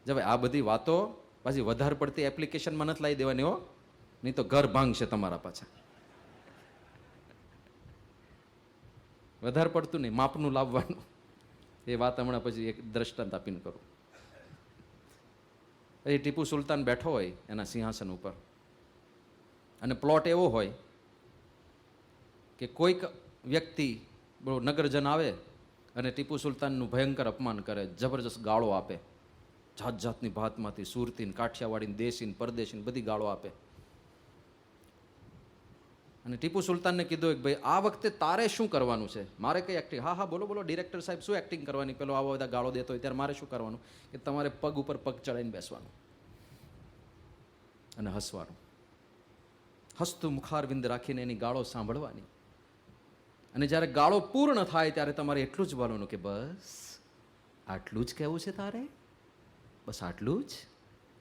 Speaker 1: હવે આ બધી વાતો પાછી વધારે પડતી એપ્લિકેશનમાં નથી લાવી દેવાની હો, નહીં તો ઘર ભાંગશે તમારા પાછા. વધારે પડતું નહીં, માપનું લાવવાનું. એ વાત હમણાં પછી એક દ્રષ્ટાંત આપીને કરું. એ ટીપુ સુલતાન બેઠો હોય એના સિંહાસન ઉપર, અને પ્લોટ એવો હોય કે કોઈક વ્યક્તિ નગરજન આવે અને ટીપુ સુલતાનનું ભયંકર અપમાન કરે, જબરજસ્ત ગાળો આપે, જાત જાતની ભાતમાંથી, સુરતી, કાઠિયાવાડી, દેશી, પરદેશી બધી ગાળો આપે. અને ટીપુ સુલતાનને કીધું કે ભાઈ આ વખતે તારે શું કરવાનું છે? મારે કઈ એક્ટિંગ? હા હા, બોલો બોલો ડિરેક્ટર સાહેબ, શું એક્ટિંગ કરવાની? પેલો આવા બધા ગાળો દેતો હોય ત્યારે મારે શું કરવાનું? કે તમારે પગ ઉપર પગ ચડાવીને બેસવાનું અને હસવાનું, હસતું મુખારવિંદ રાખીને એની ગાળો સાંભળવાની. અને જ્યારે ગાળો પૂર્ણ થાય ત્યારે તમારે એટલું જ બોલવાનું કે બસ આટલું જ કહેવું છે તારે, બસ આટલું જ,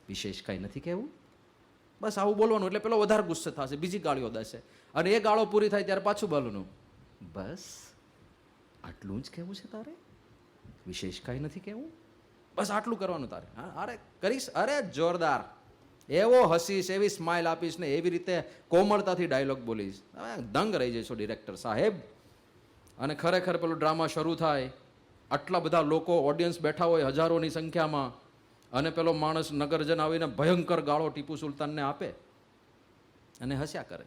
Speaker 1: વિશેષ કાંઈ નથી કહેવું, બસ આવું બોલવાનું. એટલે પેલો વધારે ગુસ્સે થશે, બીજી ગાળીઓ દેશે, અને એ ગાળો પૂરી થાય ત્યારે પાછું બોલવાનું, બસ આટલું જ કહેવું છે તારે? વિશેષ કાંઈ નથી કહેવું? બસ આટલું કરવાનું તારે? હા, અરે કરીશ, અરે જોરદાર, એવો હસીશ, એવી સ્માઇલ આપીશ ને એવી રીતે કોમળતાથી ડાયલોગ બોલીશ, દંગ રહી જઈશો ડિરેક્ટર સાહેબ. અને ખરેખર પેલું ડ્રામા શરૂ થાય, આટલા બધા લોકો ઓડિયન્સ બેઠા હોય હજારોની સંખ્યામાં, અને પેલો માણસ નગરજન આવીને ભયંકર ગાળો ટીપુ સુલતાનને આપે અને હસ્યા કરે.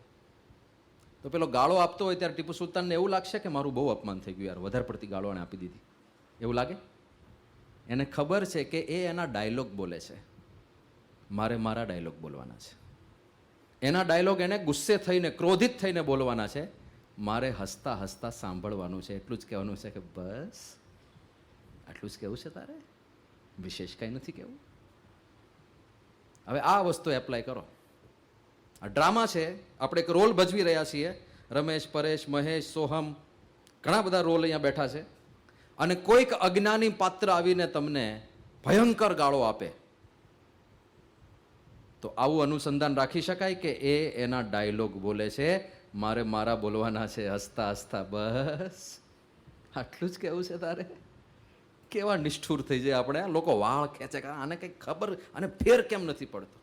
Speaker 1: તો પેલો ગાળો આપતો હોય ત્યારે ટીપુ સુલતાનને એવું લાગશે કે મારું બહુ અપમાન થઈ ગયું યાર, વધારે પડતી ગાળો એને આપી દીધી, એવું લાગે? એને ખબર છે કે એ એના ડાયલોગ બોલે છે, મારે મારા ડાયલોગ બોલવાના છે. એના ડાયલોગ એને ગુસ્સે થઈને, ક્રોધિત થઈને બોલવાના છે, મારે હસતા હસતા સાંભળવાનું છે. એટલું જ કહેવાનું છે કે બસ આટલું જ કહેવું છે તારે? વિશેષ કાંઈ નથી કહેવું? હવે આ વસ્તુ એપ્લાય કરો. આ ડ્રામા છે, આપણે એક રોલ ભજવી રહ્યા છીએ, રમેશ, પરેશ, મહેશ, સોહમ, ઘણા બધા રોલ અહીંયા બેઠા છે, અને કોઈક અજ્ઞાની પાત્ર આવીને તમને ભયંકર ગાળો આપે, તો આવું અનુસંધાન રાખી શકાય કે એ એના ડાયલોગ બોલે છે, મારે મારા બોલવાના છે, હસતા હસતા બસ આટલું જ કહેવું છે તારે? કેવા નિષ્ઠુર થઈ જાય આપણે. લોકો વાળ ખેંચે, આને કંઈક ખબર, અને ફેર કેમ નથી પડતો?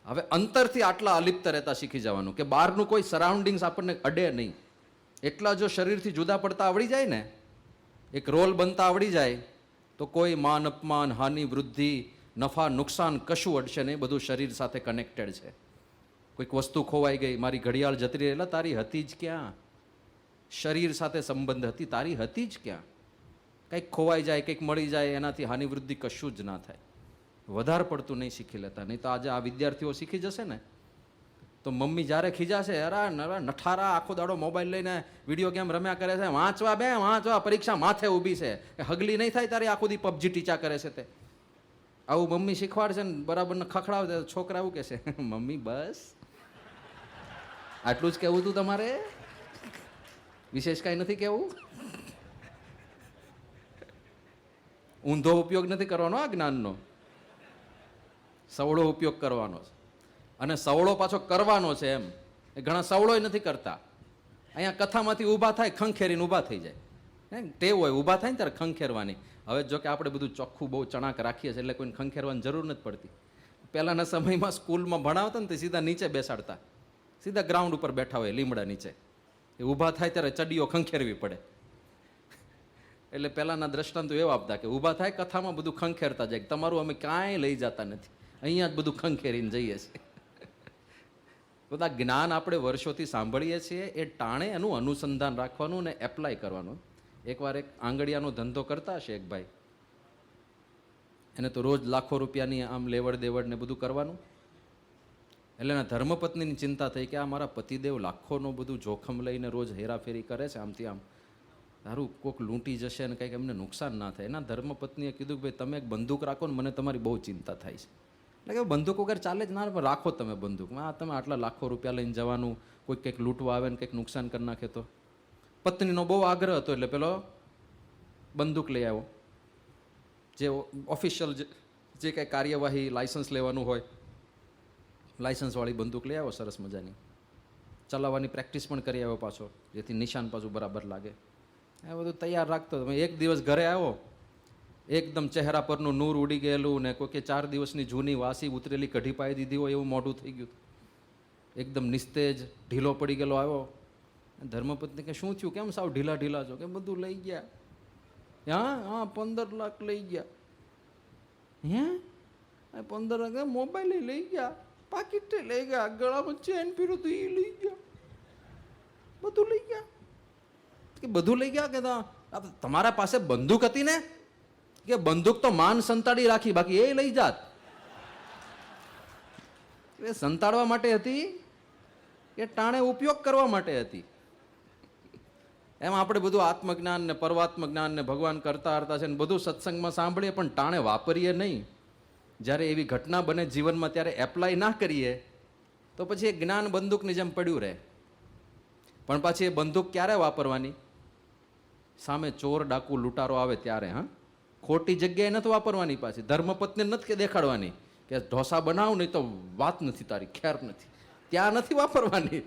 Speaker 1: હવે અંતરથી આટલા અલિપ્ત રહેતા શીખી જવાનું કે બહારનું કોઈ સરાઉન્ડિંગ્સ આપણને અડે નહીં. એટલા જો શરીરથી જુદા પડતા આવડી જાય ને, એક રોલ બનતા આવડી જાય, તો કોઈ માન અપમાન, હાનિ, વૃદ્ધિ, નફા, નુકસાન કશું અડશે નહીં. બધું શરીર સાથે કનેક્ટેડ છે. કોઈક વસ્તુ ખોવાઈ ગઈ, મારી ઘડિયાળ જતી રહી, એટલે તારી હતી જ ક્યાં? શરીર સાથે સંબંધ હતી, તારી હતી જ ક્યાં? કંઈક ખોવાઈ જાય, કંઈક મળી જાય, એનાથી હાનિ વૃદ્ધિ કશું જ ના થાય. વધારે પડતું નહીં શીખી લેતા. નહીં તો આજે આ વિદ્યાર્થીઓ શીખી જશે ને, તો મમ્મી જ્યારે ખીજાશે, અરે નઠારા આખો દાડો મોબાઈલ લઈને વિડીયો ગેમ રમ્યા કરે છે, વાંચવા બે વાંચવા, પરીક્ષા માથે ઊભી છે, હગલી નહીં થાય તારી આખો દી પબજી ટીચા કરે છે તે. આવું મમ્મી શીખવાડશે ને બરાબર ને ખખડાવશે, છોકરા આવું કહેશે, મમ્મી બસ આટલું જ કહેવું તું તમારે? વિશેષ કાંઈ નથી કહેવું? ઊંધો ઉપયોગ નથી કરવાનો આ જ્ઞાનનો, સવળો ઉપયોગ કરવાનો છે. અને સવળો પાછો કરવાનો છે એમ. એ ઘણા સવળોય નથી કરતા. અહીંયા કથામાંથી ઊભા થાય, ખંખેરીને ઊભા થઈ જાય. ટેવ હોય ઊભા થાય ને ત્યારે ખંખેરવાની. હવે જો કે આપણે બધું ચોખ્ખું બહુ ચણાક રાખીએ છીએ, એટલે કોઈને ખંખેરવાની જરૂર નથી પડતી. પહેલાંના સમયમાં સ્કૂલમાં ભણાવતા ને તે સીધા નીચે બેસાડતા, સીધા ગ્રાઉન્ડ ઉપર બેઠા હોય લીમડા નીચે. એ ઊભા થાય ત્યારે ચડીઓ ખંખેરવી પડે. એટલે પહેલાંના દ્રષ્ટાંતો એવા આપતા કે ઊભા થાય કથામાં બધું ખંખેરતા જાય, તમારું અમે કાંઈ લઈ જતા નથી, અહીંયા જ બધું ખંખેરીને જઈએ છીએ. બધા જ્ઞાન આપણે વર્ષોથી સાંભળીએ છીએ, એ ટાણે એનું અનુસંધાન રાખવાનું અને એપ્લાય કરવાનું. એકવાર એક આંગળીયાનો ધંધો કરતા હશે એક ભાઈ, એને તો રોજ લાખો રૂપિયાની આમ લેવડ દેવડ ને બધું કરવાનું. એટલે એના ધર્મપત્નીની ચિંતા થઈ કે આ મારા પતિદેવ લાખોનું બધું જોખમ લઈને રોજ હેરાફેરી કરે છે આમથી આમ, તારું કોક લૂંટી જશે અને કંઈક એમને નુકસાન ના થાય. એના ધર્મપત્નીએ કીધું કે ભાઈ તમે એક બંદૂક રાખો ને, મને તમારી બહુ ચિંતા થાય છે. એટલે કે બંદૂક વગર ચાલે જ ના, પણ રાખો તમે બંદૂક. તમે આટલા લાખો રૂપિયા લઈને જવાનું, કોઈક કંઈક લૂંટવા આવે ને કંઈક નુકસાન કરી નાખે તો. પત્નીનો બહુ આગ્રહ હતો એટલે પેલો બંદૂક લઈ આવ્યો. જે ઓફિશિયલ જે કંઈ કાર્યવાહી લાયસન્સ લેવાનું હોય, લાયસન્સવાળી બંદૂક લઈ આવ્યો સરસ મજાની. ચલાવવાની પ્રેક્ટિસ પણ કરી આવ્યો પાછો, જેથી નિશાન પાછું બરાબર લાગે. એ બધું તૈયાર રાખતો. તમે એક દિવસ ઘરે આવ્યો, એકદમ ચહેરા પરનું નૂર ઉડી ગયેલું ને કોઈ કે 4 દિવસની જૂની વાસી ઉતરેલી કઢી પાઈ દીધી હોય એવું મોઢું થઈ ગયું. એકદમ નિસ્તેજ, ઢીલો પડી ગયેલો આવ્યો. ધર્મપત્ની કે શું થયું, કેમ સાવ ઢીલા ઢીલા છો? કે બધું લઈ ગયા. હા 15 લાખ લઈ ગયા. હે 15 લાખ? મોબાઈલ લઈ ગયા, પાકીટ લઈ ગયા, ગળામાં ચેન પીરું હતું એ લઈ ગયા, બધું લઈ ગયા. કે બધું લઈ ગયા? કે તમારા પાસે બંદૂક હતી ને? કે બંદૂક તો માન સંતાડી રાખી, બાકી એ લઈ જાત. એ સંતાડવા માટે હતી કે ટાણે ઉપયોગ કરવા માટે હતી? એમ આપણે બધું આત્મજ્ઞાન ને પરમાત્મ જ્ઞાન ને ભગવાન કરતા હરતા છે ને બધું સત્સંગમાં સાંભળીએ, પણ ટાણે વાપરીએ નહીં. જ્યારે એવી ઘટના બને જીવનમાં ત્યારે એપ્લાય ના કરીએ તો પછી એ જ્ઞાન બંદૂકની જેમ પડ્યું રહે. પણ પાછી એ બંદૂક ક્યારે વાપરવાની? સામે ચોર ડાકુ લૂંટારો આવે ત્યારે. હા, ખોટી જગ્યાએ નથી વાપરવાની. પાછી ધર્મપત્ની નથી કે દેખાડવાની કે ઢોસા બનાવ નહીં તો વાત નથી તારી, ખેર નથી, ત્યાં નથી વાપરવાની.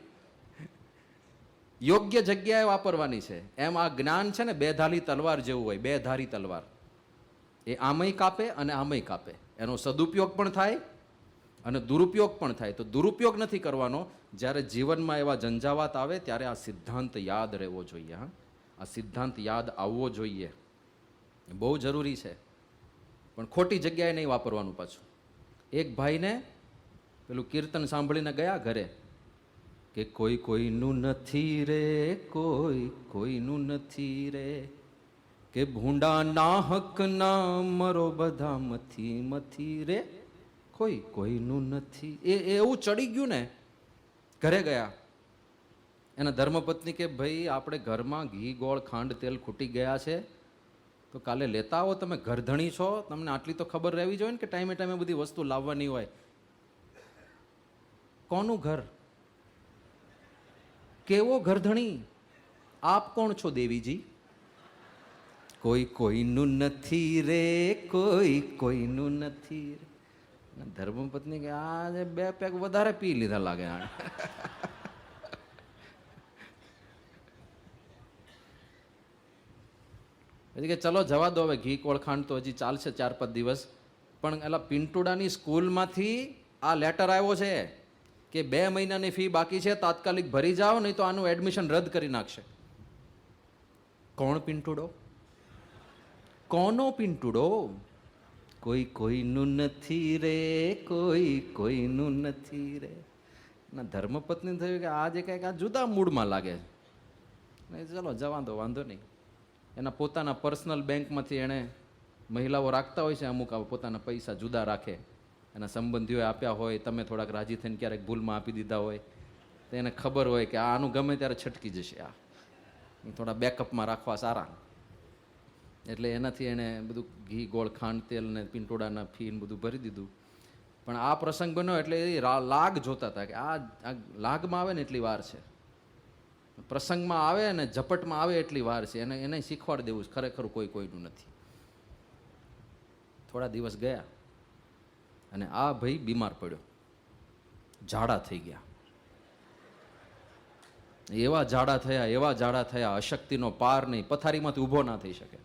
Speaker 1: યોગ્ય જગ્યાએ વાપરવાની છે. એમ આ જ્ઞાન છે ને બેધારી તલવાર જેવું હોય, બેધારી તલવાર. એ આમય કાપે અને આમય કાપે. એનો સદુપયોગ પણ થાય અને દુરુપયોગ પણ થાય. તો દુરુપયોગ નથી કરવાનો. જ્યારે જીવનમાં એવા ઝંઝાવાત આવે ત્યારે આ સિદ્ધાંત યાદ રહેવો જોઈએ. હા, આ સિદ્ધાંત યાદ આવવો જોઈએ, બહુ જરૂરી છે. પણ ખોટી જગ્યાએ નહીં વાપરવાનું. પાછું એક ભાઈને પેલું કીર્તન સાંભળીને ગયા ઘરે કે કોઈ કોઈનું નથી રે, કોઈ કોઈનું નથી રે, કે ભૂંડા નાહક ના મરો બધા મથી મથી રે, કોઈ કોઈનું નથી. એવું ચડી ગયું ને. ઘરે ગયા, એના ધર્મપત્ની કે ભાઈ આપણે ઘરમાં ઘી ગોળ ખાંડ તેલ ખૂટી ગયા છે, તો કાલે લેતા આવો. તમે ઘરધણી છો, તમને આટલી તો ખબર રહેવી જોઈએ ને કે ટાઈમે ટાઈમે બધી વસ્તુ લાવવાની હોય. કોનું ઘર? કેવો ઘરધણી? આપ કોણ છો દેવીજી? કોઈ કોઈનું નથી રે, કોઈ કોઈનું નથી રે. ધર્મપત્ની કે આજે 2 પેગ વધારે પી લીધા લાગે. પછી કે ચલો જવા દો હવે, ઘી કોળખાંડ તો હજી ચાલશે 4-5 દિવસ. પણ એલા પિન્ટુડાની સ્કૂલમાંથી આ લેટર આવ્યો છે કે 2 મહિનાની ફી બાકી છે, તાત્કાલિક ભરી જાઓ, નહીં તો આનું એડમિશન રદ કરી નાખશે. કોણ પિન્ટુડો? કોનો પિન્ટુડો? કોઈ કોઈનું નથી રે, કોઈ કોઈનું નથી રે. ના ધર્મપત્ની થયું કે આજે કંઈક આ જુદા મૂડમાં લાગે. નહીં ચલો જવા દો, વાંધો નહીં. એના પોતાના પર્સનલ બેંકમાંથી એણે, મહિલાઓ રાખતા હોય છે અમુક પોતાના પૈસા જુદા રાખે, એના સંબંધીઓએ આપ્યા હોય, તમે થોડાક રાજી થઈને ક્યારેક ભૂલમાં આપી દીધા હોય, તો એને ખબર હોય કે આનું ગમે ત્યારે છટકી જશે, આ થોડા બેકઅપમાં રાખવા સારા. એટલે એનાથી એણે બધું ઘી ગોળ ખાંડ તેલ ને પિંટોડાના ફી ને બધું ભરી દીધું. પણ આ પ્રસંગ બન્યો એટલે એ લાગ જોતા હતા કે આ લાગમાં આવે ને એટલી વાર છે, પ્રસંગમાં આવે ને ઝપટમાં આવે એટલી વાર છે. એને શીખવાડી દેવું છે ખરેખર કોઈ કોઈનું નથી. થોડા દિવસ ગયા અને આ ભાઈ બીમાર પડ્યો, ઝાડા થઈ ગયા. એવા ઝાડા થયા, અશક્તિનો પાર નહીં. પથારીમાંથી ઊભો ના થઈ શકે,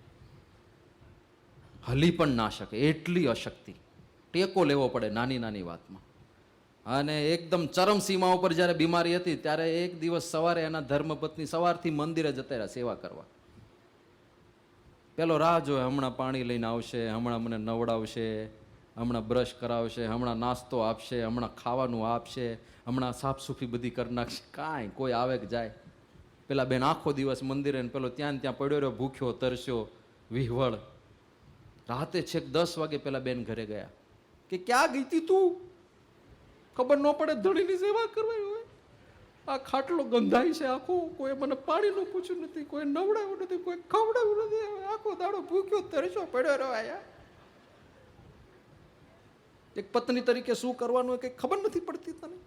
Speaker 1: હલી પણ ના શકે, એટલી અશક્તિ. ટેકો લેવો પડે નાની નાની વાતમાં. અને એકદમ ચરમસીમા ઉપર જ્યારે બીમારી હતી ત્યારે એક દિવસ સવારે એના ધર્મપત્ની સવારથી મંદિરે જતા રહ્યા સેવા કરવા. પેલો રાહ જોવે, હમણાં પાણી લઈને આવશે, હમણાં મને નવડાવશે, હમણાં બ્રશ કરાવશે, હમણાં નાસ્તો આપશે, હમણાં ખાવાનું આપશે, હમણાં સાફસૂફી બધી કરી નાખશે. કાંઈ કોઈ આવે કે જાય. પેલા બેન આખો દિવસ મંદિરે, પેલો ત્યાં પડ્યો રહ્યો, ભૂખ્યો તરસ્યો વિહવળ. રાતે છેક 10 વાગે પેલા બેન ઘરે ગયા કે ક્યાં ગઈ તી તું? ખબર ન પડે ધણીની સેવા કરવાની હોય. આ ખાટલો ગંધાય છે આખો, કોઈ મને પાણીનું પૂછ્યું નથી, કોઈ નવડાવ્યું નથી, કોઈ ખવડાવ્યું નથી, આખો દાડો ભૂખ્યો તરસ્યો પડ્યો રહ્યો. આયા એક પત્ની તરીકે શું કરવાનું કઈ ખબર નથી પડતી તને?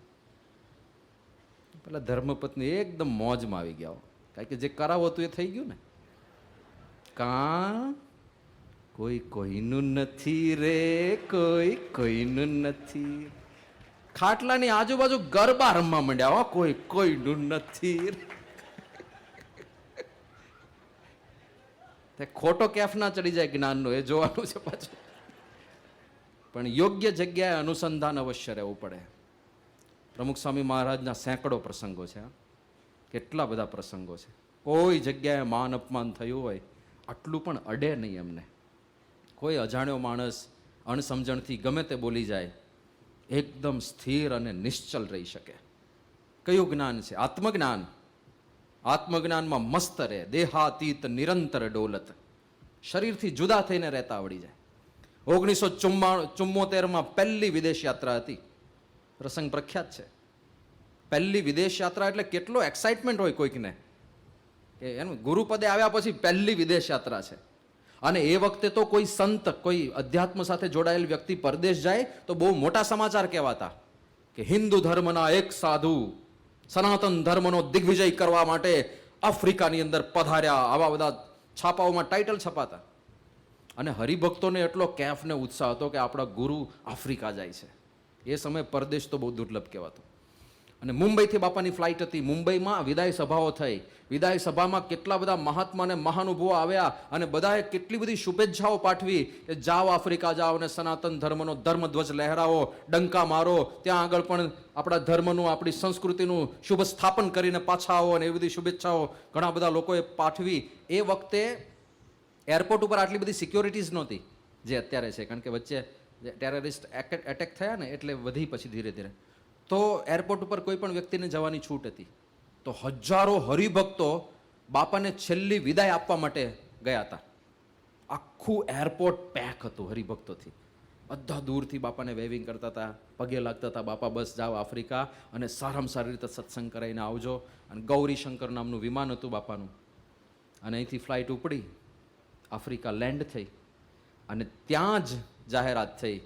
Speaker 1: પેલા ધર્મપત્ની એકદમ મોજમાં આવી ગયા, કારણ કે જે કરાવો હતું એ થઈ ગયું ને. કોઈ કોઈનું નથી રે, કોઈ કોઈનું નથી. ખાટલાની આજુબાજુ ગરબા રમવા માંડ્યા, કોઈ કોઈનું નથી. ખોટો કેફ ના ચડી જાય જ્ઞાનનો, એ જોવાનું છે પાછું. પણ યોગ્ય જગ્યાએ અનુસંધાન અવશ્ય રહેવું પડે. પ્રમુખ સ્વામી મહારાજના સેંકડો પ્રસંગો છે, કેટલા બધા પ્રસંગો છે. કોઈ જગ્યાએ માન અપમાન થયું હોય આટલું પણ અડે નહીં એમને. કોઈ અજાણ્યો માણસ અણસમજણથી ગમે તે બોલી જાય, એકદમ સ્થિર અને નિશ્ચલ રહી શકે. કયું જ્ઞાન છે? આત્મજ્ઞાન. આત્મજ્ઞાનમાં મસ્ત રહે, દેહાતીત નિરંતર ડોલત. શરીરથી જુદા થઈને રહેતા આવડી જાય. 1974માં પહેલી વિદેશ યાત્રા હતી, પ્રસંગ પ્રખ્યાત છે. પહેલી વિદેશ યાત્રા એટલે કેટલો એક્સાઇટમેન્ટ હોય કોઈકને કે એનું ગુરુપદે આવ્યા પછી પહેલી વિદેશ યાત્રા છે. અને એ વખતે તો કોઈ સંત, કોઈ અધ્યાત્મ સાથે જોડાયેલ વ્યક્તિ પરદેશ જાય તો બહુ મોટા સમાચાર કહેવાતા કે હિન્દુ ધર્મના એક સાધુ સનાતન ધર્મનો દિગ્વિજય કરવા માટે આફ્રિકાની અંદર પધાર્યા. આવા બધા છાપાઓમાં ટાઇટલ છપાતા. અને હરિભક્તોને એટલો કેફ ને ઉત્સાહ હતો કે આપણા ગુરુ આફ્રિકા જાય છે. એ સમયે પરદેશ તો બહુ દુર્લભ કહેવાતો. અને મુંબઈથી બાપાની ફ્લાઇટ હતી. મુંબઈમાં વિદાય સભાઓ થઈ. વિદાય સભામાં કેટલા બધા મહાત્મા અને મહાનુભવો આવ્યા અને બધાએ કેટલી બધી શુભેચ્છાઓ પાઠવી કે જાઓ આફ્રિકા જાઓ અને સનાતન ધર્મનો ધર્મધ્વજ લહેરાવો, ડંકા મારો, ત્યાં આગળ પણ આપણા ધર્મનું, આપણી સંસ્કૃતિનું શુભ સ્થાપન કરીને પાછા આવો, અને એવી બધી શુભેચ્છાઓ ઘણા બધા લોકોએ પાઠવી. એ વખતે એરપોર્ટ ઉપર આટલી બધી સિક્યોરિટીઝ નહોતી જે અત્યારે છે, કારણ કે વચ્ચે ટેરરિસ્ટ એટેક થયા ને એટલે વધી પછી ધીરે ધીરે. તો એરપોર્ટ ઉપર કોઈ પણ વ્યક્તિને જવાની છૂટ હતી. તો હજારો હરિભક્તો બાપાને છેલ્લી વિદાય આપવા માટે ગયા હતા. આખું એરપોર્ટ પેક હતું હરિભક્તોથી. બધા દૂરથી બાપાને વેવિંગ કરતા હતા, પગે લાગતા હતા, બાપા બસ જાઓ આફ્રિકા અને સારામાં સારી રીતે સત્સંગ કરાવીને આવજો. અને ગૌરીશંકર નામનું વિમાન હતું બાપાનું, અને અહીંથી ફ્લાઇટ ઉપડી, આફ્રિકા લેન્ડ થઈ, અને ત્યાં જ જાહેરાત થઈ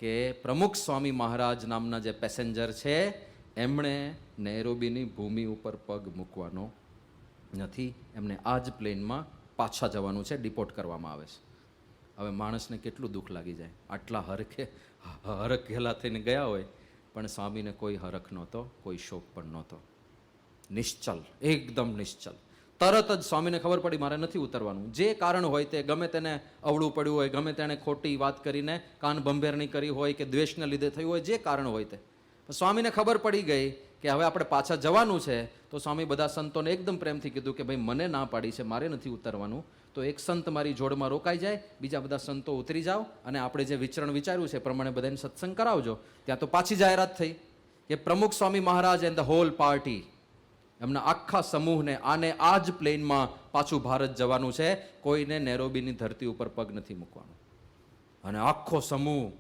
Speaker 1: કે પ્રમુખ સ્વામી મહારાજ નામના જે પેસેન્જર છે એમણે નૈરોબીની ભૂમિ ઉપર પગ મૂકવાનો નથી, એમને આ જ પ્લેનમાં પાછા જવાનું છે, ડિપોર્ટ કરવામાં આવે છે. હવે માણસને કેટલું દુઃખ લાગી જાય, આટલા હરખ ઘેલા થઈને ગયા હોય, પણ સ્વામીને કોઈ હરખ નહોતો, કોઈ શોક પણ નહોતો. નિશ્ચલ, એકદમ નિશ્ચલ. તરત જ સ્વામીને ખબર પડી મારે નથી ઉતરવાનું. જે કારણ હોય તે, ગમે તેને અવળું પડ્યું હોય, ગમે તેણે ખોટી વાત કરીને કાન બંભેરણી કરી હોય કે દ્વેષને લીધે થયું હોય, જે કારણ હોય તે, સ્વામીને ખબર પડી ગઈ કે હવે આપણે પાછા જવાનું છે. તો સ્વામી બધા સંતોને એકદમ પ્રેમથી કીધું કે ભાઈ મને ના પાડી છે, મારે નથી ઉતરવાનું, તો એક સંત મારી જોડમાં રોકાઈ જાય, બીજા બધા સંતો ઉતરી જાઓ, અને આપણે જે વિચરણ વિચાર્યું છે એ પ્રમાણે બધાને સત્સંગ કરાવજો. ત્યાં તો પાછી જાહેરાત થઈ કે પ્રમુખ Swami Maharaj and the hall party, એમના આખા સમૂહને આને આ જ પ્લેનમાં પાછું ભારત જવાનું છે, કોઈને નૈરોબીની ધરતી ઉપર પગ નથી મૂકવાનું. અને આખો સમૂહ,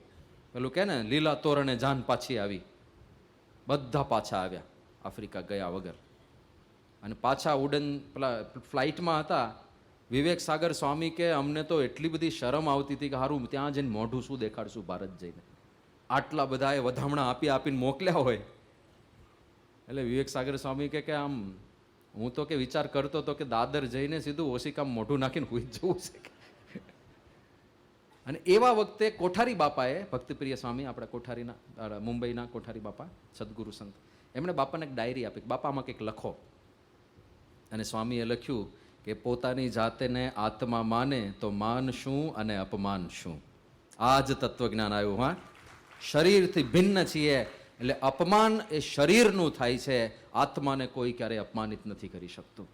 Speaker 1: પેલું કે ને લીલા તોરણે જાન પાછી આવી, બધા પાછા આવ્યા આફ્રિકા ગયા વગર. અને પાછા પેલા ફ્લાઇટમાં હતા. વિવેક સાગર સ્વામી કે અમને તો એટલી બધી શરમ આવતી હતી કે હારું ત્યાં જઈને મોઢું શું દેખાડશું ભારત જઈને, આટલા બધાએ વધામણા આપીને મોકલ્યા હોય. એટલે વિવેક સાગર સ્વામી કે આમ હું તો કે વિચાર કરતો હતો કે દાદર જઈને સીધું ઓશિકામાં મોઢું નાખીને હુઈ જવું છે. અને એવા વખતે કોઠારી બાપાએ, ભક્તિપ્રિય સ્વામી આપણા કોઠારીના, મુંબઈના કોઠારી બાપા, સદગુરુ સંત, એમણે બાપાને એક ડાયરી આપી, બાપામાં કંઈક લખો. અને સ્વામીએ લખ્યું કે પોતાની જાતેને આત્મા માને તો માન શું અને અપમાન શું. આ જ તત્વજ્ઞાન આવ્યું. હા, શરીરથી ભિન્ન છીએ એટલે અપમાન એ શરીરનું થાય છે, આત્માને કોઈ ક્યારેય અપમાનિત નથી કરી શકતું.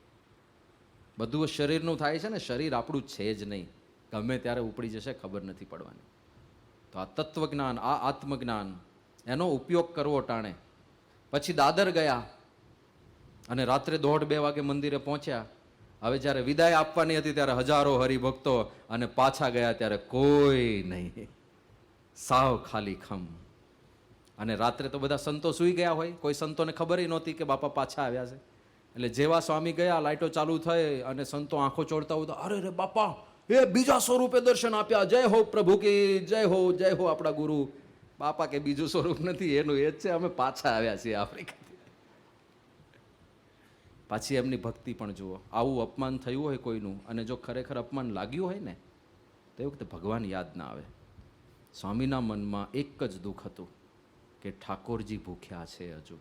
Speaker 1: બધું શરીરનું થાય છે ને, શરીર આપણું છે જ નહીં, ગમે ત્યારે ઉપડી જશે, ખબર નથી પડવાની. તો આ તત્વજ્ઞાન, આ આત્મજ્ઞાન, એનો ઉપયોગ કરવો ટાણે. પછી દાદર ગયા અને રાત્રે 1:30-2 વાગે મંદિરે પહોંચ્યા. હવે જ્યારે વિદાય આપવાની હતી ત્યારે હજારો હરિભક્તો, અને પાછા ગયા ત્યારે કોઈ નહીં, સાવ ખાલી ખમ. અને રાત્રે તો બધા સંતો સૂઈ ગયા હોય, કોઈ સંતોને ખબર નહોતી કે બાપા પાછા આવ્યા છે. એટલે જેવા સ્વામી ગયા, લાઇટો ચાલુ થઈ અને સંતો આંખો ચોળતા હોય તો અરે રે બાપા એ બીજા સ્વરૂપે દર્શન આપ્યા, જય હો પ્રભુ કી જય હો, જય હો આપણા ગુરુ. બાપા કે બીજું સ્વરૂપ નથી, એનું એ જ છે, અમે પાછા આવ્યા છીએ આફ્રિકાથી. પાછી એમની ભક્તિ પણ જુઓ. આવું અપમાન થયું હોય કોઈનું, અને જો ખરેખર અપમાન લાગ્યું હોય ને, તો એ વખતે ભગવાન યાદ ના આવે. સ્વામીના મનમાં એક જ દુઃખ હતું કે ઠાકોરજી ભૂખ્યા છે હજુ.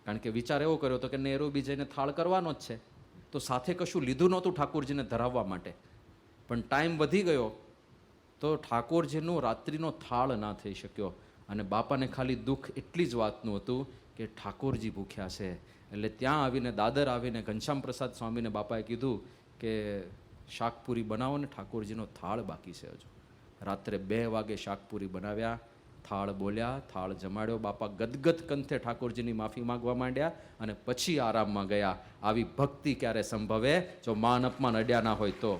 Speaker 1: કારણ કે વિચાર એવો કર્યો હતો કે નૈરોબી જઈને થાળ કરવાનો જ છે, તો સાથે કશું લીધું નહોતું ઠાકોરજીને ધરાવવા માટે. પણ ટાઈમ વધી ગયો તો ઠાકોરજીનો રાત્રિનો થાળ ના થઈ શક્યો. અને બાપાને ખાલી દુઃખ એટલી જ વાતનું હતું કે ઠાકોરજી ભૂખ્યા છે. એટલે ત્યાં આવીને, દાદર આવીને ઘનશ્યામ પ્રસાદ સ્વામીને બાપાએ કીધું કે શાકપુરી બનાવો ને, ઠાકોરજીનો થાળ બાકી છે હજુ. રાત્રે 2 વાગે શાકપુરી બનાવ્યા, થાળ બોલ્યા, થાળ જમાડ્યો. બાપા ગદગદ કંથે ઠાકોરજીની માફી માંગવા માંડ્યા અને પછી આરામમાં ગયા. આવી ભક્તિ ક્યારે સંભવે જો માન અપમાન અડ્યા ના હોય તો.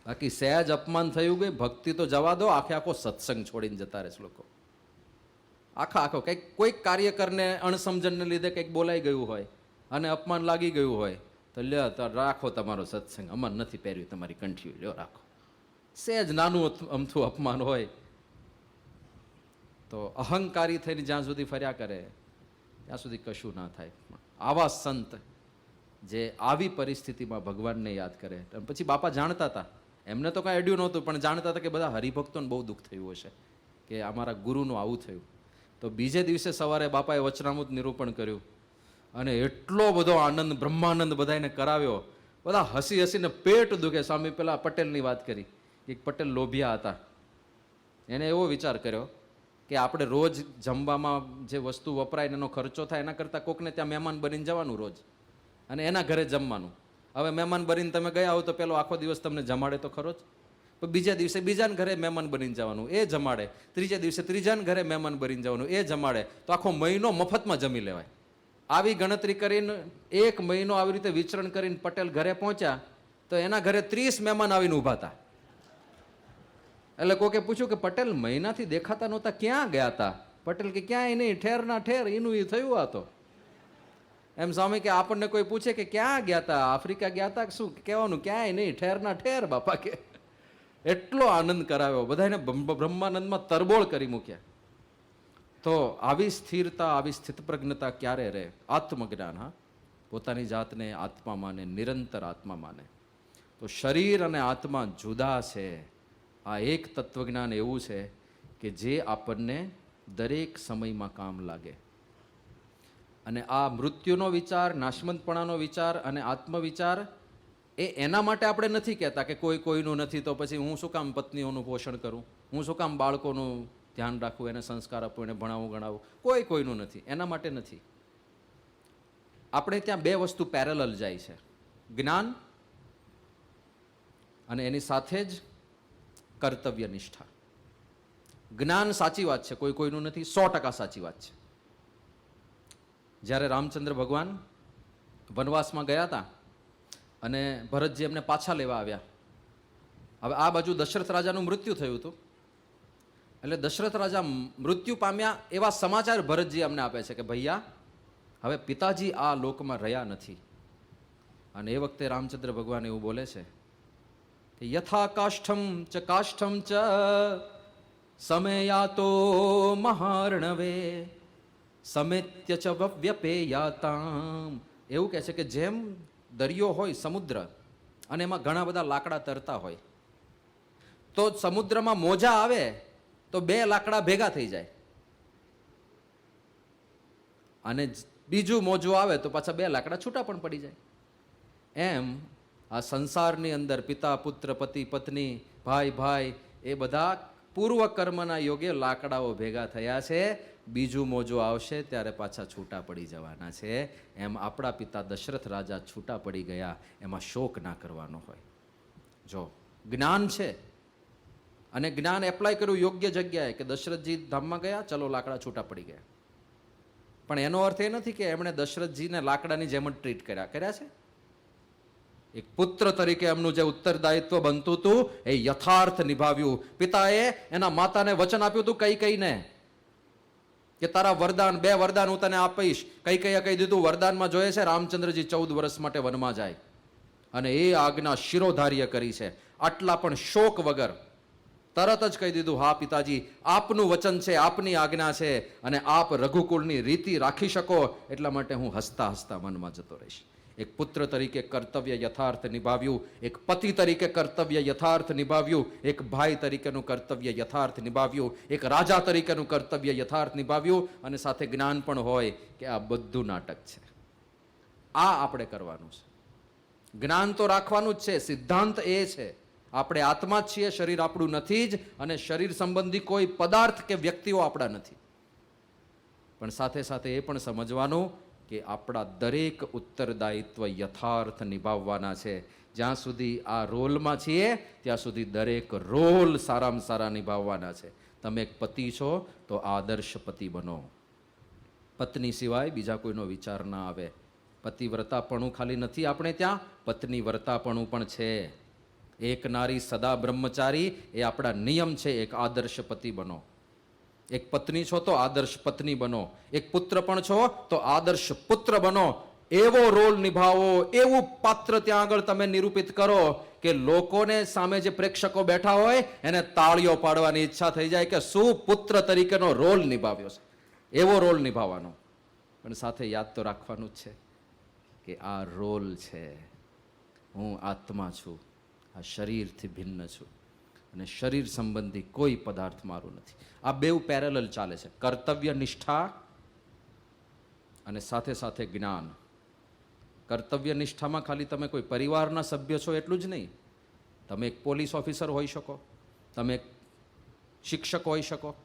Speaker 1: બાકી સહેજ અપમાન થયું ગઈ, ભક્તિ તો જવા દો, આખો સત્સંગ છોડીને જતા રહેશે લોકો. આખો કંઈક કોઈક કાર્યકરને અણસમજણને લીધે કંઈક બોલાઈ ગયું હોય અને અપમાન લાગી ગયું હોય તો લ્યો તો રાખો તમારો સત્સંગ, અમાર નથી પહેર્યું તમારી કંઠી, લ્યો રાખો. સહેજ નાનું અમથું અપમાન હોય તો અહંકારી થઈને જ્યાં સુધી ફર્યા કરે ત્યાં સુધી કશું ના થાય. આવા સંત જે આવી પરિસ્થિતિમાં ભગવાનને યાદ કરે. પછી બાપા જાણતા હતા, એમને તો કાંઈ અડ્યું નહોતું, પણ જાણતા હતા કે બધા હરિભક્તોને બહુ દુઃખ થયું હશે કે અમારા ગુરુનું આવું થયું. તો બીજે દિવસે સવારે બાપાએ વચનામૃત નિરૂપણ કર્યું અને એટલો બધો આનંદ, બ્રહ્માનંદ બધાને કરાવ્યો. બધા હસી હસીને પેટ દુખે. સ્વામી પેલા પટેલની વાત કરી, એક પટેલ લોભિયા હતા. એને એવો વિચાર કર્યો કે આપણે રોજ જમવામાં જે વસ્તુ વપરાય એનો ખર્ચો થાય એના કરતાં કોકને ત્યાં મહેમાન બનીને જવાનું રોજ, અને એના ઘરે જમવાનું. હવે મહેમાન બનીને તમે ગયા હો તો પેલો આખો દિવસ તમને જમાડે તો ખરો જ. તો બીજા દિવસે બીજાને ઘરે મહેમાન બનીને જવાનું, એ જમાડે. ત્રીજા દિવસે ત્રીજાને ઘરે મહેમાન બનીને જવાનું, એ જમાડે. તો આખો મહિનો મફતમાં જમી લેવાય. આવી ગણતરી કરીને 1 મહિનો આવી રીતે વિચરણ કરીને પટેલ ઘરે પહોંચ્યા તો એના ઘરે 30 મહેમાન આવીને ઊભા હતા. એટલે કોકે પૂછ્યું કે પટેલ મહિનાથી દેખાતા નહોતા, ક્યાં ગયા હતા? પટેલ કે ક્યાંય નહીં, ઠેરના ઠેર, એનું એ થયું આ તો. એમ સ્વામી કે આપણને કોઈ પૂછે કે ક્યાં ગયા હતા, આફ્રિકા ગયા હતા, શું કહેવાનું? ક્યાંય નહીં, ઠેરના ઠેર બાપા કે. એટલો આનંદ કરાવ્યો, બધાને બ્રહ્માનંદમાં તરબોળ કરી મૂક્યા. તો આવી સ્થિરતા, આવી સ્થિતપ્રજ્ઞતા ક્યારે રહે? આત્મજ્ઞાન. હા, પોતાની જાતને આત્મા માને, નિરંતર આત્મા માને. તો શરીર અને આત્મા જુદા છે. આ એક તત્વજ્ઞાન એવું છે કે જે આપણને દરેક સમયમાં કામ લાગે. અને આ મૃત્યુનો વિચાર, નાશવંતપણાનો વિચાર અને આત્મવિચાર એ એના માટે આપણે નથી કહેતા કે કોઈ કોઈનું નથી તો પછી હું શું કામ પત્નીઓનું પોષણ કરું, હું શું કામ બાળકોનું ધ્યાન રાખવું, એને સંસ્કાર આપવું, એને ભણાવવું ગણાવવું. કોઈ કોઈનું નથી, એના માટે નથી. આપણે ત્યાં 2 વસ્તુ પેરેલલ જાય છે, જ્ઞાન અને એની સાથે જ કર્તવ્ય નિષ્ઠા. જ્ઞાન સાચી વાત છે, કોઈ કોઈનું નથી, 100% સાચી વાત છે. જ્યારે રામચંદ્ર ભગવાન વનવાસમાં ગયા હતા અને ભરતજી એમને પાછા લેવા આવ્યા. હવે આ બાજુ દશરથ રાજાનું મૃત્યુ થયું હતું. એટલે દશરથ રાજા મૃત્યુ પામ્યા એવા સમાચાર ભરતજી અમને આપે છે કે ભૈયા હવે પિતાજી આ લોકમાં રહ્યા નથી. અને એ વખતે રામચંદ્ર ભગવાન એવું બોલે છે કે યથા કાષ્ઠમ ચ કાષ્ઠમ ચ સમયાતો મહાર્ણવે સમેત્ય ચ વ્યપેયાતામ. એવું કહે છે કે જેમ દરિયો હોય, સમુદ્ર, અને એમાં ઘણા બધા લાકડા તરતા હોય, તો સમુદ્રમાં મોજા આવે તો 2 લાકડા ભેગા થઈ જાય, અને બીજું મોજું આવે તો પાછા 2 લાકડા છૂટા પણ પડી જાય. એમ આ સંસારની અંદર પિતા પુત્ર, પતિ પત્ની, ભાઈ ભાઈ, એ બધા પૂર્વ કર્મના યોગે લાકડાઓ ભેગા થયા છે. બીજું મોજું આવશે ત્યારે પાછા છૂટા પડી જવાના છે. એમ આપણા પિતા દશરથ રાજા છૂટા પડી ગયા, એમાં શોક ના કરવાનો હોય. જો જ્ઞાન છે અને જ્ઞાન એપ્લાય કર્યું યોગ્ય જગ્યાએ કે દશરથજી ધામમાં ગયા, ચલો લાકડા છૂટા પડી ગયા. પણ એનો અર્થ એ નથી કે એમણે દશરથજીને લાકડાની જેમ જ ટ્રીટ કર્યા છે. એક પુત્ર તરીકે એમનું જે ઉત્તરદાયિત્વ બનતું હતું એ યથાર્થ નિભાવ્યું. પિતાએ એના માતાને વચન આપ્યું હતું કઈ કઈને કે તારા વરદાન, 2 વરદાન હું તને આપીશ. કઈ કહી દીધું વરદાનમાં જોઈએ છે રામચંદ્રજી 14 વર્ષ માટે વનમાં જાય, અને એ આજ્ઞા શિરોધાર્ય કરી છે. આટલા પણ શોક વગર તરત જ કહી દીધું, હા પિતાજી, આપનું વચન છે, આપની આજ્ઞા છે, અને આપ રઘુકુળની રીતિ રાખી શકો એટલા માટે હું હસતા હસતા વનમાં જતો રહીશ. એક પુત્ર તરીકે કર્તવ્ય યથાર્થ નિભાવ્યું, એક પતિ તરીકે કર્તવ્ય યથાર્થ નિભાવ્યું, એક ભાઈ તરીકેનું કર્તવ્ય યથાર્થ નિભાવ્યું, એક રાજા તરીકેનું કર્તવ્ય યથાર્થ નિભાવ્યું, અને સાથે જ્ઞાન પણ હોય કે આ બધું નાટક છે. આ આપણે કરવાનું છે. જ્ઞાન તો રાખવાનું જ છે. સિદ્ધાંત એ છે આપણે આત્મા જ છીએ, શરીર આપણું નથી જ, અને શરીર સંબંધી કોઈ પદાર્થ કે વ્યક્તિઓ આપણા નથી. પણ સાથે સાથે એ પણ સમજવાનું કે આપણા દરેક ઉત્તરદાયિત્વ યથાર્થ નિભાવવાના છે. જ્યાં સુધી આ રોલમાં છીએ ત્યાં સુધી દરેક રોલ સારામાં સારા નિભાવવાના છે. તમે એક પતિ છો તો આદર્શ પતિ બનો. પત્ની સિવાય બીજા કોઈનો વિચાર ના આવે. પતિવ્રતાપણું ખાલી નથી આપણે ત્યાં, પત્ની વ્રતાપણું પણ છે. એક નારી સદા બ્રહ્મચારી એ આપણા નિયમ છે. એક આદર્શ પતિ બનો. એક પત્ની છો તો આદર્શ પત્ની બનો. એક પુત્ર પણ છો તો આદર્શ પુત્ર બનો. એવો રોલ નિભાવો, એવું પાત્ર ત્યાં આગળ તમે નિરૂપિત કરો કે લોકોને સામે જે પ્રેક્ષકો બેઠા હોય એને તાળીઓ પાડવાની ઈચ્છા થઈ જાય કે શું પુત્ર તરીકેનો રોલ નિભાવ્યો છે. એવો રોલ નિભાવવાનો. પણ સાથે યાદ તો રાખવાનું જ છે કે આ રોલ છે, હું આત્મા છું, આ શરીરથી ભિન્ન છું. અને શરીર સંબંધી કોઈ પદાર્થ મારું નથી. આ બેઉ પેરેલલ ચાલે છે. કર્તવ્ય નિષ્ઠા અને સાથે સાથે જ્ઞાન. કર્તવ્ય નિષ્ઠામાં ખાલી તમે કોઈ પરિવારના સભ્ય છો એટલું જ નહીં. તમે એક પોલીસ ઓફિસર હોઈ શકો, તમે એક શિક્ષક હોઈ શકો,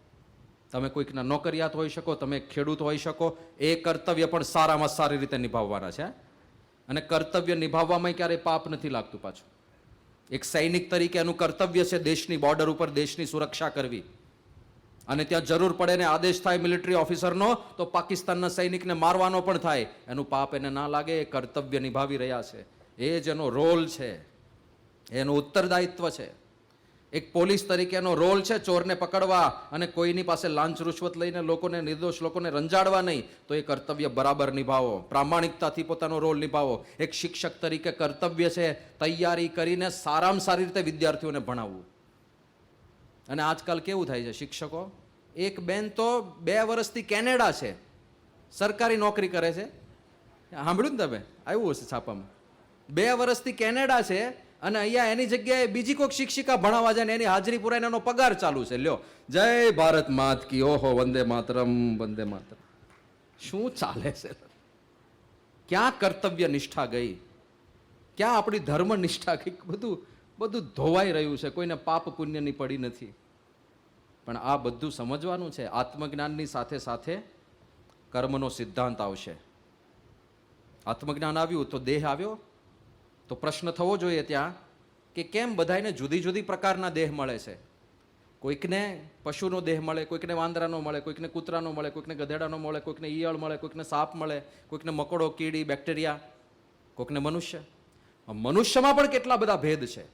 Speaker 1: તમે કોઈકના નોકરિયાત હોઈ શકો, તમે એક ખેડૂત હોઈ શકો. એ કર્તવ્ય પણ સારામાં સારી રીતે નિભાવવાના છે. અને કર્તવ્ય નિભાવવામાં ક્યારેય પાપ નથી લાગતું પાછું. એક સૈનિક તરીકે એનું કર્તવ્ય છે દેશની બોર્ડર ઉપર દેશની સુરક્ષા કરવી. અને ત્યાં જરૂર પડે ને આદેશ થાય મિલિટરી ઓફિસરનો તો પાકિસ્તાનના સૈનિકને મારવાનો પણ થાય, એનું પાપ એને ના લાગે. એ કર્તવ્ય નિભાવી રહ્યા છે. એ જ એનો રોલ છે, એનું ઉત્તરદાયિત્વ છે. એક પોલીસ તરીકે એનો રોલ છે ચોરને પકડવા અને કોઈની પાસે લાંચ રૂશ્વત લઈને લોકોને, નિર્દોષ લોકોને રંજાડવા નહીં. તો એ કર્તવ્ય બરાબર નિભાવો, પ્રામાણિકતાથી પોતાનો રોલ નિભાવો. એક શિક્ષક તરીકે કર્તવ્ય છે તૈયારી કરીને સારામાં સારી રીતે વિદ્યાર્થીઓને ભણાવવું. અને આજકાલ કેવું થાય છે, શિક્ષકો, એક બેન તો 2 વર્ષથી કેનેડા છે, સરકારી નોકરી કરે છે. સાંભળ્યું ને તમે? આવ્યું હશે છાપામાં. 2 વર્ષથી કેનેડા છે અને અહીંયા એની જગ્યાએ બીજી કોઈક શિક્ષિકા ભણાવવા જાય ને એની હાજરી પુરાઈને એનો પગાર ચાલુ છે. લ્યો, જય ભારત માત કી, ઓહો વંદે માતરમ, વંદે માતરમ. શું ચાલે છે? ક્યાં કર્તવ્ય નિષ્ઠા ગઈ? ક્યાં આપણી ધર્મ નિષ્ઠા ગઈ? બધું ધોવાઈ રહ્યું છે. કોઈને પાપ પુણ્યની પડી નથી. પણ આ બધું સમજવાનું છે. આત્મજ્ઞાનની સાથે સાથે કર્મનો સિદ્ધાંત આવશે. આત્મજ્ઞાન આવ્યું તો દેહ આવ્યો. તો પ્રશ્ન થવો જોઈએ ત્યાં કે કેમ બધાને જુદી જુદી પ્રકારના દેહ મળે છે? કોઈકને પશુનો દેહ મળે, કોઈકને વાંદરાનો મળે, કોઈકને કૂતરાનો મળે, કોઈકને ગધેડાનો મળે, કોઈકને ઈયળ મળે, કોઈકને સાપ મળે, કોઈકને મકોડો, કીડી, બેક્ટેરિયા, કોઈકને મનુષ્ય. મનુષ્યમાં પણ કેટલા બધા ભેદ છે.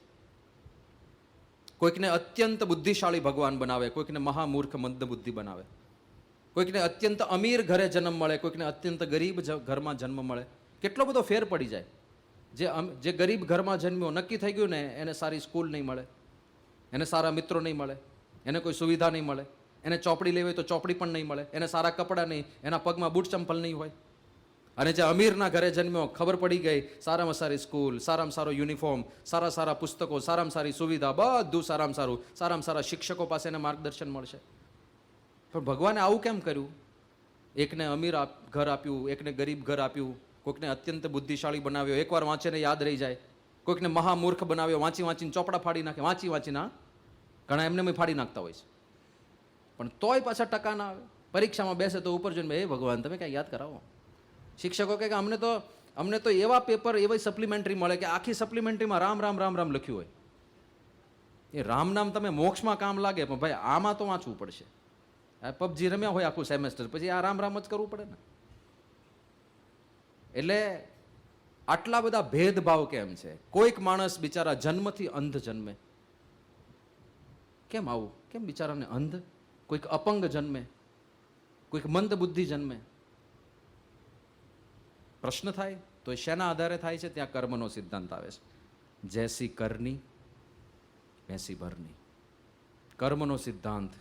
Speaker 1: કોઈકને અત્યંત બુદ્ધિશાળી ભગવાન બનાવે, કોઈકને મહામૂર્ખ મંદ બુદ્ધિ બનાવે. કોઈકને અત્યંત અમીર ઘરે જન્મ મળે, કોઈકને અત્યંત ગરીબ ઘરમાં જન્મ મળે. કેટલો બધો ફેર પડી જાય. જે ગરીબ ઘરમાં જન્મ્યો, નક્કી થઈ ગયું ને એને સારી સ્કૂલ નહીં મળે, એને સારા મિત્રો નહીં મળે, એને કોઈ સુવિધા નહીં મળે, એને ચોપડી લેવી હોય તો ચોપડી પણ નહીં મળે, એને સારા કપડાં નહીં, એના પગમાં બૂટ ચંપલ નહીં હોય. અને જે અમીરના ઘરે જન્મ્યો, ખબર પડી ગઈ, સારામાં સારી સ્કૂલ, સારામાં સારો યુનિફોર્મ, સારા સારા પુસ્તકો, સારામાં સારી સુવિધા, બધું સારામાં સારા શિક્ષકો પાસે એને માર્ગદર્શન મળશે. પણ ભગવાને આવું કેમ કર્યું? એકને અમીર ઘર આપ્યું, એકને ગરીબ ઘર આપ્યું, કોઈકને અત્યંત બુદ્ધિશાળી બનાવ્યો, એકવાર વાંચીને યાદ રહી જાય, કોઈકને મહામૂર્ખ બનાવ્યો, વાંચીને ચોપડા ફાડી નાખે, વાંચીને ઘણા એમને ફાડી નાખતા હોય છે. પણ તોય પાછા ટકા ના આવે. પરીક્ષામાં બેસે તો ઉપર જોઈને, એ ભગવાન તમે ક્યાં યાદ કરાવો. શિક્ષકો કહે કે અમને તો એવા પેપર, એવી સપ્લિમેન્ટરી મળે કે આખી સપ્લિમેન્ટરીમાં રામ રામ રામ રામ લખ્યું હોય. એ રામ નામ તમે મોક્ષમાં કામ લાગે, પણ ભાઈ આમાં તો વાંચવું પડશે. પબજી રમ્યા હોય આખું સેમેસ્ટર, પછી આ રામ રામ જ કરવું પડે ને. એટલે આટલા બધા ભેદભાવ કેમ છે? કોઈક માણસ બિચારા જન્મથી અંધ જન્મે. કેમ આવું? કેમ બિચારાને અંધ? કોઈક અપંગ જન્મે, કોઈક મંદ બુદ્ધિ જન્મે. પ્રશ્ન થાય તો શેના આધારે થાય છે? ત્યાં કર્મનો સિદ્ધાંત આવે છે. જૈસી કરની વૈસી ભરની. કર્મનો સિદ્ધાંત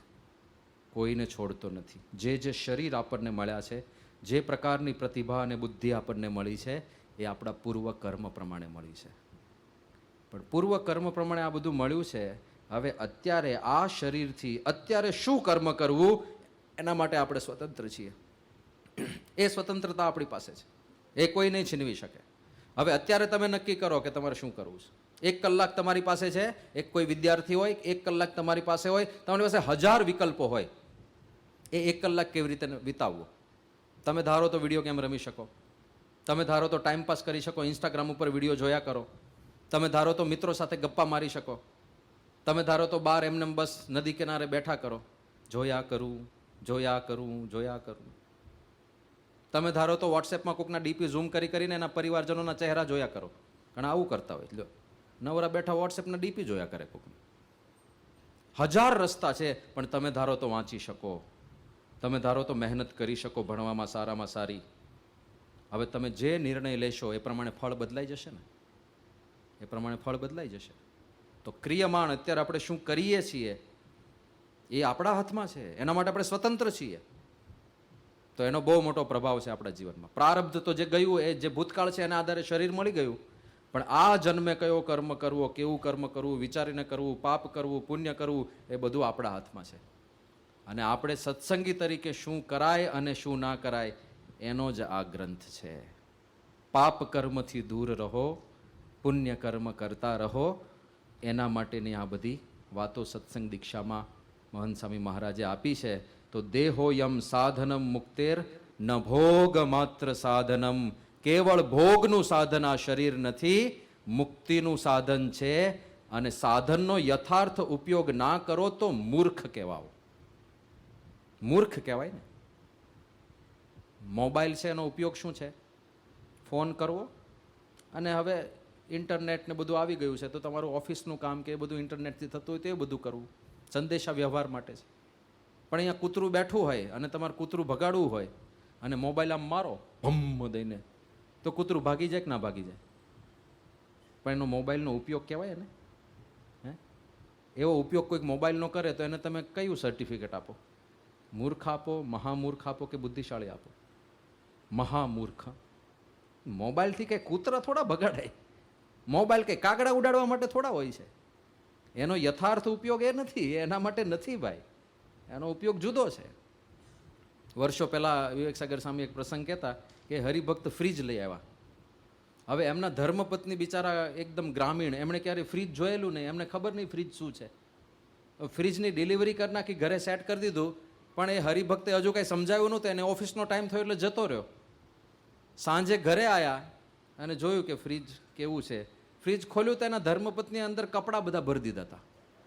Speaker 1: કોઈને છોડતો નથી. જે શરીર આપણને મળ્યા છે, જે પ્રકારની પ્રતિભા અને બુદ્ધિ આપણને મળી છે, એ આપણા પૂર્વ કર્મ પ્રમાણે મળી છે. પણ પૂર્વ કર્મ પ્રમાણે આ બધું મળ્યું છે. હવે અત્યારે આ શરીરથી અત્યારે શું કર્મ કરવું એના માટે આપણે સ્વતંત્ર છીએ. એ સ્વતંત્રતા આપણી પાસે છે, એ કોઈ નહીં છીનવી શકે. હવે અત્યારે તમે નક્કી કરો કે તમારે શું કરવું છે. 1 કલાક તમારી પાસે છે. એક કોઈ વિદ્યાર્થી હોય, 1 કલાક તમારી પાસે હોય, તમારી પાસે 1000 વિકલ્પો હોય. એ 1 કલાક કેવી રીતે વિતાવવો? તમે ધારો તો વિડીયો ગેમ રમી શકો, તમે ધારો તો ટાઈમપાસ કરી શકો, ઇન્સ્ટાગ્રામ ઉપર વિડીયો જોયા કરો, તમે ધારો તો મિત્રો સાથે ગપ્પા મારી શકો, તમે ધારો તો બહાર એમને બસ નદી કિનારે બેઠા કરો, જોયા કરું. તમે ધારો તો વોટ્સએપમાં કોઈકના ડીપી ઝૂમ કરીને એના પરિવારજનોના ચહેરા જોયા કરો. ઘણા આવું કરતા હોય. લ્યો, નવરા બેઠા વોટ્સએપના ડીપી જોયા કરે કોઈક. 1000 રસ્તા છે. પણ તમે ધારો તો વાંચી શકો, તમે ધારો તો મહેનત કરી શકો ભણવામાં સારામાં સારી. હવે તમે જે નિર્ણય લેશો એ પ્રમાણે ફળ બદલાઈ જશે ને. એ પ્રમાણે ફળ બદલાઈ જશે. તો ક્રિયમાણ અત્યારે આપણે શું કરીએ છીએ એ આપણા હાથમાં છે. એના માટે આપણે સ્વતંત્ર છીએ. તો એનો બહુ મોટો પ્રભાવ છે આપણા જીવનમાં. પ્રારબ્ધ તો જે ગયું, એ જે ભૂતકાળ છે એના આધારે શરીર મળી ગયું. પણ આ જન્મે કયો કર્મ કરવો, કેવું કર્મ કરવું, વિચારીને કરવું, પાપ કરવું, પુણ્ય કરવું, એ બધું આપણા હાથમાં છે. અને આપણે સત્સંગી તરીકે શું કરાય અને શું ના કરાય એનો જ આ ગ્રંથ છે. પાપ કર્મથી દૂર રહો, પુણ્ય કર્મ કરતા રહો, એના માટેની આ બધી વાતો સત્સંગ દીક્ષામાં મહંત સ્વામી મહારાજે આપી છે. તો દેહોયમ સાધનમ મુક્તેર ન ભોગ માત્ર સાધનમ, કેવળ ભોગનું સાધન આ શરીર નથી, મુક્તિનું સાધન છે. અને સાધનનો યથાર્થ ઉપયોગ ના કરો તો મૂર્ખ કહેવાઓ. મૂર્ખ કહેવાય ને. મોબાઈલ છે એનો ઉપયોગ શું છે? ફોન કરવો, અને હવે ઇન્ટરનેટ ને બધું આવી ગયું છે તો તમારું ઓફિસનું કામ કે એ બધું ઇન્ટરનેટથી થતું હોય તો એ બધું કરવું, સંદેશા વ્યવહાર માટે છે. પણ અહીંયા કૂતરું બેઠું હોય અને તમારે કૂતરું ભગાડવું હોય અને મોબાઈલ આમ મારો ભમ દઈને, તો કૂતરું ભાગી જાય કે ના ભાગી જાય? પણ એનો મોબાઈલનો ઉપયોગ કહેવાય ને. હે, એવો ઉપયોગ કોઈક મોબાઈલનો કરે તો એને તમે કયું સર્ટિફિકેટ આપો? મૂર્ખ આપો, મહામૂર્ખ આપો કે બુદ્ધિશાળી આપો? મહામૂર્ખ. મોબાઈલથી કંઈ કૂતરા થોડા બગાડાય. મોબાઈલ કંઈ કાગડા ઉડાડવા માટે થોડા હોય છે. એનો યથાર્થ ઉપયોગ એ નથી, એના માટે નથી ભાઈ. એનો ઉપયોગ જુદો છે. વર્ષો પહેલાં વિવેક સાગર સ્વામી એક પ્રસંગ કહેતા કે હરિભક્ત ફ્રીજ લઈ આવ્યા. હવે એમના ધર્મપત્ની બિચારા એકદમ ગ્રામીણ, એમણે ક્યારે ફ્રીજ જોયેલું નહીં, એમને ખબર નહીં ફ્રીજ શું છે. ફ્રીજની ડિલિવરી કરી નાખી, ઘરે સેટ કરી દીધું, પણ એ હરિભક્તે હજુ કાંઈ સમજાવ્યું નહોતું. એને ઓફિસનો ટાઈમ થયો એટલે જતો રહ્યો. સાંજે ઘરે આવ્યા અને જોયું કે ફ્રીજ કેવું છે. ફ્રીજ ખોલ્યું તો એના ધર્મપત્ની અંદર કપડાં બધા ભરી દીધા હતા.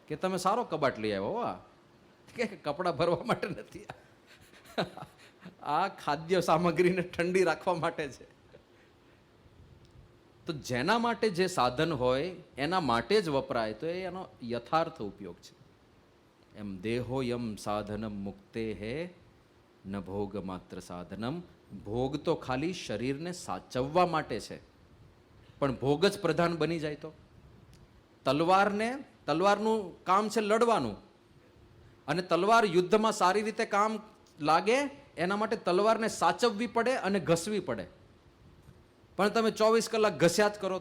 Speaker 1: કે તમે સારો કબાટ લઈ આવ્યો. આ કે કપડાં ભરવા માટે નથી, આ ખાદ્ય સામગ્રીને ઠંડી રાખવા માટે છે. તો જેના માટે જે સાધન હોય એના માટે જ વપરાય તો એ એનો યથાર્થ ઉપયોગ છે. એમ દેહોયમ સાધનમ મુક્તે હે ન ભોગ માત્ર સાધનમ. ભોગ તો ખાલી શરીરને સાચવવા માટે છે, પણ ભોગ જ પ્રધાન બની જાય તો તલવારનું કામ છે લડવાનું, અને તલવાર યુદ્ધમાં સારી રીતે કામ લાગે એના માટે તલવારને સાચવવી પડે અને ઘસવી પડે. પણ તમે 24 કલાક ઘસ્યા જ કરો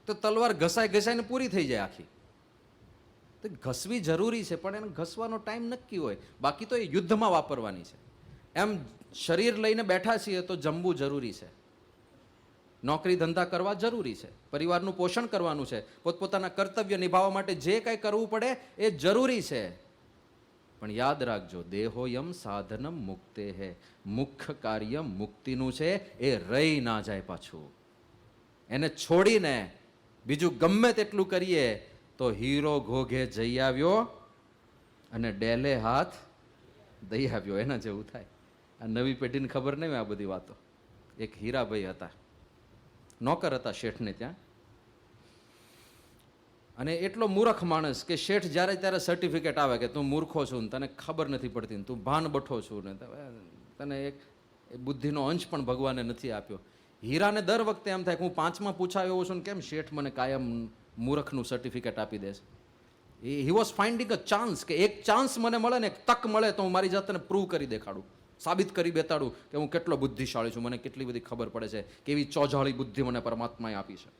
Speaker 1: તો તલવાર ઘસાઈને પૂરી થઈ જાય આખી. તો ઘસવી જરૂરી છે, પણ એને ઘસવાનો ટાઈમ નક્કી હોય, બાકી તો એ યુદ્ધમાં વાપરવાની છે. એમ શરીર લઈને બેઠા છીએ તો જમવું જરૂરી છે, નોકરી ધંધા કરવા જરૂરી છે, પરિવારનું પોષણ કરવાનું છે, પોતપોતાના કર્તવ્ય નિભાવવા માટે જે કંઈ કરવું પડે એ જરૂરી છે. પણ યાદ રાખજો, દેહોયમ સાધનમ મુક્તે હે. મુખ્ય કાર્ય મુક્તિનું છે, એ રહી ના જાય પાછું. એને છોડીને બીજું ગમે તેટલું કરીએ તો હીરો ઘોઘે જઈ આવ્યો અને ડેલે હાથ દઈ આવ્યો, એના જેવું થાય. આ નવી પેઢીને ખબર નહીં આ બધી વાતો. એક હીરાભાઈ હતા, નોકર હતા શેઠને ત્યાં, અને એટલો મૂર્ખ માણસ કે શેઠ જ્યારે ત્યારે સર્ટિફિકેટ આવે કે તું મૂર્ખો છું ને તને ખબર નથી પડતી ને તું ભાન બઠો છું ને તને એક બુદ્ધિનો અંશ પણ ભગવાને નથી આપ્યો. હીરાને દર વખતે એમ થાય કે હું 5માં પૂછાયો એવો છું ને કેમ શેઠ મને કાયમ મૂર્ખનું સર્ટિફિકેટ આપી દેશે. He was finding a chance, કે એક ચાન્સ મને મળે ને, એક તક મળે તો હું મારી જાતને પ્રૂવ કરી દેખાડું, સાબિત કરી બેતાડું કે હું કેટલો બુદ્ધિશાળી છું, મને કેટલી બધી ખબર પડે છે, કેવી ચોજાળી બુદ્ધિ મને પરમાત્માએ આપી છે.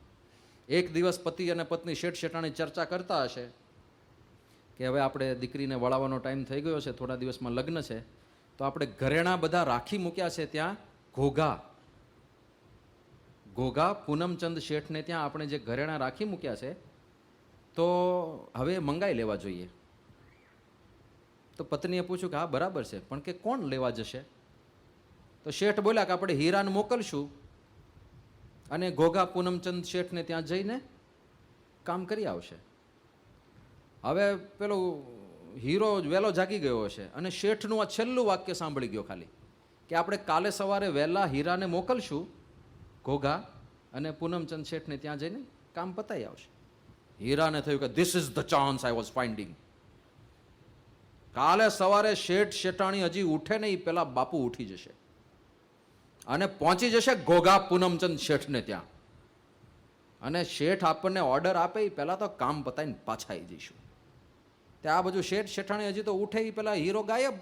Speaker 1: એક દિવસ પતિ અને પત્ની શેઠ શેઠાણી ચર્ચા કરતા હશે કે હવે આપણે દીકરીને વળાવવાનો ટાઈમ થઈ ગયો છે, થોડા દિવસમાં લગ્ન છે, તો આપણે ઘરેણા બધા રાખી મૂક્યા છે ત્યાં ઘોઘા પૂનમચંદ શેઠને ત્યાં આપણે જે ઘરેણા રાખી મૂક્યા છે તો હવે મંગાઈ લેવા જોઈએ. તો પત્નીએ પૂછ્યું કે હા બરાબર છે, પણ કે કોણ લેવા જશે? તો શેઠ બોલ્યા કે આપણે હીરાને મોકલશું અને ઘોઘા પૂનમચંદ શેઠને ત્યાં જઈને કામ કરી આવશે. હવે પેલો હીરો વહેલો જાગી ગયો હશે અને શેઠનું આ છેલ્લું વાક્ય સાંભળી ગયો ખાલી, કે આપણે કાલે સવારે વહેલા હીરાને મોકલશું ઘોઘા અને પૂનમચંદ શેઠને ત્યાં જઈને કામ પતાઈ આવશે. હીરાને થયું કે this is the chance I was finding. કાલે સવારે શેઠ શેઠાણી હજી ઉઠે નહીં પેલા બાપુ ઉઠી જશે અને પહોંચી જશે ઘોઘા પૂનમચંદ શેઠને ત્યાં, અને શેઠ આપણને ઓર્ડર આપે એ પહેલાં તો કામ પતાવીને પાછા આવી જઈશું. ત્યાં આ બધું શેઠ શેઠાણી હજી તો ઉઠે એ પહેલાં હીરો ગાયબ.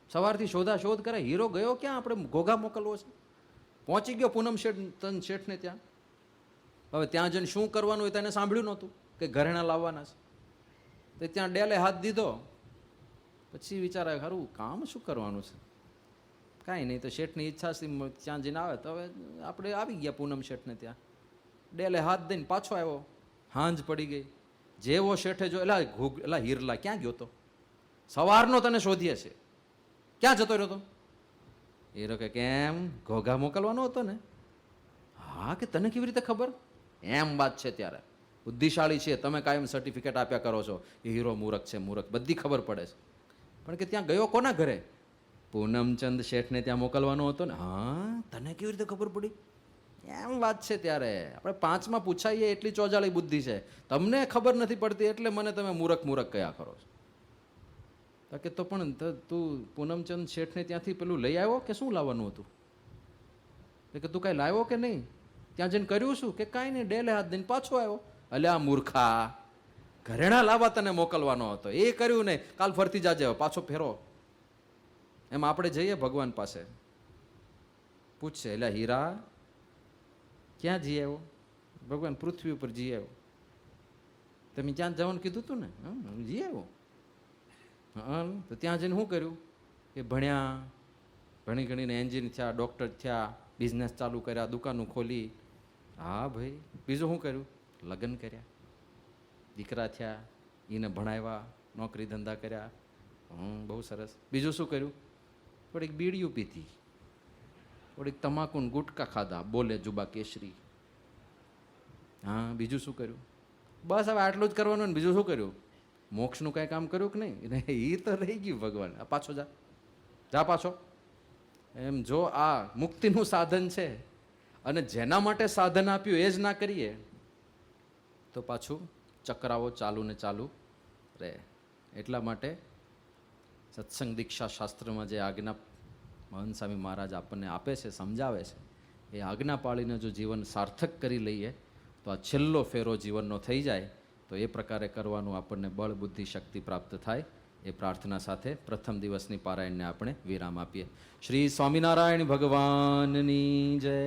Speaker 1: સવારથી શોધા શોધ કરે, હીરો ગયો ક્યાં, આપણે ઘોઘા મોકલવો છે. પહોંચી ગયો પૂનમ શેઠને ત્યાં. હવે ત્યાં જઈને શું કરવાનું હોય તેને સાંભળ્યું નહોતું કે ઘરેણા લાવવાના છે. તે ત્યાં ડેલે હાથ દીધો. પછી વિચારે ખરું કામ શું કરવાનું છે, કાંઈ નહીં, તો શેઠની ઈચ્છા છે ત્યાં જઈને આવે તો હવે આપણે આવી ગયા પૂનમ શેઠને ત્યાં. ડેલે હાથ દઈને પાછો આવ્યો. હાંજ પડી ગઈ. જેવો શેઠે જો એલા હિરલા ક્યાં ગયો તો, સવારનો તને શોધીએ છે, ક્યાં જતો રહ્યો તો? હીરો કે કેમ ઘોઘા મોકલવાનો હતો ને? હા, કે તને કેવી રીતે ખબર? એમ વાત છે ત્યારે બુદ્ધિશાળી છે, તમે કાયમ સર્ટિફિકેટ આપ્યા કરો છો એ હીરો મૂરખ છે, મૂરખ, બધી ખબર પડે છે. પણ કે ત્યાં ગયો કોના ઘરે? પૂનમચંદ શેઠને ત્યાં મોકલવાનો હતો ને. હા, તને કેવી રીતે ખબર પડી? એમ વાત છે ત્યારે આપણે 5માં પૂછાઈએ એટલી ચોજાળી બુદ્ધિ છે, તમને ખબર નથી પડતી એટલે મને તમે મૂરખ મૂરખ કયા કરો છો. તો કે તો પણ તું પૂનમચંદ શેઠને ત્યાંથી પેલું લઈ આવ્યો કે શું લાવવાનું હતું? કે તું કાંઈ લાવ્યો કે નહીં? ત્યાં જઈને કર્યું શું? કે કાંઈ નહીં, ડેલે હાથ દઈને પાછો આવ્યો. અલ્યા મૂર્ખા, ઘરેણા લાવવા તને મોકલવાનો હતો, એ કર્યું નહીં, કાલ ફરતી જાજે, પાછો ફેરો. એમ આપણે જઈએ ભગવાન પાસે, પૂછશે એટલે હીરા ક્યાં જઈ આવ્યો? ભગવાન પૃથ્વી ઉપર જઈ આવ્યો. તમે ત્યાં જવાનું કીધું હતું ને? જઈ આવ્યો. હા, તો ત્યાં જઈને શું કર્યું? કે ભણ્યા, ભણી ગણીને એન્જિન થયા, ડૉક્ટર થયા, બિઝનેસ ચાલુ કર્યા, દુકાનો ખોલી. હા ભાઈ, બીજું શું કર્યું? લગ્ન કર્યા, દીકરા થયા, એને ભણાવ્યા, નોકરી ધંધા કર્યા. બહુ સરસ. બીજું શું કર્યું? થોડીક બીડીયું પીધી, થોડીક તમાકુ ને ગુટકા ખાધા, બોલે જુબા કેસરી. હા, બીજું શું કર્યું? બસ હવે આટલું જ કરવાનું ને બીજું શું કર્યું? મોક્ષનું કાંઈ કામ કર્યું કે નહીં? એ તો રહી ગયું ભગવાન. પાછો જા, જા પાછો. એમ જો આ મુક્તિનું સાધન છે અને જેના માટે સાધન આપ્યું એ જ ના કરીએ તો પાછું ચક્રાવો ચાલુ ને ચાલુ રહે. એટલા માટે સત્સંગ દીક્ષા શાસ્ત્રમાં જે આજ્ઞા મહંત સ્વામી મહારાજ આપણને આપે છે, સમજાવે છે, એ આજ્ઞા પાળીને જો જીવન સાર્થક કરી લઈએ તો આ છેલ્લો ફેરો જીવનનો થઈ જાય. તો એ પ્રકારે કરવાનું આપણને બળ બુદ્ધિ શક્તિ પ્રાપ્ત થાય. એ પ્રાર્થના સાથે પ્રથમ દિવસની પારાયણને આપણે વિરામ આપીએ. શ્રી સ્વામિનારાયણ ભગવાનની જય.